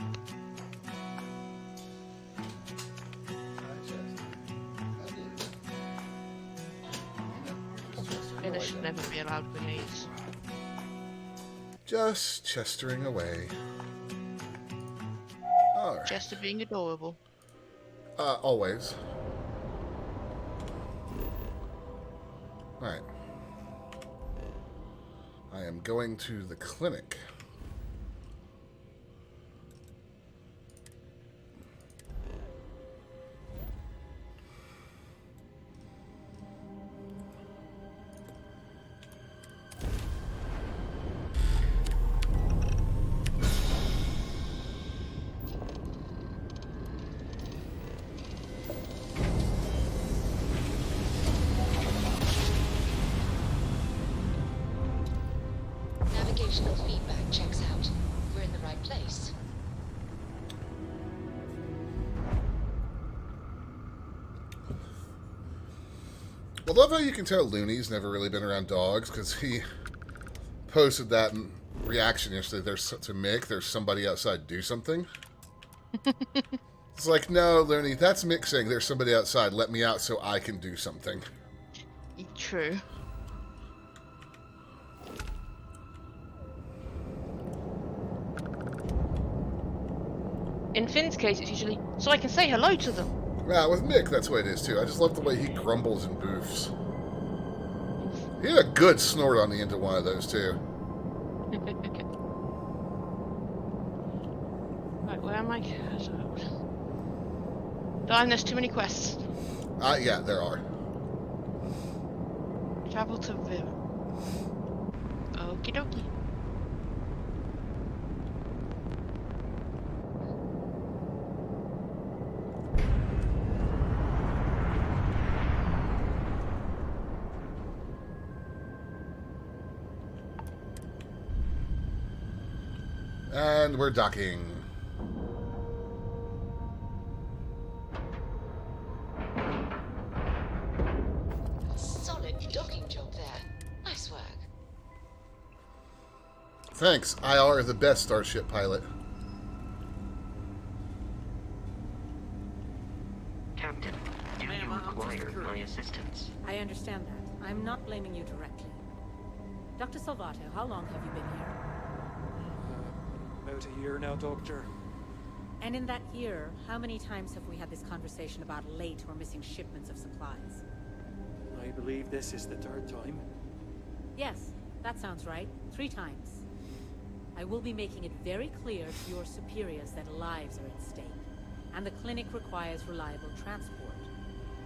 Finish should never be allowed grenades. Just chestering away. Alright. Chester being adorable. Always. Alright. I am going to the clinic. Navigational feedback checks out. We're in the right place. I love how you can tell Looney's never really been around dogs, because he posted that in reaction yesterday. There's to Mick. There's somebody outside. Do something. It's like, no, Looney. That's Mick saying there's somebody outside. Let me out so I can do something. True. In Finn's case, it's usually so I can say hello to them. Yeah, with Mick, that's what it is, too. I just love the way he grumbles and boofs. He had a good snort on the end of one of those, too. Right, where am I? Darn, there's too many quests. Yeah, there are. Travel to Viv. Okie dokie. And we're docking. Solid docking job there. Nice work. Thanks, IR, the best starship pilot. Captain, do you require my assistance? I understand that. I'm not blaming you directly. Dr. Salvato, how long have you been here? About a year now, Doctor. And in that year, how many times have we had this conversation about late or missing shipments of supplies? I believe this is the 3rd time. Yes, that sounds right. 3 times. I will be making it very clear to your superiors that lives are at stake, and the clinic requires reliable transport.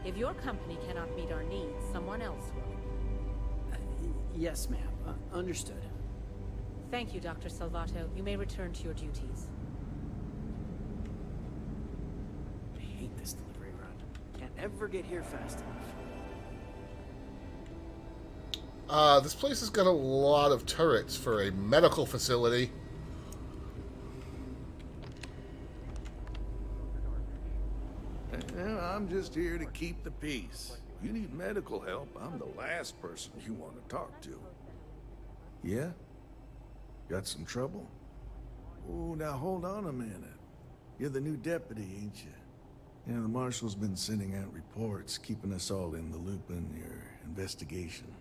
If your company cannot meet our needs, someone else will. Yes, ma'am. Understood. Thank you, Dr. Salvato. You may return to your duties. I hate this delivery run. Can't ever get here fast enough. This place has got a lot of turrets for a medical facility. I'm just here to keep the peace. You need medical help, I'm the last person you want to talk to. Yeah? Got some trouble? Oh, now hold on a minute. You're the new deputy, ain't you? Yeah, the marshal's been sending out reports, keeping us all in the loop in your investigation.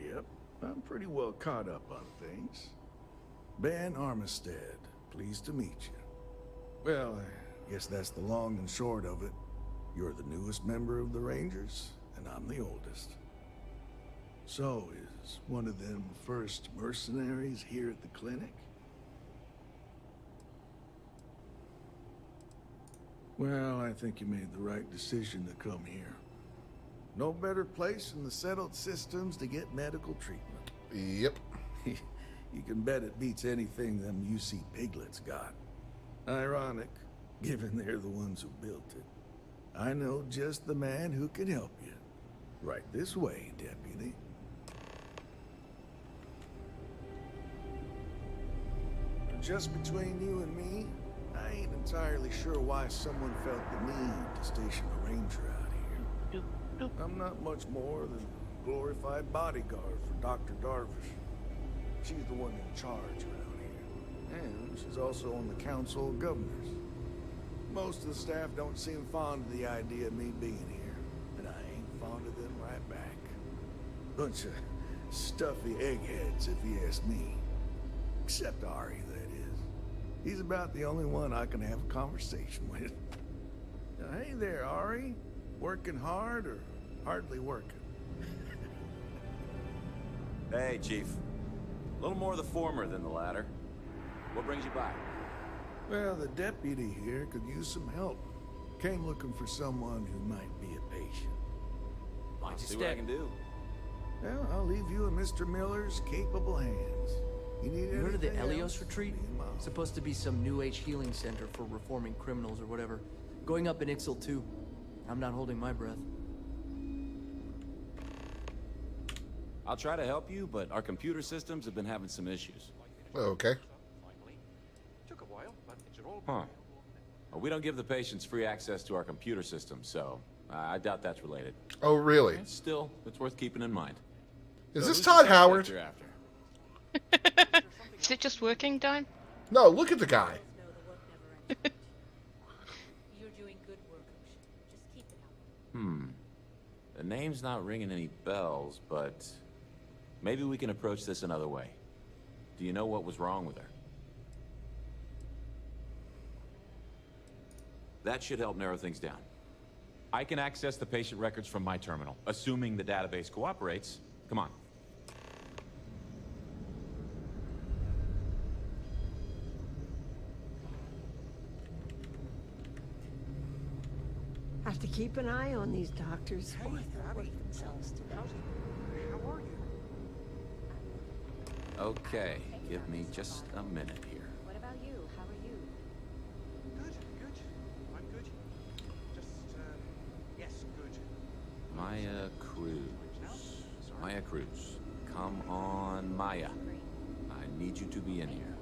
Yep, I'm pretty well caught up on things. Ben Armistead, pleased to meet you. Well, I guess that's the long and short of it. You're the newest member of the Rangers, and I'm the oldest. So, is one of them first mercenaries here at the clinic? Well, I think you made the right decision to come here. No better place in the settled systems to get medical treatment. Yep. You can bet it beats anything them UC piglets got. Ironic, given they're the ones who built it. I know just the man who can help you. Right this way, Deputy. Just between you and me, I ain't entirely sure why someone felt the need to station a ranger out here. I'm not much more than a glorified bodyguard for Dr. Darvish. She's the one in charge around here. And she's also on the Council of Governors. Most of the staff don't seem fond of the idea of me being here, and I ain't fond of them right back. Bunch of stuffy eggheads, if you ask me. Except Ari, that is. He's about the only one I can have a conversation with. Now, hey there, Ari. Working hard or hardly working? Hey, Chief. A little more the former than the latter. What brings you by? Well, the deputy here could use some help. Came looking for someone who might be a patient. I'll see what I can do. Well, I'll leave you in Mr. Miller's capable hands. You need You heard of the anything Elios else? retreat? Supposed to be some new age healing center for reforming criminals or whatever. Going up in Ixel too. I'm not holding my breath. I'll try to help you, but our computer systems have been having some issues. Okay. Took a while, but it should all Huh. Well, we don't give the patients free access to our computer system, so I doubt that's related. Oh, really? Still, it's worth keeping in mind. Is So this who's Todd the Howard? suspect you're after? Is it just working, Dime? No, look at the guy. You're doing good work, Ocean. Just keep it up. The name's not ringing any bells, but maybe we can approach this another way. Do you know what was wrong with her? That should help narrow things down. I can access the patient records from my terminal, assuming the database cooperates. Come on. Have to keep an eye on these doctors or they'll work themselves to death. How are you? Okay, give me just a minute here. What about you? How are you? Good, good. I'm good. Just, yes, good. Maya Cruz. Maya Cruz. Come on, Maya. I need you to be in here.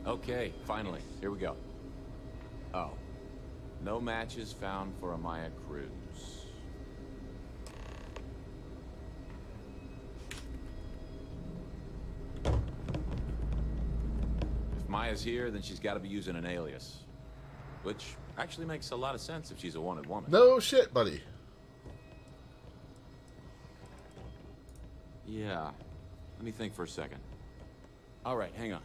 Okay, finally. Here we go. Oh. No matches found for a Maya Cruz. If Maya's here, then she's got to be using an alias. Which Actually makes a lot of sense if she's a wanted woman. No shit, buddy. Yeah. Let me think for a second. All right, hang on.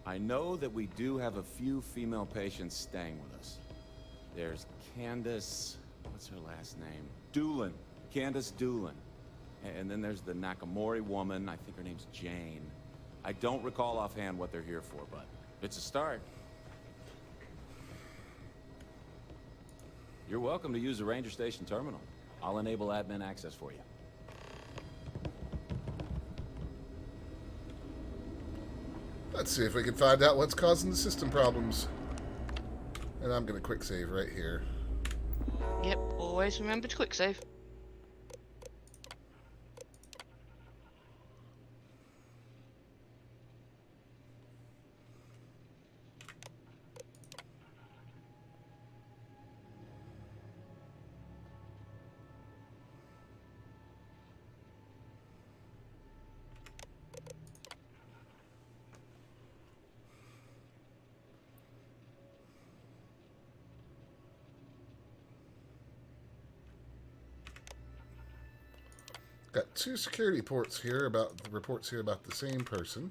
I know that we do have a few female patients staying with us. There's Candace... What's her last name? Doolin. Candace Doolin. And then there's the Nakamori woman. I think her name's Jane. I don't recall offhand what they're here for, but it's a start. You're welcome to use the Ranger Station terminal. I'll enable admin access for you. Let's see if we can find out what's causing the system problems. And I'm going to quick save right here. Yep, always remember to quick save. Got two security reports here about the same person.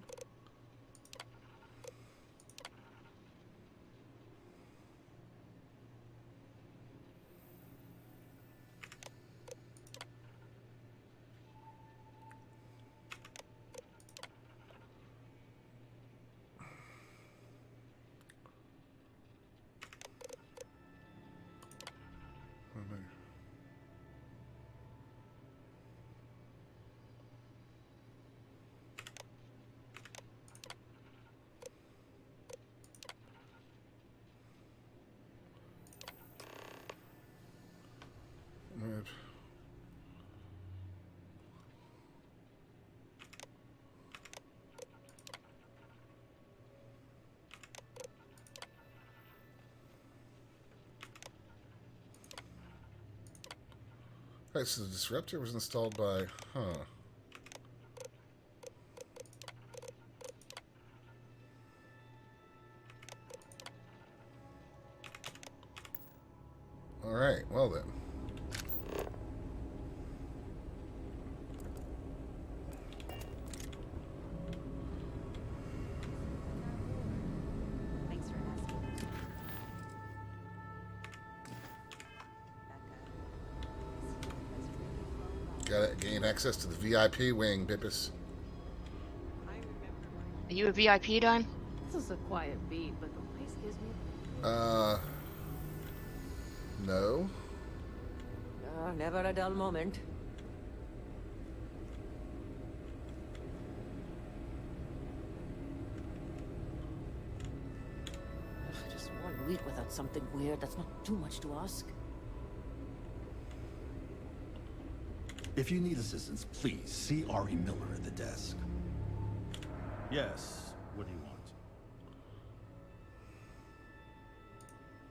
Alright, so the disruptor was installed by, Alright, well then. Gotta gain access to the VIP wing, Bippus. Are you a VIP, Don? This is a quiet beat, but the place gives me... No. Never a dull moment. Just 1 week without something weird. That's not too much to ask. If you need assistance, please see Ari Miller at the desk. Yes. What do you want?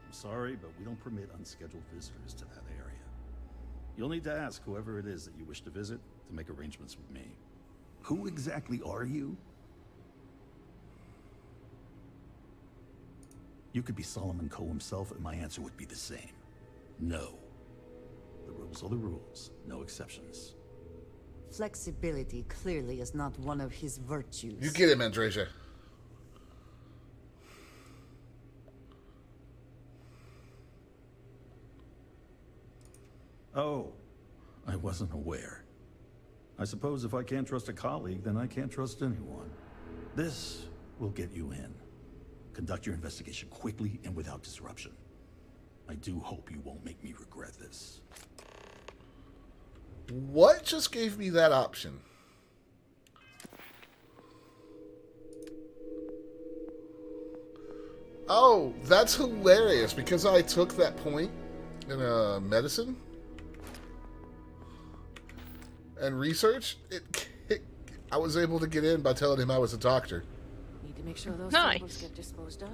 I'm sorry, but we don't permit unscheduled visitors to that area. You'll need to ask whoever it is that you wish to visit to make arrangements with me. Who exactly are you? You could be Solomon Coe himself, and my answer would be the same. No. The rules are the rules, no exceptions. Flexibility clearly is not one of his virtues. You get him, Andreja. Oh, I wasn't aware. I suppose if I can't trust a colleague, then I can't trust anyone. This will get you in. Conduct your investigation quickly and without disruption. I do hope you won't make me regret this. What just gave me that option? Oh, that's hilarious, because I took that point in medicine and research. I was able to get in by telling him I was a doctor. Need to make sure those Nice. samples get disposed of.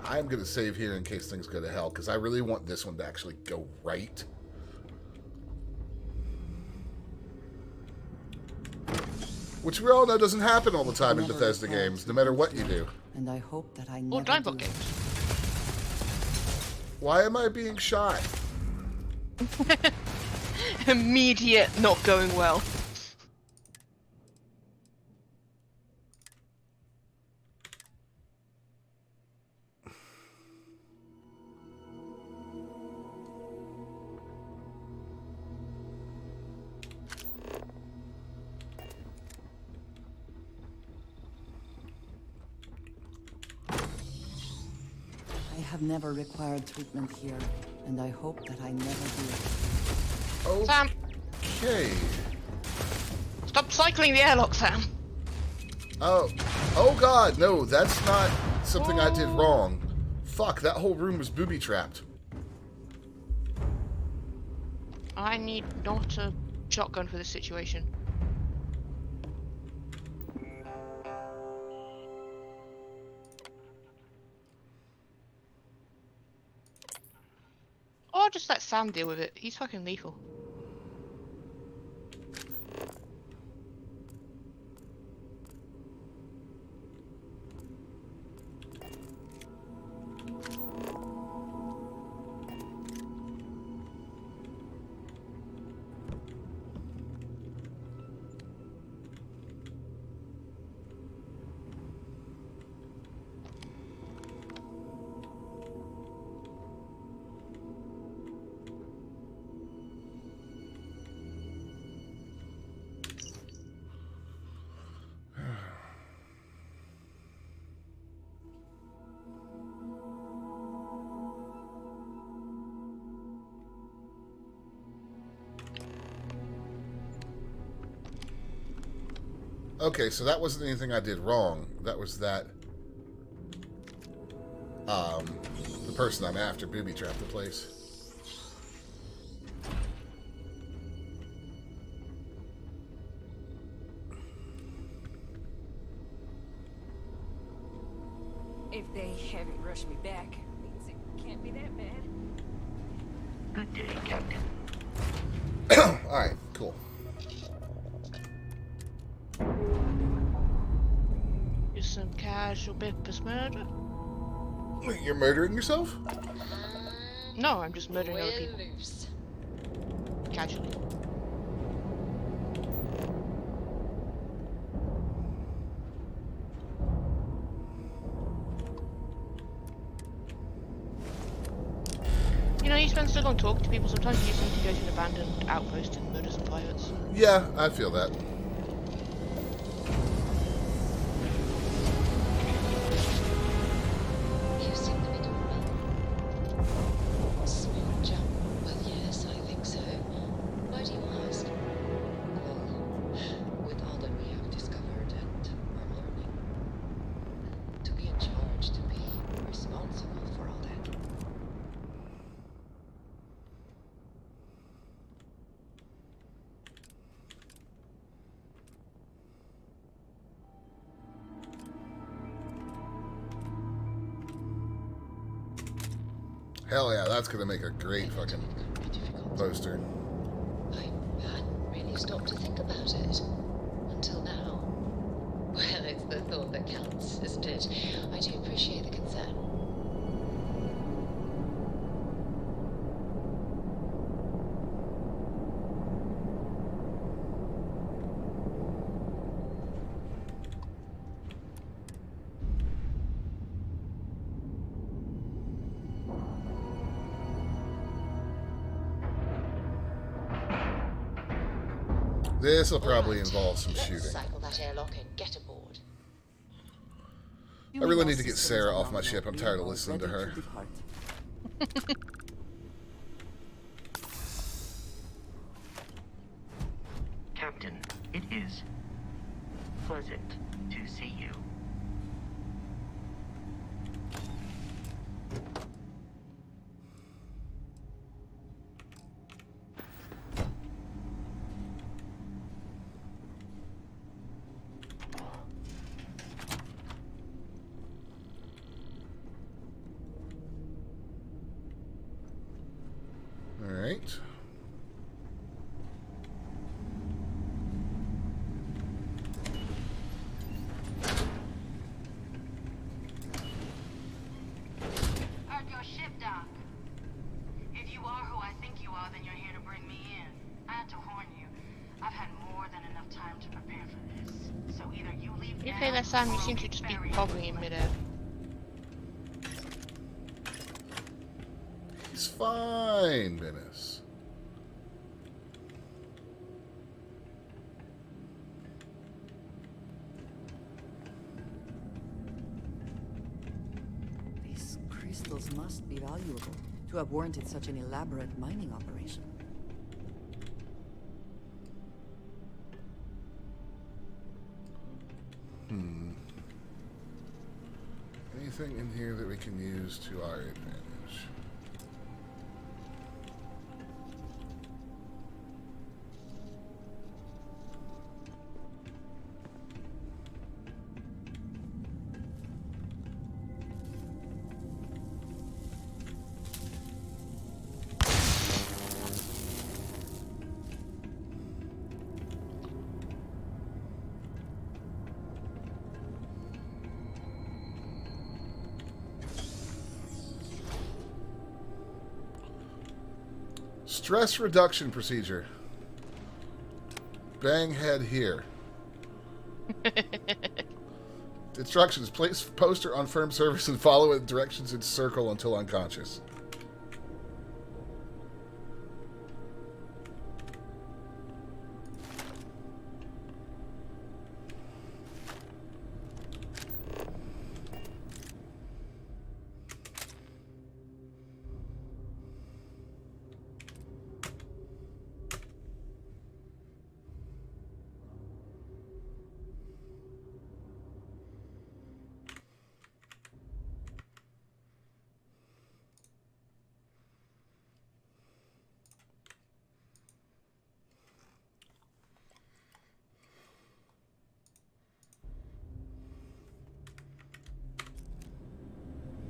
I'm going to save here in case things go to hell, because I really want this one to actually go right. Which we all know doesn't happen all the time in Never Bethesda required games, no matter what you do. And I hope that I Or never Dimebot do. games. Why am I being shot? Immediate not going well. I have never required treatment here, and I hope that I never do. Sam! Okay. Stop cycling the airlock, Sam! Oh. Oh god, no, that's not something I did wrong. Fuck, that whole room was booby-trapped. I need not a shotgun for this situation. Or just let Sam deal with it. He's fucking lethal. Okay, so that wasn't anything I did wrong. That was that the person I'm after booby-trapped the place. If they haven't rushed me back, means it can't be that bad. Good day, Captain. Alright, cool. Just some casual Bippus murder. Wait, you're murdering yourself? No, I'm just murdering other people. Casually. You know, you spend so long talking to people, sometimes you just need to go to an abandoned outpost and murder some pirates. Yeah, I feel that. You've seen the middle one. Smooth jump. Well, yes, I think so. Why do you ask? Well, with all that we have discovered and are learning, to be in charge, to be responsible for all that. Hell yeah, that's gonna make a great fucking poster. I hadn't really stopped to think about it. Until now. Well, it's the thought that counts, isn't it? I do appreciate the concern. This will probably involve some Let's shooting. cycle that airlock and get aboard. I really need to get Sarah off my ship. I'm tired of listening to her. Captain, it is pleasant to see you. All right. then you're here to bring me in. I had to warn you. I've had more than enough time to prepare for this. So either you leave now, Okay, last time you or seem I'll to just be bury you hovering in midair. He's fine, Venice. These crystals must be valuable to have warranted such an elaborate mining operation. Anything in here that we can use to our advantage? Stress reduction procedure. Bang head here. Instructions. Place poster on firm surface and follow it directions in circle until unconscious.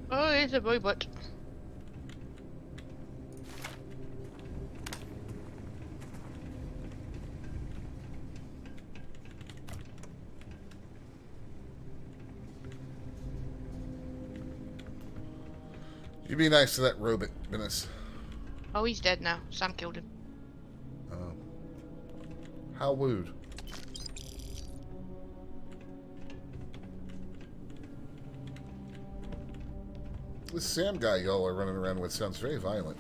Oh, it's a robot. You be nice to that robot, Venice. Oh, he's dead now. Sam killed him. Oh. How wooed. This Sam guy y'all are running around with sounds very violent.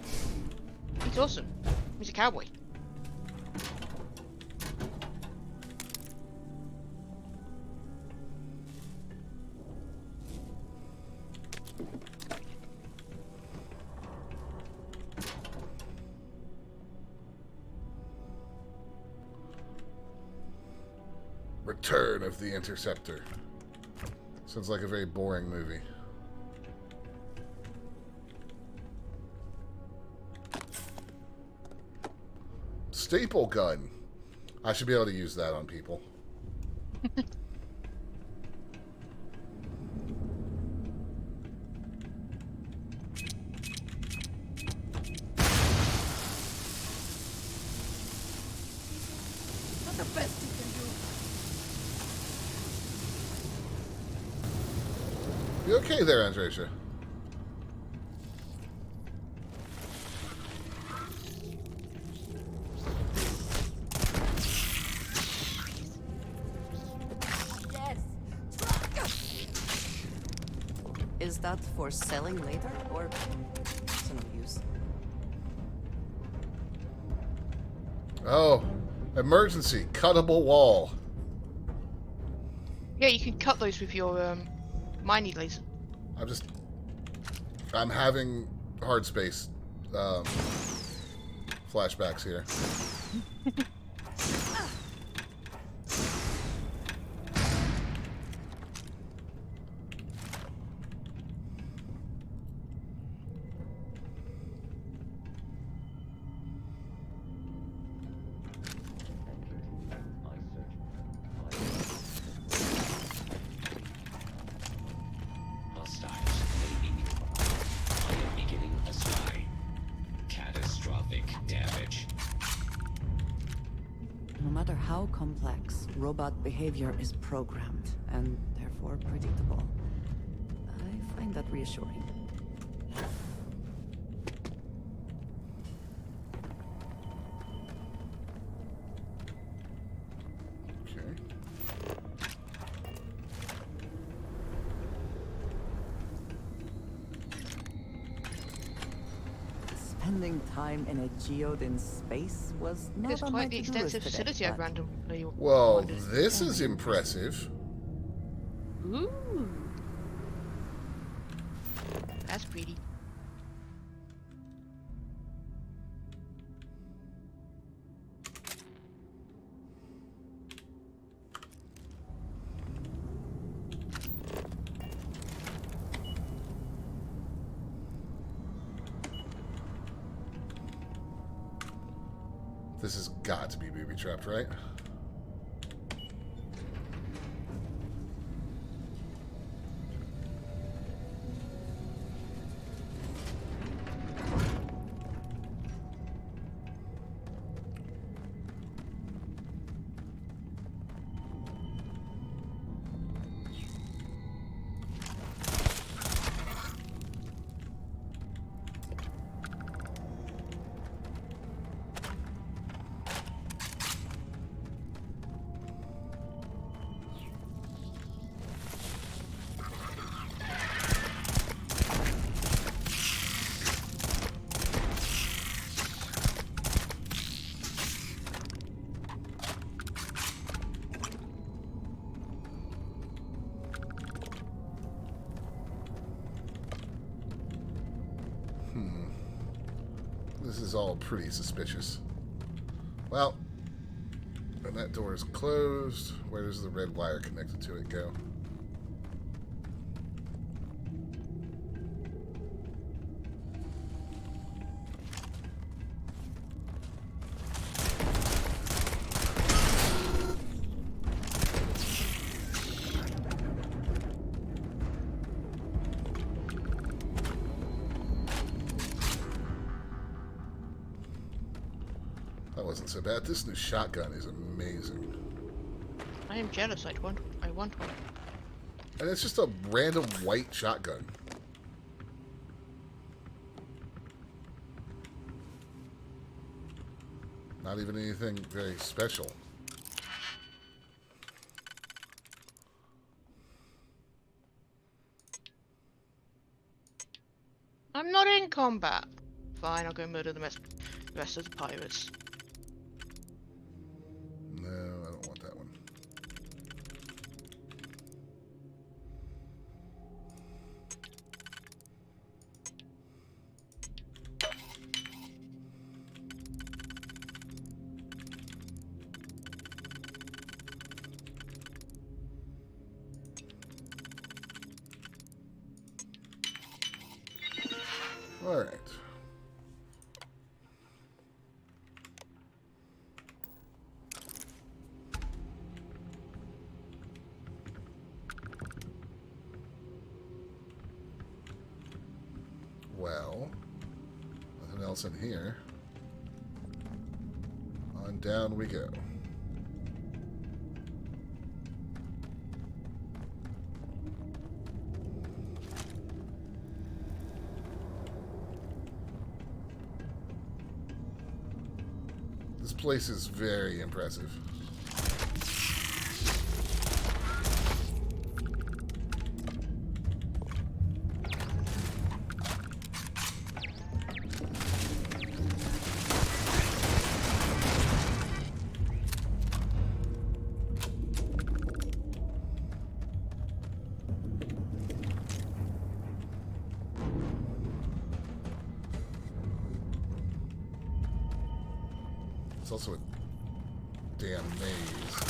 He's awesome. He's a cowboy. Return of the Interceptor. Sounds like a very boring movie. Staple gun. I should be able to use that on people. Not the best you can do. You okay there, Andresia? Is that for selling later, or personal use? Oh, emergency, cuttable wall. Yeah, you can cut those with your mining laser. I'm having hard space flashbacks here. No matter how complex, robot behavior is programmed, and therefore predictable. I find that reassuring. spending time in a geode in space was not It's on my quite the to-do list extensive today, facility I but randomly Well, wandered. this is impressive. Ooh. That's pretty. This has got to be booby-trapped, right? This is all pretty suspicious. Well, and that door is closed. Where does the red wire connected to it go? That wasn't so bad. This new shotgun is amazing. I am jealous. I want one. And it's just a random white shotgun. Not even anything very special. I'm not in combat. Fine, I'll go murder the rest of the pirates. No, I don't want that one. All right. Well, nothing else in here. On down we go. This place is very impressive. It's also a damn maze.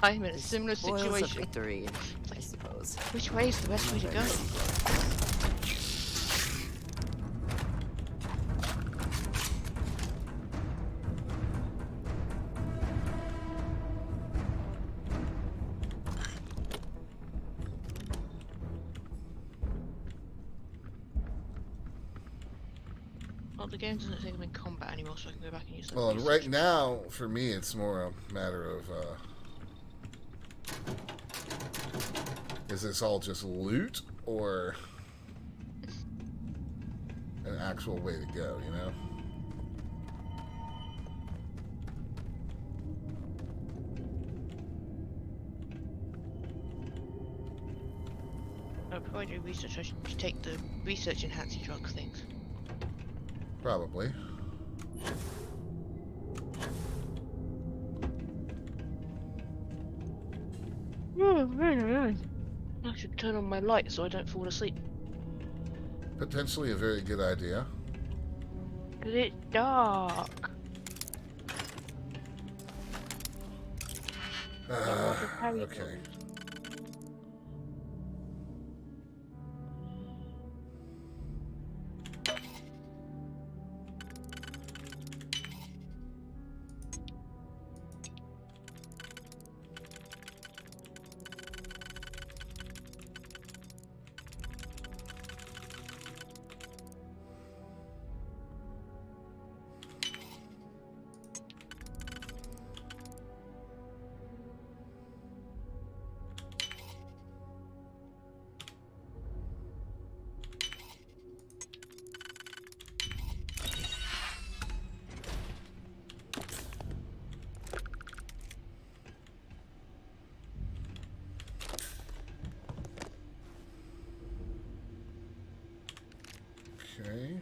I'm in a similar Spoils a situation. victory, I suppose. Which way is the best way to go? Well, the game doesn't think I'm in combat anymore, so I can go back and use that. Well, and right now, for me, it's more a matter of, is this all just loot, or an actual way to go, you know? Before I do research, I should take the research enhancing drug things. Probably. Oh, very nice. I should turn on my light so I don't fall asleep. Potentially a very good idea. Because it's dark. Okay. Okay.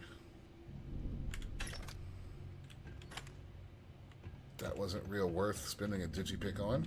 That wasn't real worth spending a digipick on.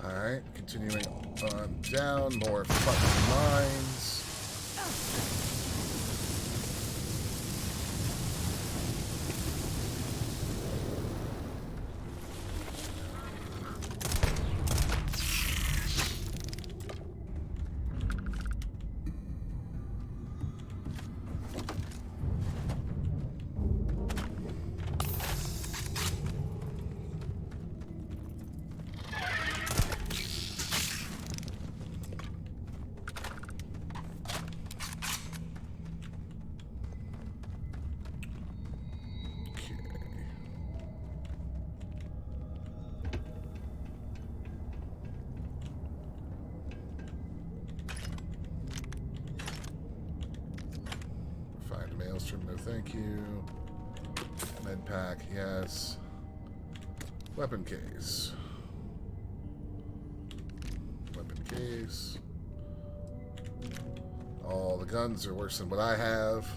Alright, continuing on down, more fucking mines. Maelstrom, no thank you. Med pack, yes. Weapon case. Weapon case. All the guns are worse than what I have.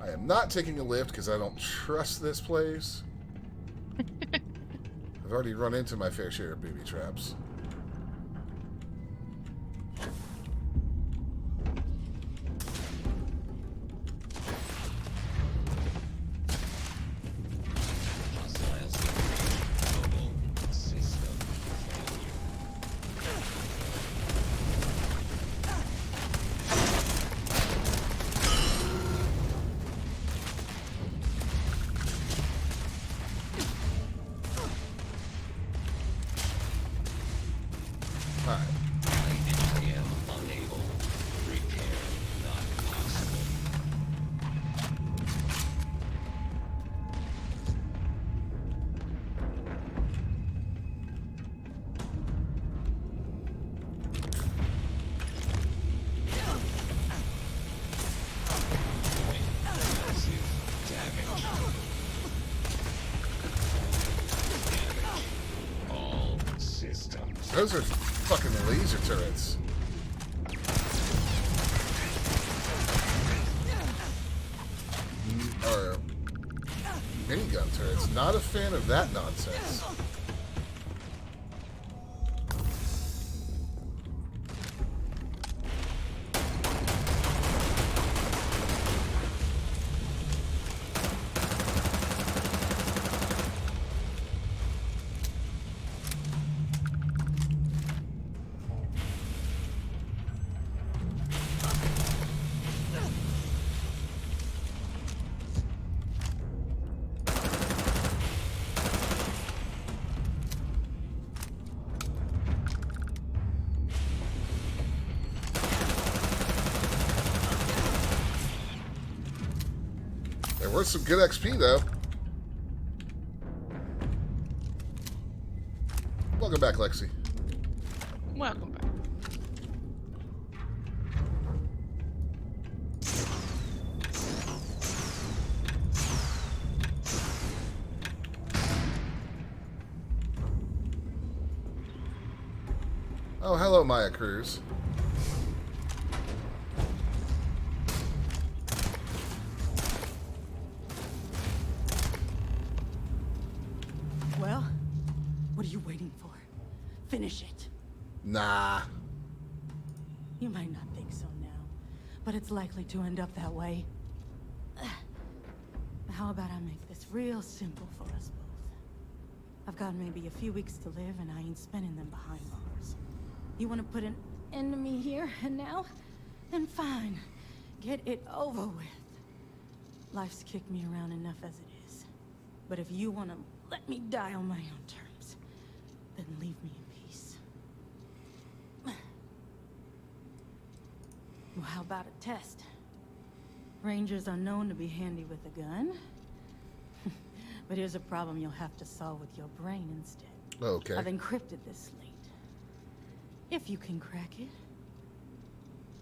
I am not taking a lift because I don't trust this place. I've already run into my fair share of booby traps. Those are fucking laser turrets. Or minigun turrets. Not a fan of that nonsense. Worth some good XP, though. Welcome back, Lexi. Welcome back. Oh, hello, Maya Cruz. Well, what are you waiting for? Finish it. Nah. You might not think so now, but it's likely to end up that way. How about I make this real simple for us both? I've got maybe a few weeks to live, and I ain't spending them behind bars. You want to put an end to me here and now? Then fine. Get it over with. Life's kicked me around enough as it is. But if you want to let me die on my own terms, then leave me in peace. Well, how about a test? Rangers are known to be handy with a gun. But here's a problem you'll have to solve with your brain instead. Okay. I've encrypted this slate. If you can crack it,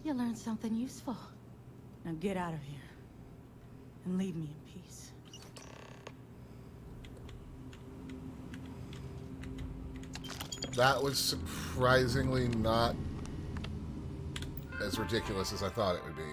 you'll learn something useful. Now get out of here and leave me in peace. That was surprisingly not as ridiculous as I thought it would be.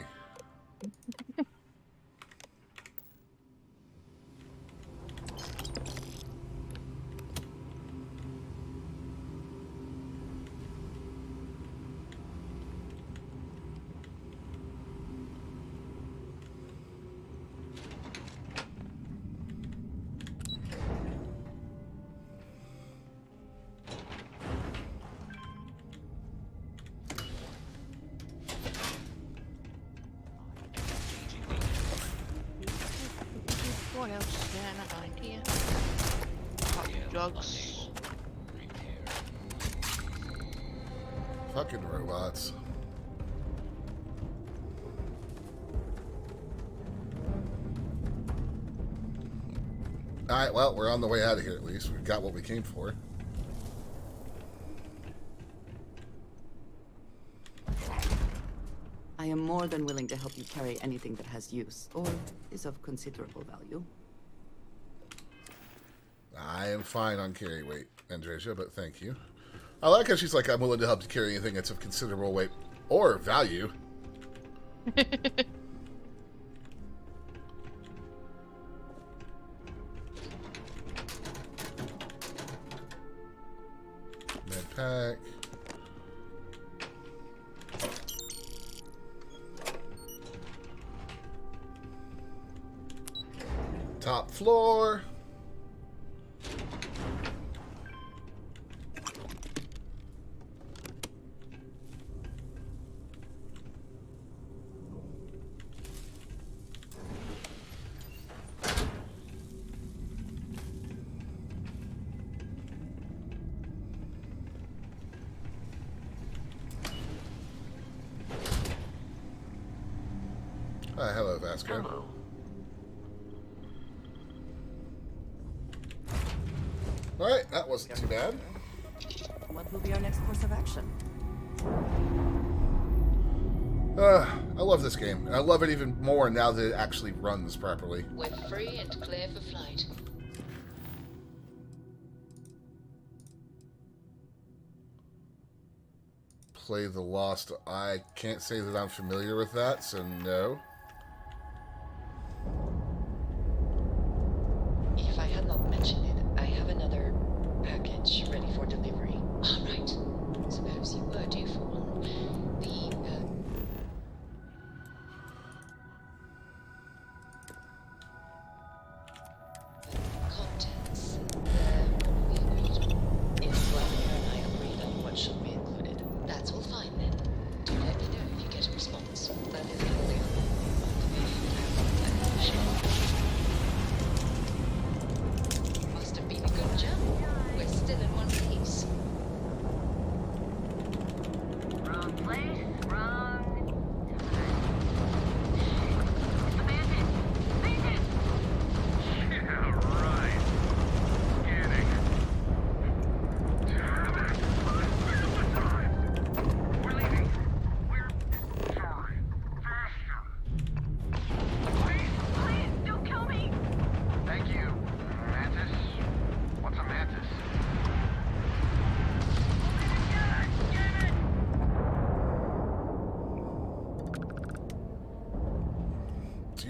What else is there behind here? Hot dogs. Fucking robots. Alright, well, we're on the way out of here at least. We've got what we came for. I am more than willing to help you carry anything that has use, or is of considerable value. I am fine on carry weight, Andresia, but thank you. I like how she's like, I'm willing to help you carry anything that's of considerable weight or value. Med pack. Top floor. Hi, hello, Vasco. Hello. Alright, that wasn't too bad. What will be our next course of action? I love this game. And I love it even more now that it actually runs properly. We're free and clear for flight. Play the Lost. I can't say that I'm familiar with that, so no. If I had not mentioned it, I have another package ready for delivery. All right. Suppose you were due for one. The contents, what we agreed on. If Vladimir and I agreed on what should be included, that's all fine then. Do let me know if you get a response. That is the only thing.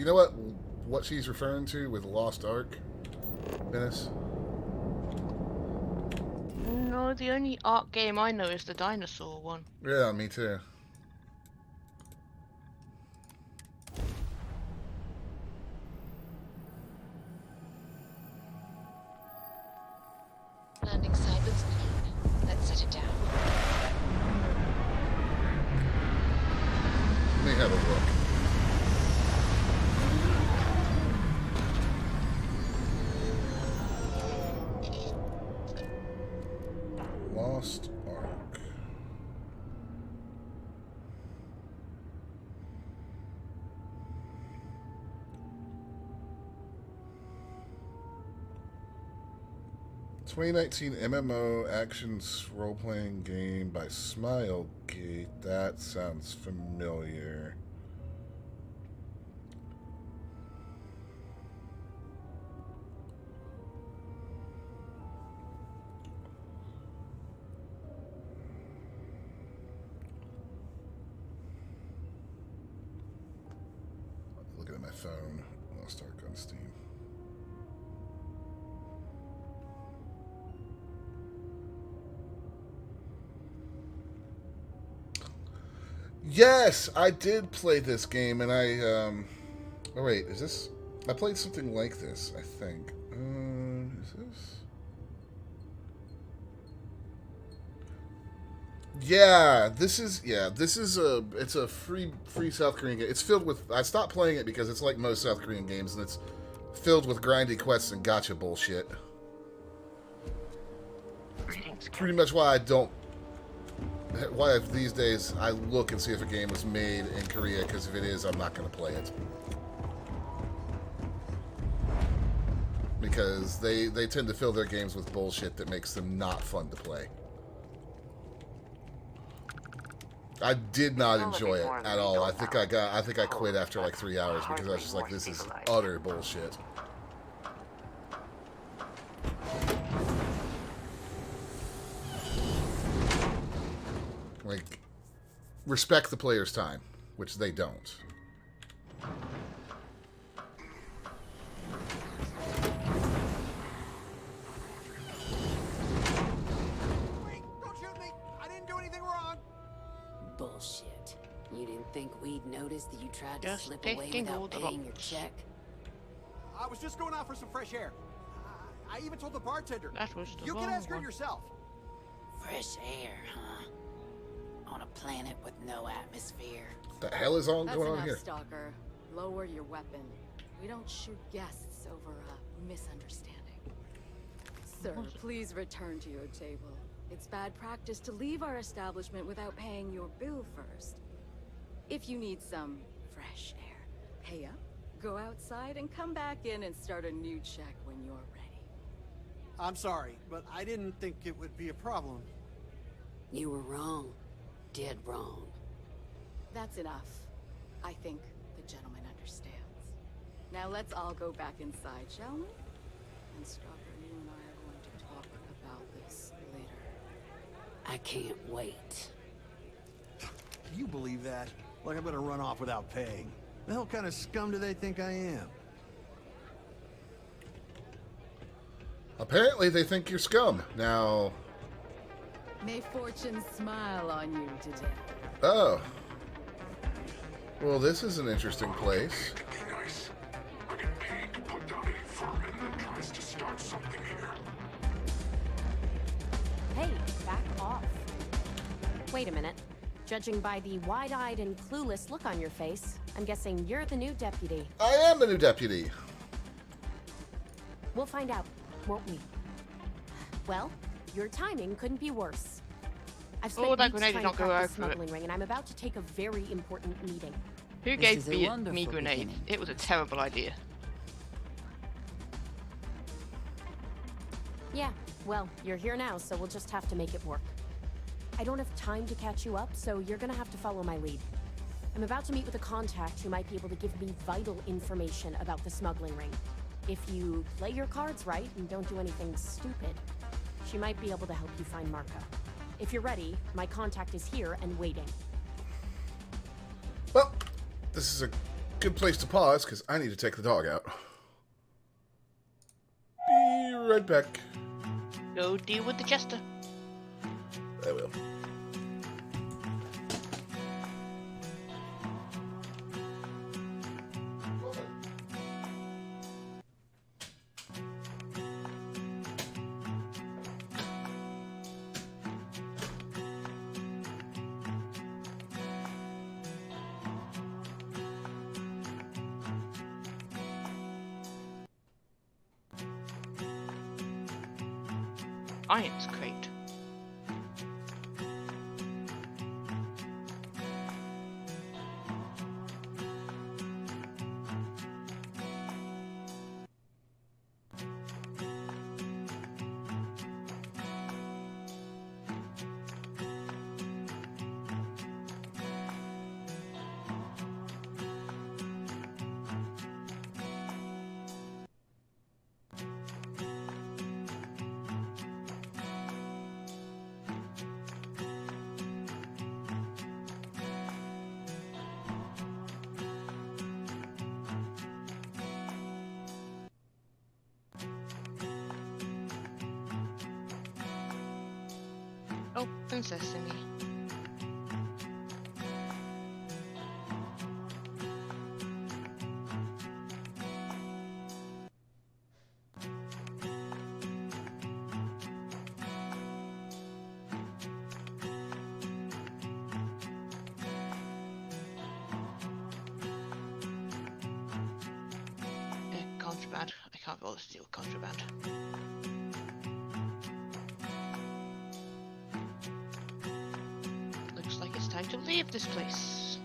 Do you know what she's referring to with Lost Ark, Dennis? No, the only Ark game I know is the dinosaur one. Yeah, me too. Landing site looks clean. Let's set it down. Let me have a look. Lost Ark. "2019 MMO actions role-playing game by Smilegate." That sounds familiar. Looking at my phone. Lost Ark on Steam. Yes, I did play this game, and I, oh wait, is this... I played something like this, I think. Is this... Yeah, this is it's a free South Korean game. It's filled with... I stopped playing it because it's like most South Korean games, and it's filled with grindy quests and gotcha bullshit. It's pretty much why I don't... Why these days I look and see if a game was made in Korea, because if it is, I'm not going to play it. Because they tend to fill their games with bullshit that makes them not fun to play. I did not enjoy it at all. I think I quit after like 3 hours because I was just like, this is utter bullshit. Like, respect the player's time, which they don't. Wait, don't shoot me! I didn't do anything wrong! Bullshit. You didn't think we'd notice that you tried to Just slip away taking all without the paying your rocks. check? I was just going out for some fresh air. I even told the bartender. That was the You can wrong ask her one. yourself. Fresh air, huh? On a planet with no atmosphere. The hell is all That's going on enough, here? Stalker. Lower your weapon. We don't shoot guests over a misunderstanding. Sir, please return to your table. It's bad practice to leave our establishment without paying your bill first. If you need some fresh air, pay up, go outside, and come back in and start a new check when you're ready. I'm sorry, but I didn't think it would be a problem. You were wrong. Dead wrong. That's enough. I think the gentleman understands. Now let's all go back inside, shall we? And Stalker, you and I are going to talk about this later. I can't wait. Do you believe that? Like I'm gonna run off without paying. The hell kind of scum do they think I am? Apparently they think you're scum. Now... May fortune smile on you today. Oh. Well, this is an interesting place. Nice. I get paid to put down any vermin that tries to start something here. Hey, back off. Wait a minute. Judging by the wide-eyed and clueless look on your face, I'm guessing you're the new deputy. I am the new deputy. We'll find out, won't we? Well, your timing couldn't be worse. I've spent that weeks grenade trying did to not go crack the over it. smuggling ring, and I'm about to take a very important meeting. Who This gave is a me wonderful grenade? beginning. It was a terrible idea. Yeah, well, you're here now, so we'll just have to make it work. I don't have time to catch you up, so you're gonna have to follow my lead. I'm about to meet with a contact who might be able to give me vital information about the smuggling ring. If you play your cards right and don't do anything stupid, she might be able to help you find Marco. If you're ready, my contact is here and waiting. Well, this is a Good place to pause, because I need to take the dog out. Be right back. Go deal with the jester. I will. Science crate. Oh, princess thingy. Contraband. I can't bother to deal with contraband. Looks like it's time to leave this place.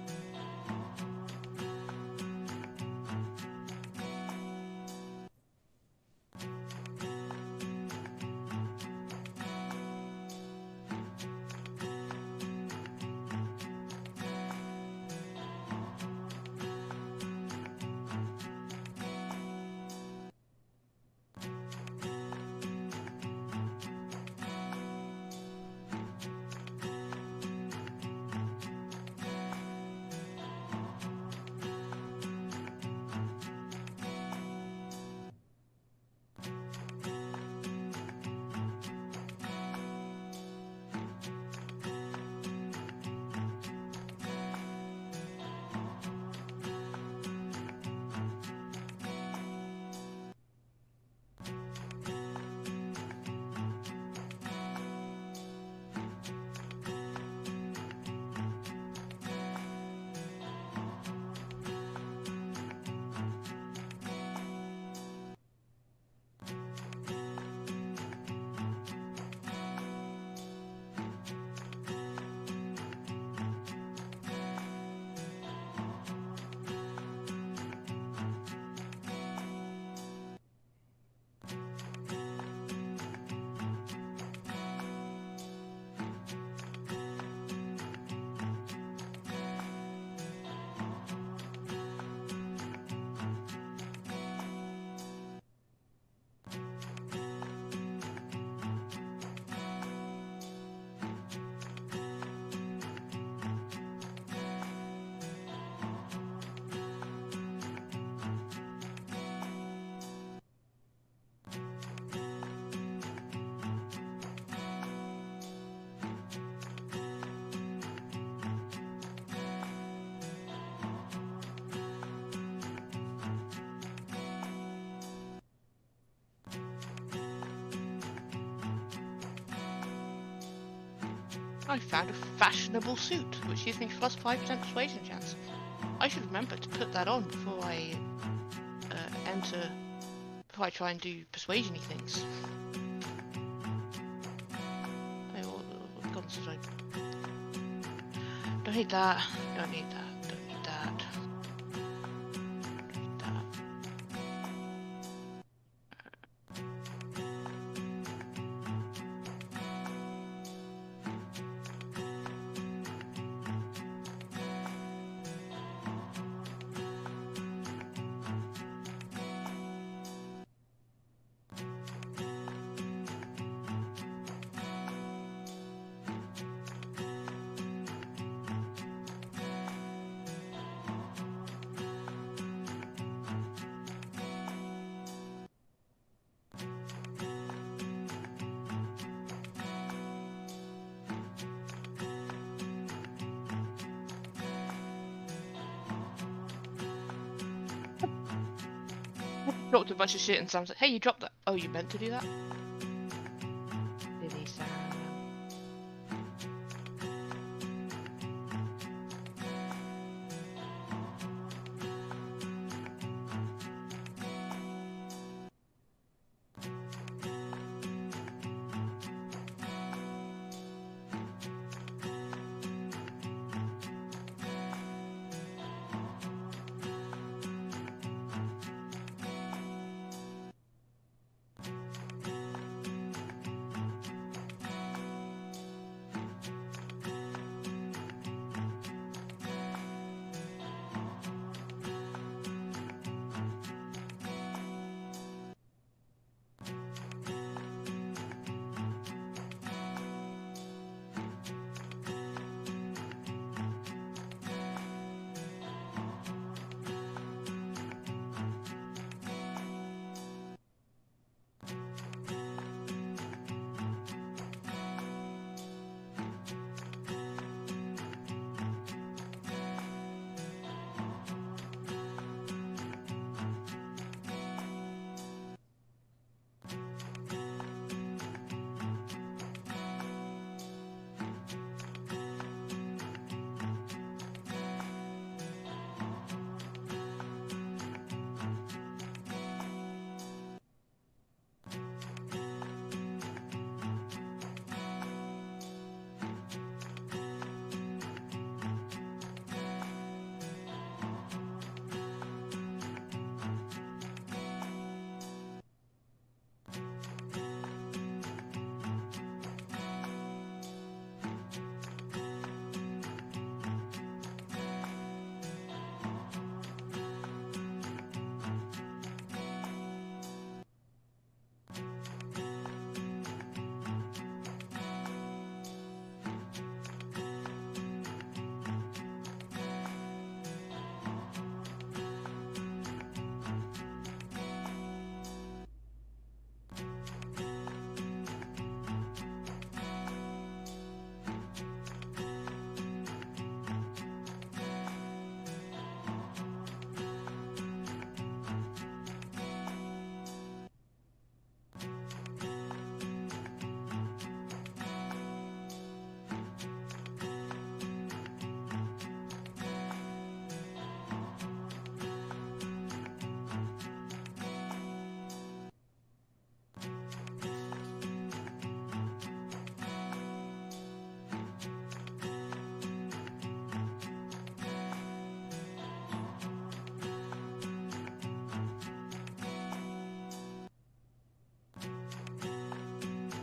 I found a fashionable suit, which gives me plus 5% persuasion chance. I should remember to put that on before I before I try and do persuasion-y things. Hey, what guns did I... Don't need that, don't need that, don't need that. Don't need that. dropped a bunch of shit and Sam's like, hey, you dropped that. Oh, you meant to do that? Silly Sam.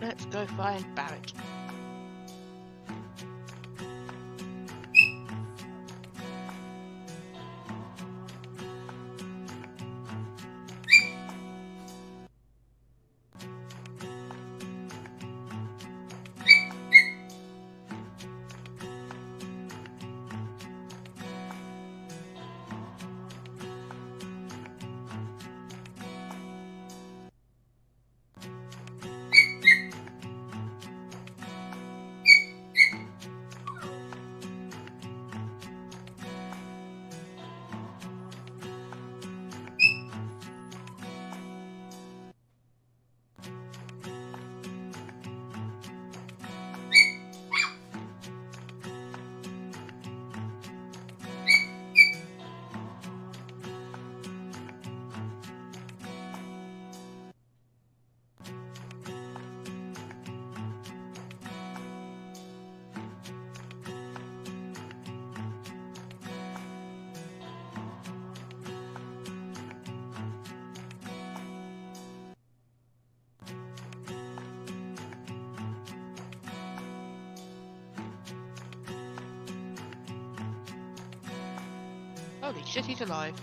Let's go find Barrett. Holy shit, he's alive.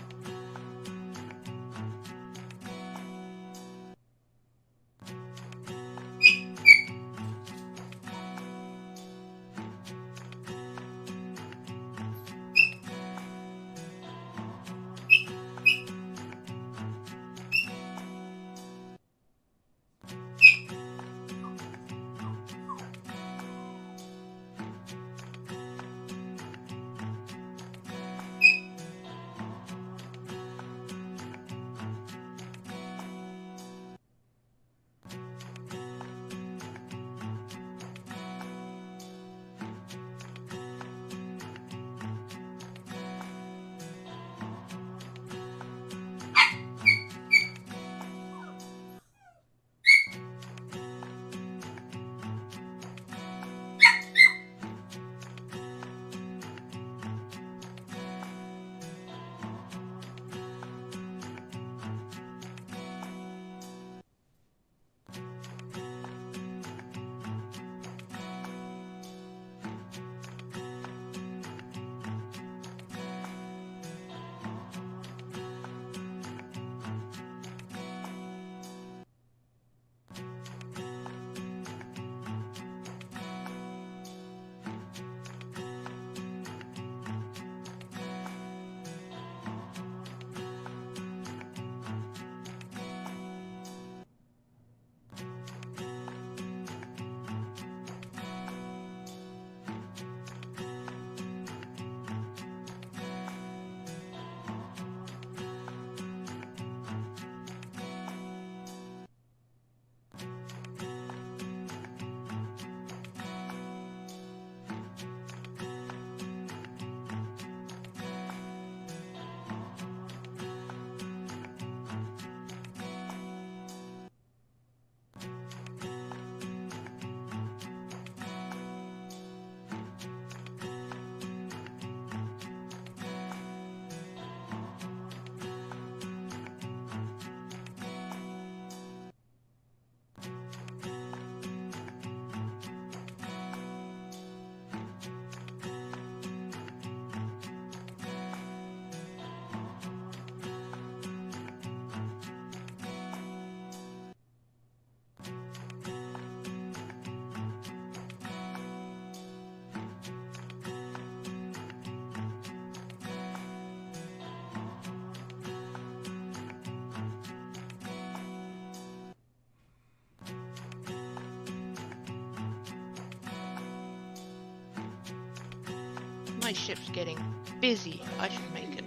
My ship's getting busy. I should make it.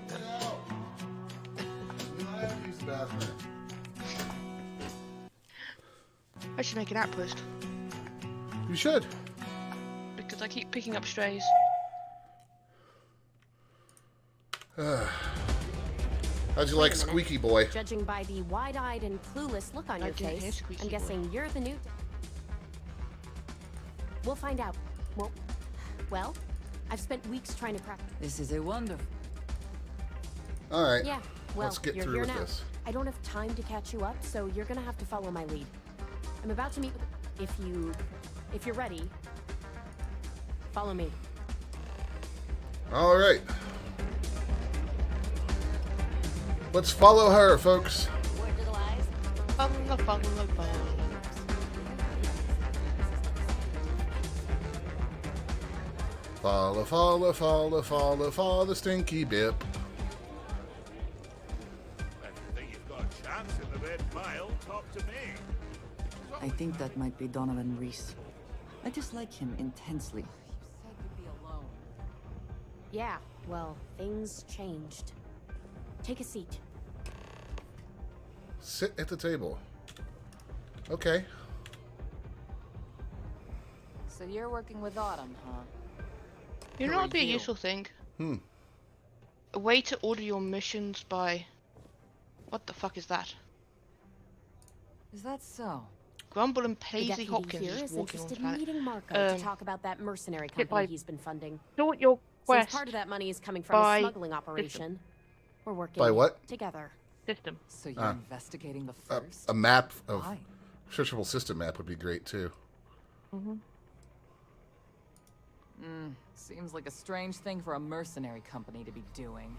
I should make an outpost. You should. Because I keep picking up strays. How'd you like Squeaky Boy? Judging by the wide-eyed and clueless look on your face, I'm guessing you're the new... We'll find out. Well, I've spent weeks trying to practice. This is a wonderful. All right. Yeah, well, let's get you're through here with now. this. I don't have time to catch you up, so you're gonna have to follow my lead. I'm about to meet with... If you're ready, follow me. All right. Let's follow her, folks. Follow the stinky bip. I think that might be Donovan Reese. I dislike him intensely. Yeah, well, things changed. Take a seat. Sit at the table. Okay. So you're working with Autumn, huh? You know what would be a useful thing? A way to order your missions by... What the fuck is that? Is that so? Grumble and The Paisley deputy Hopkins here is is walking on the interested in planet. meeting Marco to talk about that mercenary company he's been funding. Sort your quest. Since part of that money is coming from a smuggling operation, we're working By what? together. System. So you're investigating the first? A map of Why? searchable system map would be great too. Seems like a strange thing for a mercenary company to be doing.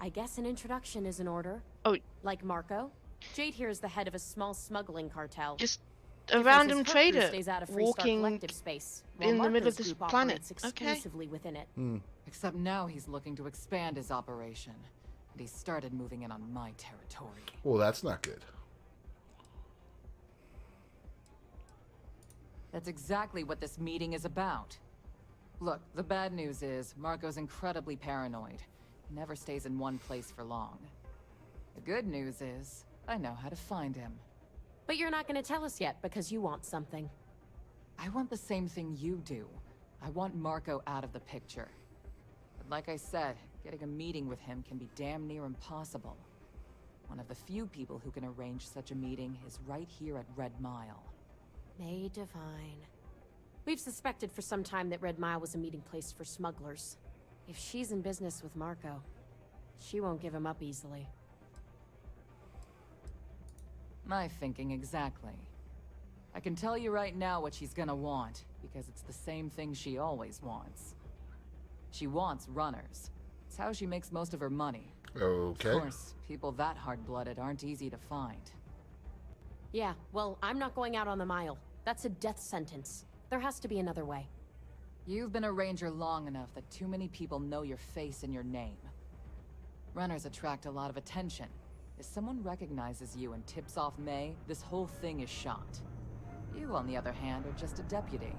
I guess an introduction is in order. Oh, like Marco. Jade here is the head of a small smuggling cartel. Just a random trader stays out of Freestar walking collective space, while in the middle Marco's of this group planet. operates exclusively within it. Except now he's looking to expand his operation. And he started moving in on my territory. Well, that's not good. That's exactly what this meeting is about. Look, the bad news is Marco's incredibly paranoid. He never stays in one place for long. The good news is I know how to find him. But you're not going to tell us yet because you want something. I want the same thing you do. I want Marco out of the picture. But like I said, getting a meeting with him can be damn near impossible. One of the few people who can arrange such a meeting is right here at Red Mile. May divine. We've suspected for some time that Red Mile was a meeting place for smugglers. If she's in business with Marco, she won't give him up easily. My thinking exactly. I can tell you right now what she's gonna want, because it's the same thing she always wants. She wants runners. It's how she makes most of her money. Okay. Of course, people that hard-blooded aren't easy to find. Yeah, well, I'm not going out on the mile. That's a death sentence. There has to be another way. You've been a ranger long enough that too many people know your face and your name. Runners attract a lot of attention. If someone recognizes you and tips off May, this whole thing is shot. You, on the other hand, are just a deputy.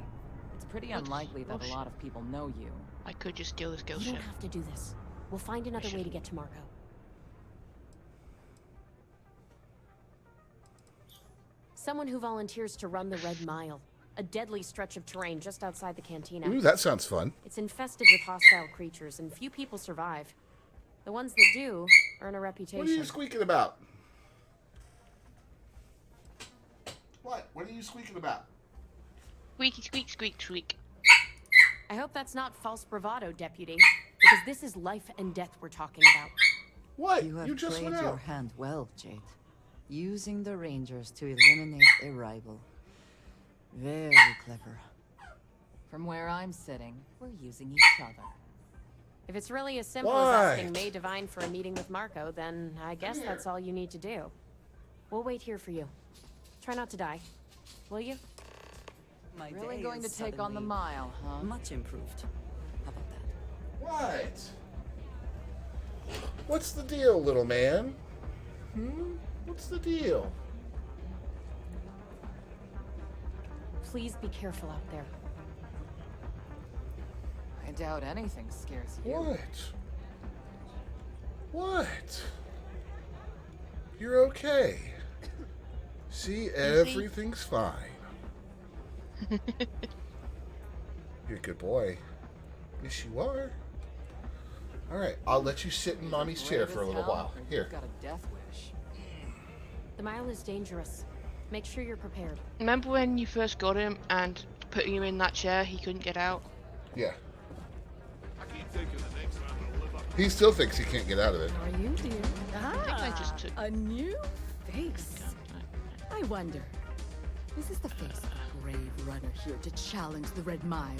It's pretty unlikely that a lot of people know you. I could just steal this girl's You ship. don't have to do this. We'll find another way to get to Marco. Someone who volunteers to run the Red Mile. A deadly stretch of terrain just outside the cantina. Ooh, that sounds fun. It's infested with hostile creatures, and few people survive. The ones that do earn a reputation. What are you squeaking about? What? What are you squeaking about? Squeaky, squeak, squeak, squeak. I hope that's not false bravado, Deputy, because this is life and death we're talking about. What? You have You just played went your out. hand well, Jade. Using the Rangers to eliminate a rival. Very clever. From where I'm sitting, we're using each other. If it's really as simple What? as asking May Divine for a meeting with Marco, then I guess that's all you need to do. We'll wait here for you. Try not to die. Will you? My Really day going to is take on the suddenly mile, huh? Much improved. How about that? What? What's the deal, little man? What's the deal? Please be careful out there. I doubt anything scares you. What? You're okay. See, everything's fine. You're a good boy. Yes, you are. Alright, I'll let you sit in Mommy's chair for a little while. Here. Got a death wish. The mile is dangerous. Make sure you're prepared. Remember when you first got him and putting him in that chair, he couldn't get out? Yeah. He still thinks he can't get out of it. How are you, dear? I just took... A new face. I wonder, is this the face of a brave runner here to challenge the Red Mile?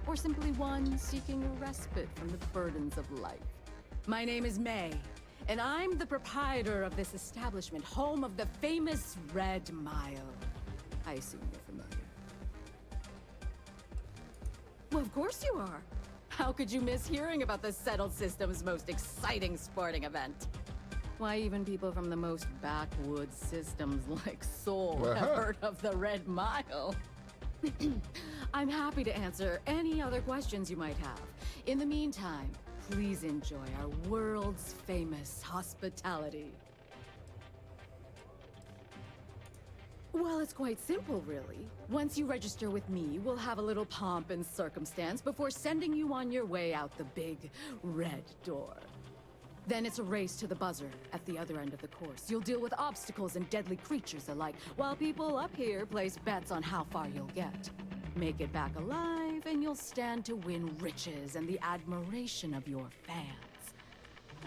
Or simply one seeking a respite from the burdens of life? My name is May, and I'm the proprietor of this establishment, home of the famous Red Mile. I assume you're familiar. Well, of course you are. How could you miss hearing about the Settled System's most exciting sporting event? Why, even people from the most backwoods systems like Seoul have heard of the Red Mile. I'm happy to answer any other questions you might have. In the meantime, please enjoy our world's famous hospitality. Well, it's quite simple, really. Once you register with me, we'll have a little pomp and circumstance before sending you on your way out the big red door. Then it's a race to the buzzer at the other end of the course. You'll deal with obstacles and deadly creatures alike, while people up here place bets on how far you'll get. Make it back alive, and you'll stand to win riches and the admiration of your fans.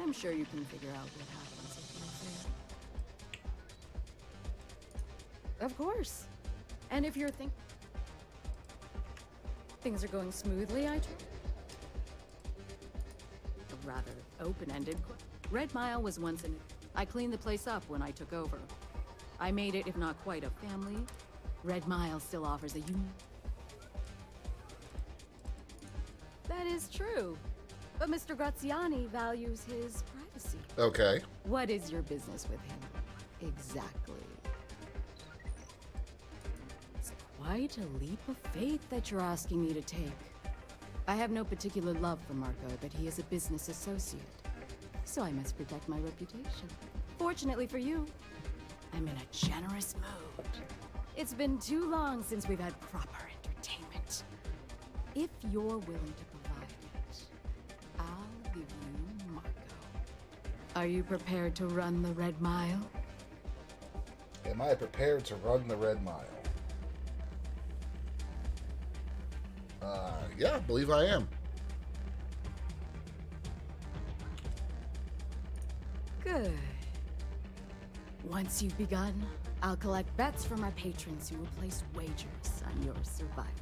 I'm sure you can figure out what happens if you're there. Of course. And if you're things are going smoothly, a rather open-ended. Red Mile was once I cleaned the place up when I took over. I made it, if not quite a family. Red Mile still offers a That is true. But Mr. Graziani values his privacy. Okay. What is your business with him? Exactly. It's quite a leap of faith that you're asking me to take. I have no particular love for Marco, but he is a business associate. So I must protect my reputation. Fortunately for you, I'm in a generous mood. It's been too long since we've had proper entertainment. If you're willing to provide it, I'll give you Marco. Are you prepared to run the Red Mile? Am I prepared to run the Red Mile? Yeah, I believe I am. Good. Once you've begun, I'll collect bets from our patrons who will place wagers on your survival.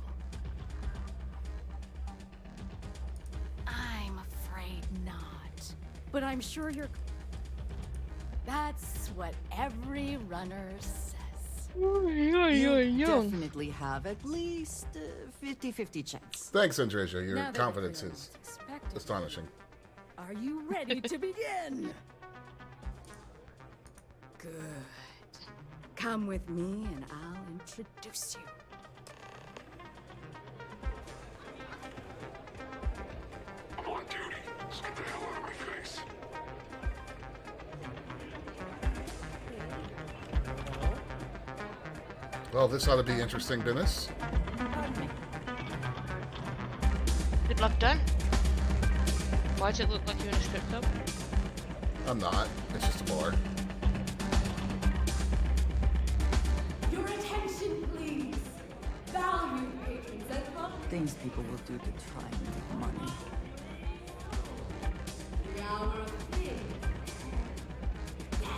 I'm afraid not. But I'm sure you're... That's what every runner says. You definitely have at least 50-50 chance. Thanks, Andreja. Your Now that confidence we're is expected. astonishing. Are you ready to begin? Good. Come with me and I'll introduce you. I'm on duty. Just get the hell out of my face. Well, this ought to be interesting business. Good luck, Dan. Why does it look like you're in a strip club? I'm not. It's just a bar. Your attention, please. Value patrons and Things people will do to try and make money. the hour of fame. Yes!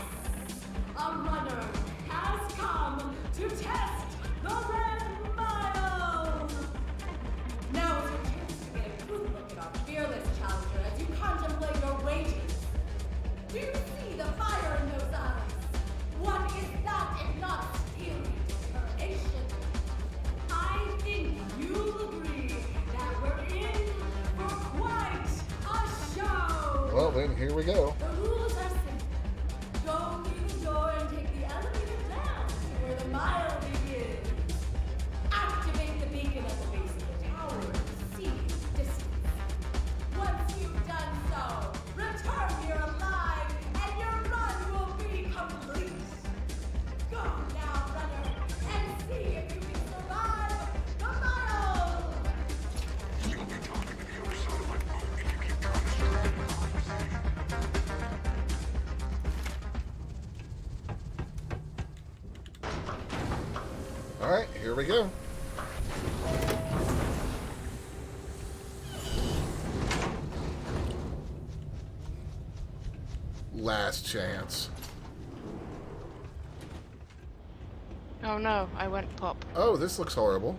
A runner has come to test the Red Mile! Now is your chance to get a good look at our fearless challenger as you contemplate your wages. Do you see the fire in those eyes? What is that if not steely determination? I think you'll agree that we're in for quite a show! Well, then, here we go. The rules are simple. Go through the door and take the elevator down to where the mile begins. Activate the beacon at the base of the tower and see the distance. Alright, here we go. Last chance. Oh no, I went pop. Oh, this looks horrible.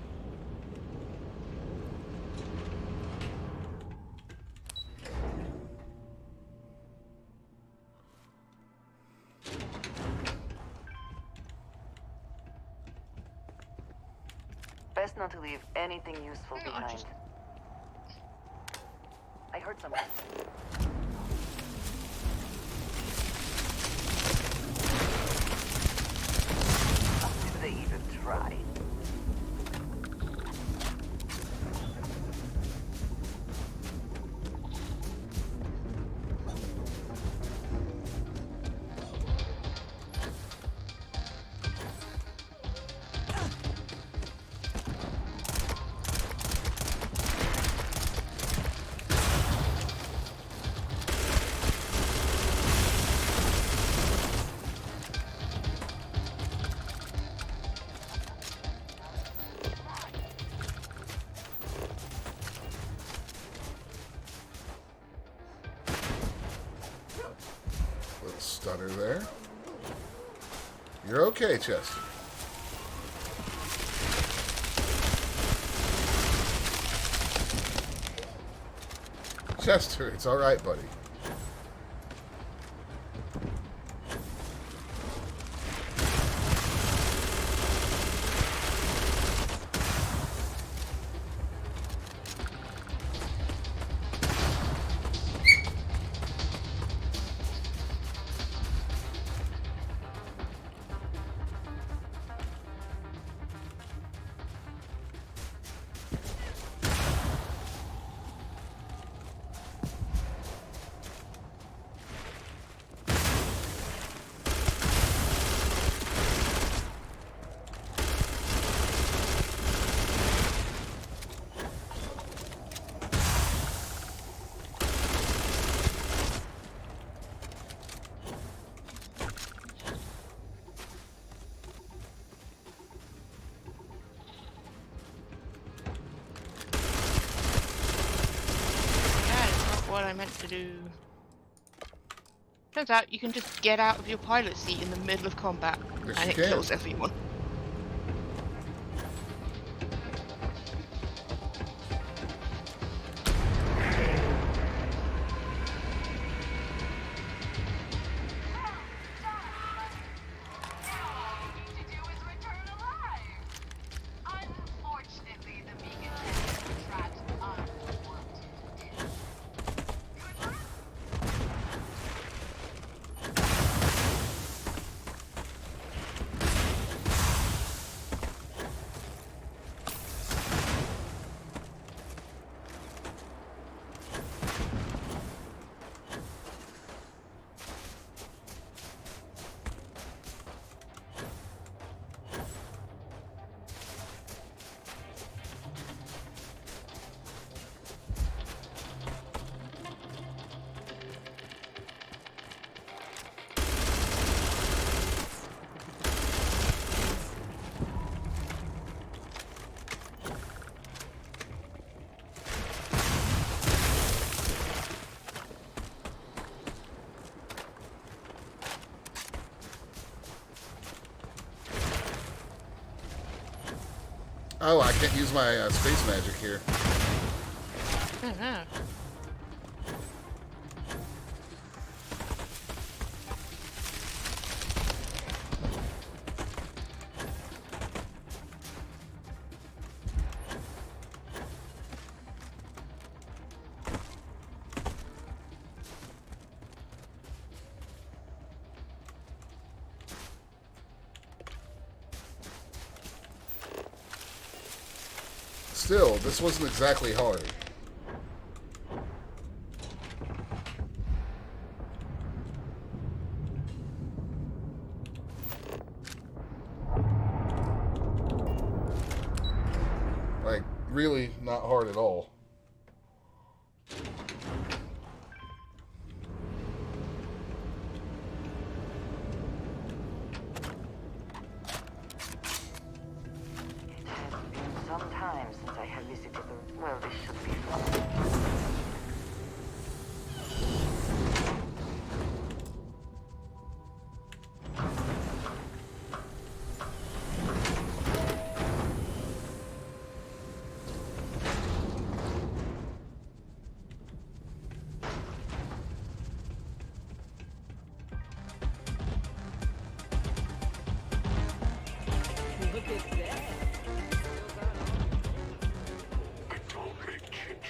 Best not to leave anything useful behind. I heard something. Did they even try? Little stutter there. You're okay, Chester. Chester, it's alright, buddy. What I meant to do. Turns out you can just get out of your pilot seat in the middle of combat, Yes, and it you can. kills everyone. Oh, I can't use my space magic here. Still, this wasn't exactly hard. Like, really not hard at all.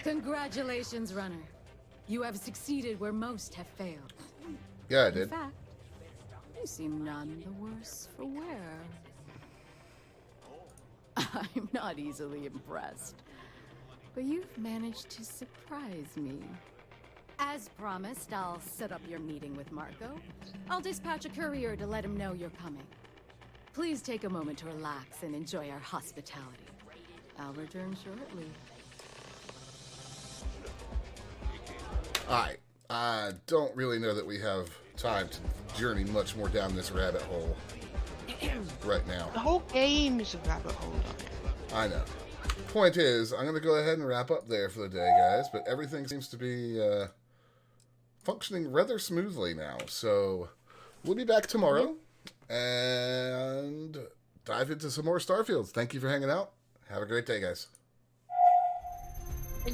Congratulations, runner. You have succeeded where most have failed. Yeah, I In did. fact, you seem none the worse for wear. I'm not easily impressed, but you've managed to surprise me. As promised, I'll set up your meeting with Marco. I'll dispatch a courier to let him know you're coming. Please take a moment to relax and enjoy our hospitality. I'll return shortly. Alright. I don't really know that we have time to journey much more down this rabbit hole right now. The whole game is a rabbit hole on it. I know. Point is, I'm going to go ahead and wrap up there for the day, guys, but everything seems to be functioning rather smoothly now. So we'll be back tomorrow and dive into some more Starfields. Thank you for hanging out. Have a great day, guys. Bye.